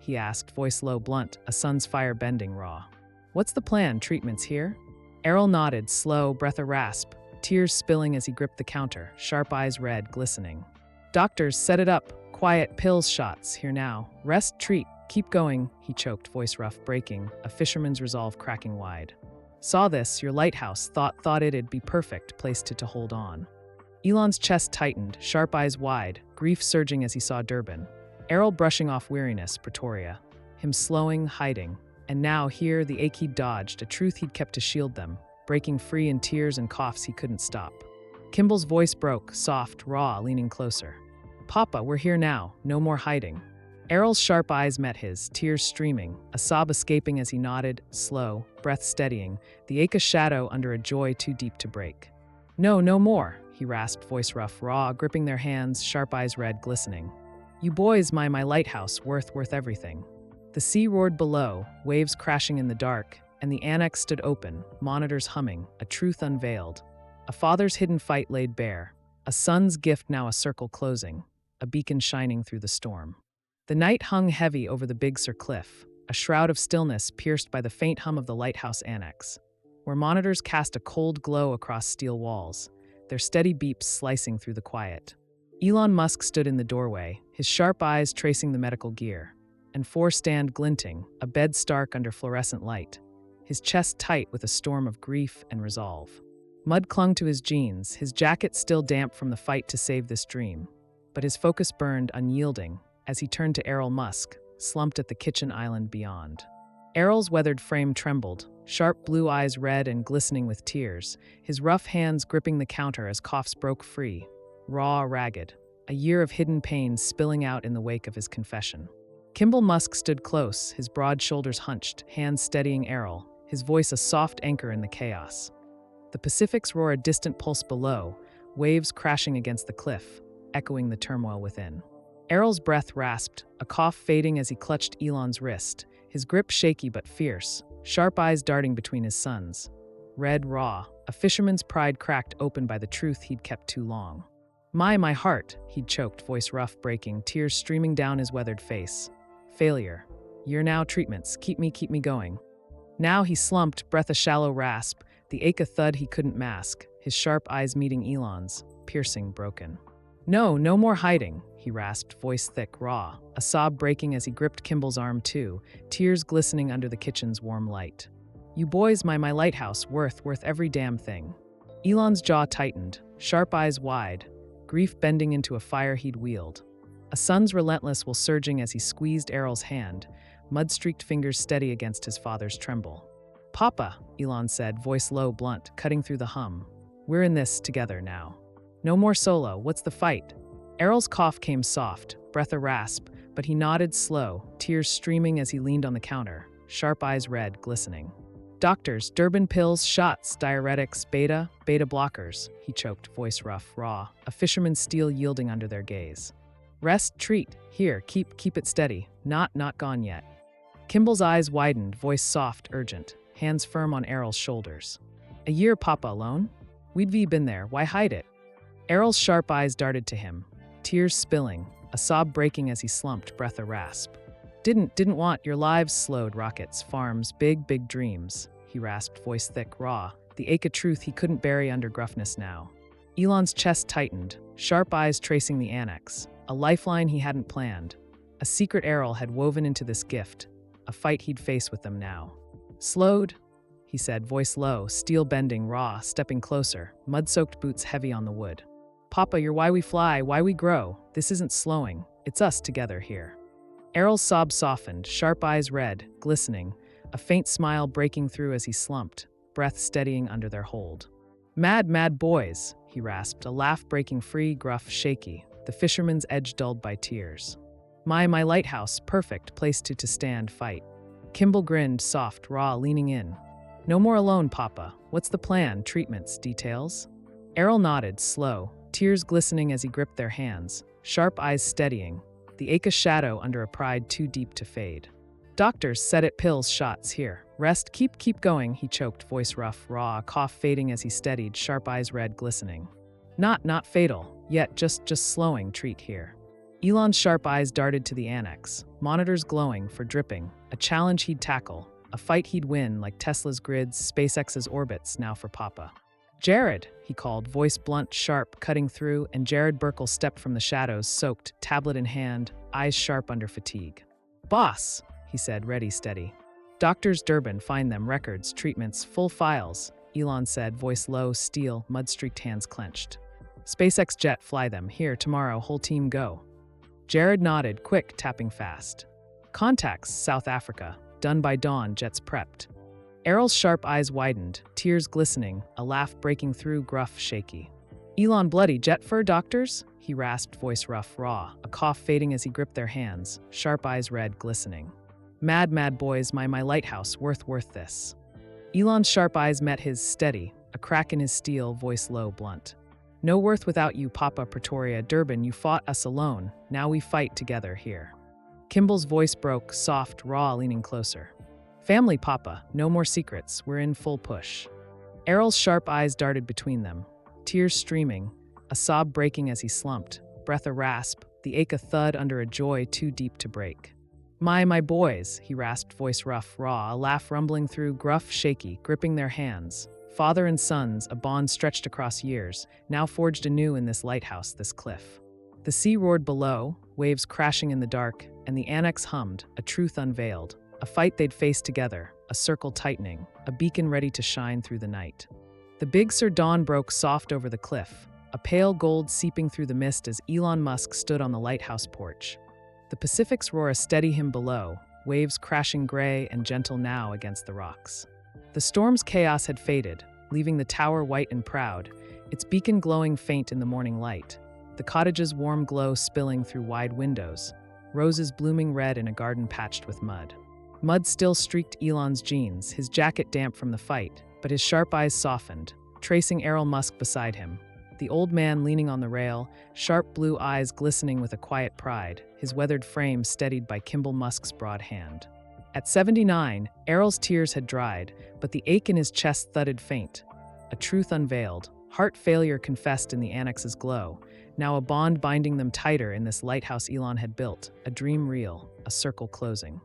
S1: He asked, voice low, blunt, a sun's fire bending raw. What's the plan, treatments here? Errol nodded, slow, breath a rasp, tears spilling as he gripped the counter, sharp eyes red, glistening. Doctors, set it up, quiet, pills, shots, here now. Rest, treat, keep going, he choked, voice rough, breaking, a fisherman's resolve cracking wide. Saw this, your lighthouse, thought it'd be perfect, place to hold on. Elon's chest tightened, sharp eyes wide, grief surging as he saw Durban. Errol brushing off weariness, Pretoria. Him slowing, hiding. And now here, the ache he'd dodged, a truth he'd kept to shield them, breaking free in tears and coughs he couldn't stop. Kimball's voice broke, soft, raw, leaning closer. Papa, we're here now, no more hiding. Errol's sharp eyes met his, tears streaming, a sob escaping as he nodded, slow, breath steadying, the ache a shadow under a joy too deep to break. No more, he rasped, voice rough, raw, gripping their hands, sharp eyes red, glistening. You boys, my lighthouse, worth everything. The sea roared below, waves crashing in the dark, and the annex stood open, monitors humming, a truth unveiled. A father's hidden fight laid bare, a son's gift now a circle closing, a beacon shining through the storm. The night hung heavy over the Big Sur cliff, a shroud of stillness pierced by the faint hum of the lighthouse annex, where monitors cast a cold glow across steel walls, their steady beeps slicing through the quiet. Elon Musk stood in the doorway, his sharp eyes tracing the medical gear, and stand glinting, a bed stark under fluorescent light, his chest tight with a storm of grief and resolve. Mud clung to his jeans, his jacket still damp from the fight to save this dream, but his focus burned unyielding as he turned to Elon Musk, slumped at the kitchen island beyond. Errol's weathered frame trembled, sharp blue eyes red and glistening with tears, his rough hands gripping the counter as coughs broke free, raw, ragged, a year of hidden pain spilling out in the wake of his confession. Kimball Musk stood close, his broad shoulders hunched, hands steadying Errol, his voice a soft anchor in the chaos. The Pacific's roar a distant pulse below, waves crashing against the cliff, echoing the turmoil within. Errol's breath rasped, a cough fading as he clutched Elon's wrist, his grip shaky but fierce, sharp eyes darting between his sons. Red, raw, a fisherman's pride cracked open by the truth he'd kept too long. My heart, he'd choked, voice rough, breaking, tears streaming down his weathered face. Failure. You're now treatments, keep me going. Now he slumped, breath a shallow rasp, the ache a thud he couldn't mask, his sharp eyes meeting Elon's, piercing, broken. No more hiding, he rasped, voice thick, raw, a sob breaking as he gripped Kimball's arm too, tears glistening under the kitchen's warm light. You boys, my lighthouse, worth every damn thing. Elon's jaw tightened, sharp eyes wide, grief bending into a fire he'd wield. A son's relentless will surging as he squeezed Errol's hand, mud-streaked fingers steady against his father's tremble. Papa, Elon said, voice low, blunt, cutting through the hum. We're in this together now. No more solo, what's the fight? Errol's cough came soft, breath a rasp, but he nodded slow, tears streaming as he leaned on the counter, sharp eyes red, glistening. Doctors, Durban pills, shots, diuretics, beta blockers, he choked, voice rough, raw, a fisherman's steel yielding under their gaze. Rest, treat, here, keep it steady, not gone yet. Kimball's eyes widened, voice soft, urgent, hands firm on Errol's shoulders. A year, Papa, alone? We'd been there, why hide it? Errol's sharp eyes darted to him, tears spilling, a sob breaking as he slumped, breath a rasp. Didn't want your lives slowed, Rockets, Farms, big dreams, he rasped, voice thick, raw, the ache of truth he couldn't bury under gruffness now. Elon's chest tightened, sharp eyes tracing the annex, a lifeline he hadn't planned. A secret Errol had woven into this gift, a fight he'd face with them now. Slowed, he said, voice low, steel bending, raw, stepping closer, mud-soaked boots heavy on the wood. Papa, you're why we fly, why we grow. This isn't slowing. It's us together here. Errol's sob softened, sharp eyes red, glistening, a faint smile breaking through as he slumped, breath steadying under their hold. Mad, mad boys, he rasped, a laugh breaking free, gruff, shaky, the fisherman's edge dulled by tears. My lighthouse, perfect, place to stand, fight. Kimball grinned, soft, raw, leaning in. No more alone, Papa. What's the plan, treatments, details? Errol nodded, slow, tears glistening as he gripped their hands, sharp eyes steadying, the ache a shadow under a pride too deep to fade. Doctors said it, pills, shots, here. Rest, keep going, he choked, voice rough, raw, cough fading as he steadied, sharp eyes red, glistening. Not fatal, yet just slowing, treat here. Elon's sharp eyes darted to the annex, monitors glowing for dripping, a challenge he'd tackle, a fight he'd win like Tesla's grids, SpaceX's orbits, now for Papa. Jared, he called, voice blunt, sharp, cutting through, and Jared Burkle stepped from the shadows, soaked, tablet in hand, eyes sharp under fatigue. Boss, he said, ready, steady. Doctors Durbin, find them, records, treatments, full files, Elon said, voice low, steel, mud-streaked hands clenched. SpaceX jet, fly them, here, tomorrow, whole team go. Jared nodded, quick, tapping fast. Contacts, South Africa, done by dawn, jets prepped. Errol's sharp eyes widened, tears glistening, a laugh breaking through, gruff, shaky. Elon, bloody jet fur, doctors? He rasped, voice rough, raw, a cough fading as he gripped their hands, sharp eyes red, glistening. Mad boys, my lighthouse, worth this. Elon's sharp eyes met his, steady, a crack in his steel, voice low, blunt. No worth without you, Papa. Pretoria, Durban, you fought us alone, now we fight together here. Kimball's voice broke, soft, raw, leaning closer. Family, Papa, no more secrets, we're in full push. Errol's sharp eyes darted between them, tears streaming, a sob breaking as he slumped, breath a rasp, the ache a thud under a joy too deep to break. My boys, he rasped, voice rough, raw, a laugh rumbling through, gruff, shaky, gripping their hands. Father and sons, a bond stretched across years, now forged anew in this lighthouse, this cliff. The sea roared below, waves crashing in the dark, and the annex hummed, a truth unveiled, a fight they'd face together, a circle tightening, a beacon ready to shine through the night. The Big Sur dawn broke soft over the cliff, a pale gold seeping through the mist as Elon Musk stood on the lighthouse porch. The Pacific's roar steadied him below, waves crashing gray and gentle now against the rocks. The storm's chaos had faded, leaving the tower white and proud, its beacon glowing faint in the morning light, the cottage's warm glow spilling through wide windows, roses blooming red in a garden patched with mud. Mud still streaked Elon's jeans, his jacket damp from the fight, but his sharp eyes softened, tracing Elon Musk beside him, the old man leaning on the rail, sharp blue eyes glistening with a quiet pride, his weathered frame steadied by Kimball Musk's broad hand. At 79, Errol's tears had dried, but the ache in his chest thudded faint. A truth unveiled, heart failure confessed in the annex's glow, now a bond binding them tighter in this lighthouse Elon had built, a dream real, a circle closing.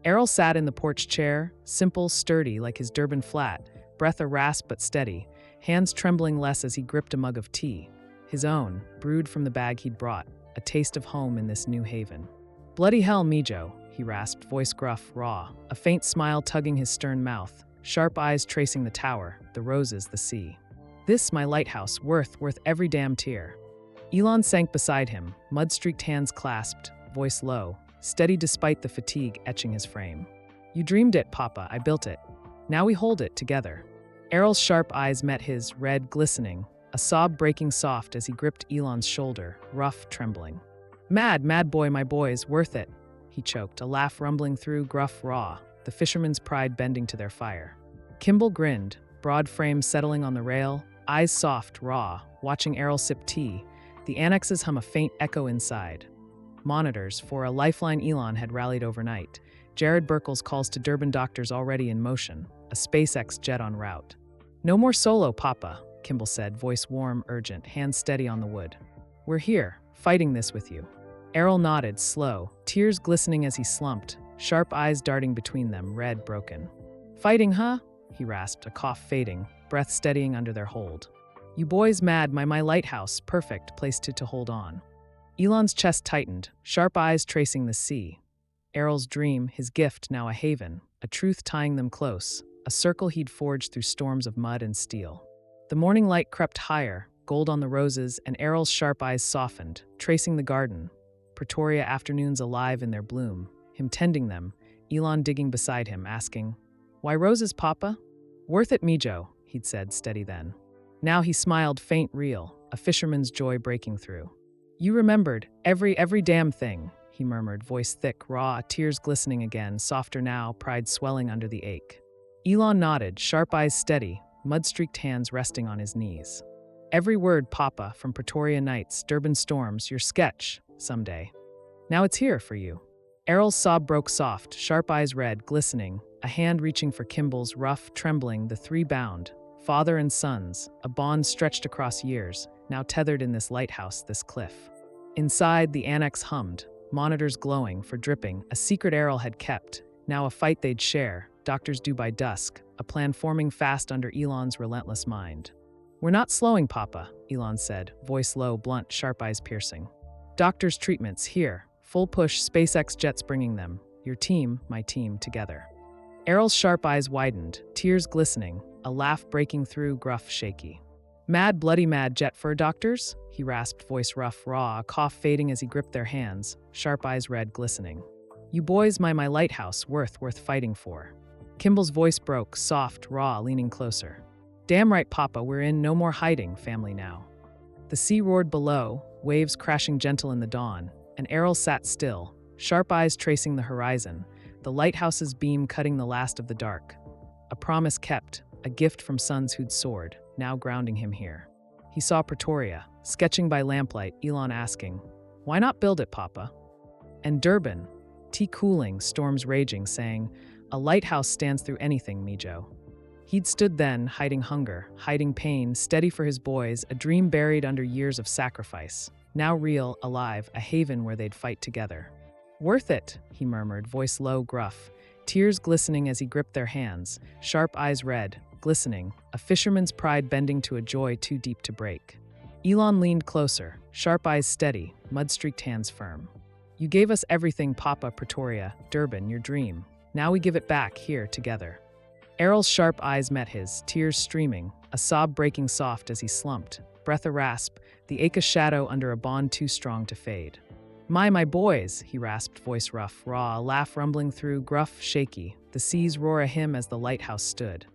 S1: Errol sat in the porch chair, simple, sturdy like his Durban flat, breath a rasp but steady, hands trembling less as he gripped a mug of tea, his own, brewed from the bag he'd brought, a taste of home in this new haven. Bloody hell, Mijo, he rasped, voice gruff, raw, a faint smile tugging his stern mouth, sharp eyes tracing the tower, the roses, the sea. This my lighthouse, worth every damn tear. Elon sank beside him, mud-streaked hands clasped, voice low, steady despite the fatigue etching his frame. You dreamed it, Papa, I built it. Now we hold it together. Errol's sharp eyes met his, red, glistening, a sob breaking soft as he gripped Elon's shoulder, rough, trembling. Mad boy, my boys, worth it, he choked, a laugh rumbling through, gruff, raw, the fisherman's pride bending to their fire. Kimball grinned, broad frame settling on the rail, eyes soft, raw, watching Errol sip tea, the annexes hum a faint echo inside. Monitors for a lifeline Elon had rallied overnight, Jared Burkle's calls to Durban doctors already in motion, a SpaceX jet en route. No more solo, Papa, Kimball said, voice warm, urgent, hands steady on the wood. We're here, fighting this with you. Errol nodded, slow, tears glistening as he slumped, sharp eyes darting between them, red, broken. Fighting, huh? He rasped, a cough fading, breath steadying under their hold. You boys mad, my lighthouse, perfect place to hold on. Elon's chest tightened, sharp eyes tracing the sea. Errol's dream, his gift, now a haven, a truth tying them close, a circle he'd forged through storms of mud and steel. The morning light crept higher, gold on the roses, and Errol's sharp eyes softened, tracing the garden. Pretoria afternoons alive in their bloom, him tending them, Elon digging beside him, asking, "Why roses, Papa?" "Worth it, Mijo," he'd said, steady then. Now he smiled, faint, real, a fisherman's joy breaking through. "You remembered, every damn thing," he murmured, voice thick, raw, tears glistening again, softer now, pride swelling under the ache. Elon nodded, sharp eyes steady, mud-streaked hands resting on his knees. "Every word, Papa, from Pretoria nights, Durban storms, your sketch, someday. Now it's here for you." Errol's sob broke soft, sharp eyes red, glistening, a hand reaching for Kimball's, rough, trembling, the three bound, father and sons, a bond stretched across years, now tethered in this lighthouse, this cliff. Inside, the annex hummed, monitors glowing for dripping, a secret Errol had kept, now a fight they'd share, doctors due by dusk, a plan forming fast under Elon's relentless mind. "We're not slowing, Papa," Elon said, voice low, blunt, sharp eyes piercing. "Doctors' treatments, here, full push, SpaceX jets bringing them, your team, my team, together." Errol's sharp eyes widened, tears glistening, a laugh breaking through, gruff, shaky. "Mad, bloody mad jet for doctors?" he rasped, voice rough, raw, a cough fading as he gripped their hands, sharp eyes red, glistening. "You boys, my lighthouse, worth fighting for." Kimball's voice broke, soft, raw, leaning closer. "Damn right, Papa, we're in, no more hiding, family now." The sea roared below, waves crashing gentle in the dawn, and Errol sat still, sharp eyes tracing the horizon, the lighthouse's beam cutting the last of the dark. A promise kept, a gift from sons who'd soared, now grounding him here. He saw Pretoria, sketching by lamplight, Elon asking, "Why not build it, Papa?" And Durban, tea cooling, storms raging, saying, "A lighthouse stands through anything, Mijo." He'd stood then, hiding hunger, hiding pain, steady for his boys, a dream buried under years of sacrifice. Now real, alive, a haven where they'd fight together. "Worth it," he murmured, voice low, gruff, tears glistening as he gripped their hands, sharp eyes red, glistening, a fisherman's pride bending to a joy too deep to break. Elon leaned closer, sharp eyes steady, mud-streaked hands firm. "You gave us everything, Papa, Pretoria, Durban, your dream. Now we give it back, here, together." Errol's sharp eyes met his, tears streaming, a sob breaking soft as he slumped, breath a rasp, the ache a shadow under a bond too strong to fade. My boys," he rasped, voice rough, raw, a laugh rumbling through, gruff, shaky, the seas roar a hymn as the lighthouse stood.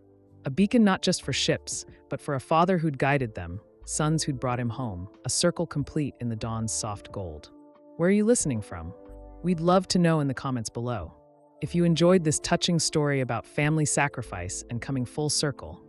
S1: A beacon not just for ships, but for a father who'd guided them, sons who'd brought him home, a circle complete in the dawn's soft gold. Where are you listening from? We'd love to know in the comments below. If you enjoyed this touching story about family sacrifice and coming full circle,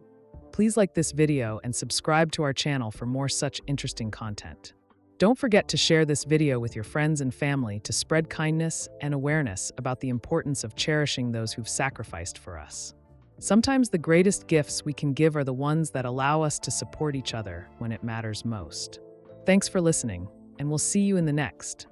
S1: please like this video and subscribe to our channel for more such interesting content. Don't forget to share this video with your friends and family to spread kindness and awareness about the importance of cherishing those who've sacrificed for us. Sometimes the greatest gifts we can give are the ones that allow us to support each other when it matters most. Thanks for listening, and we'll see you in the next.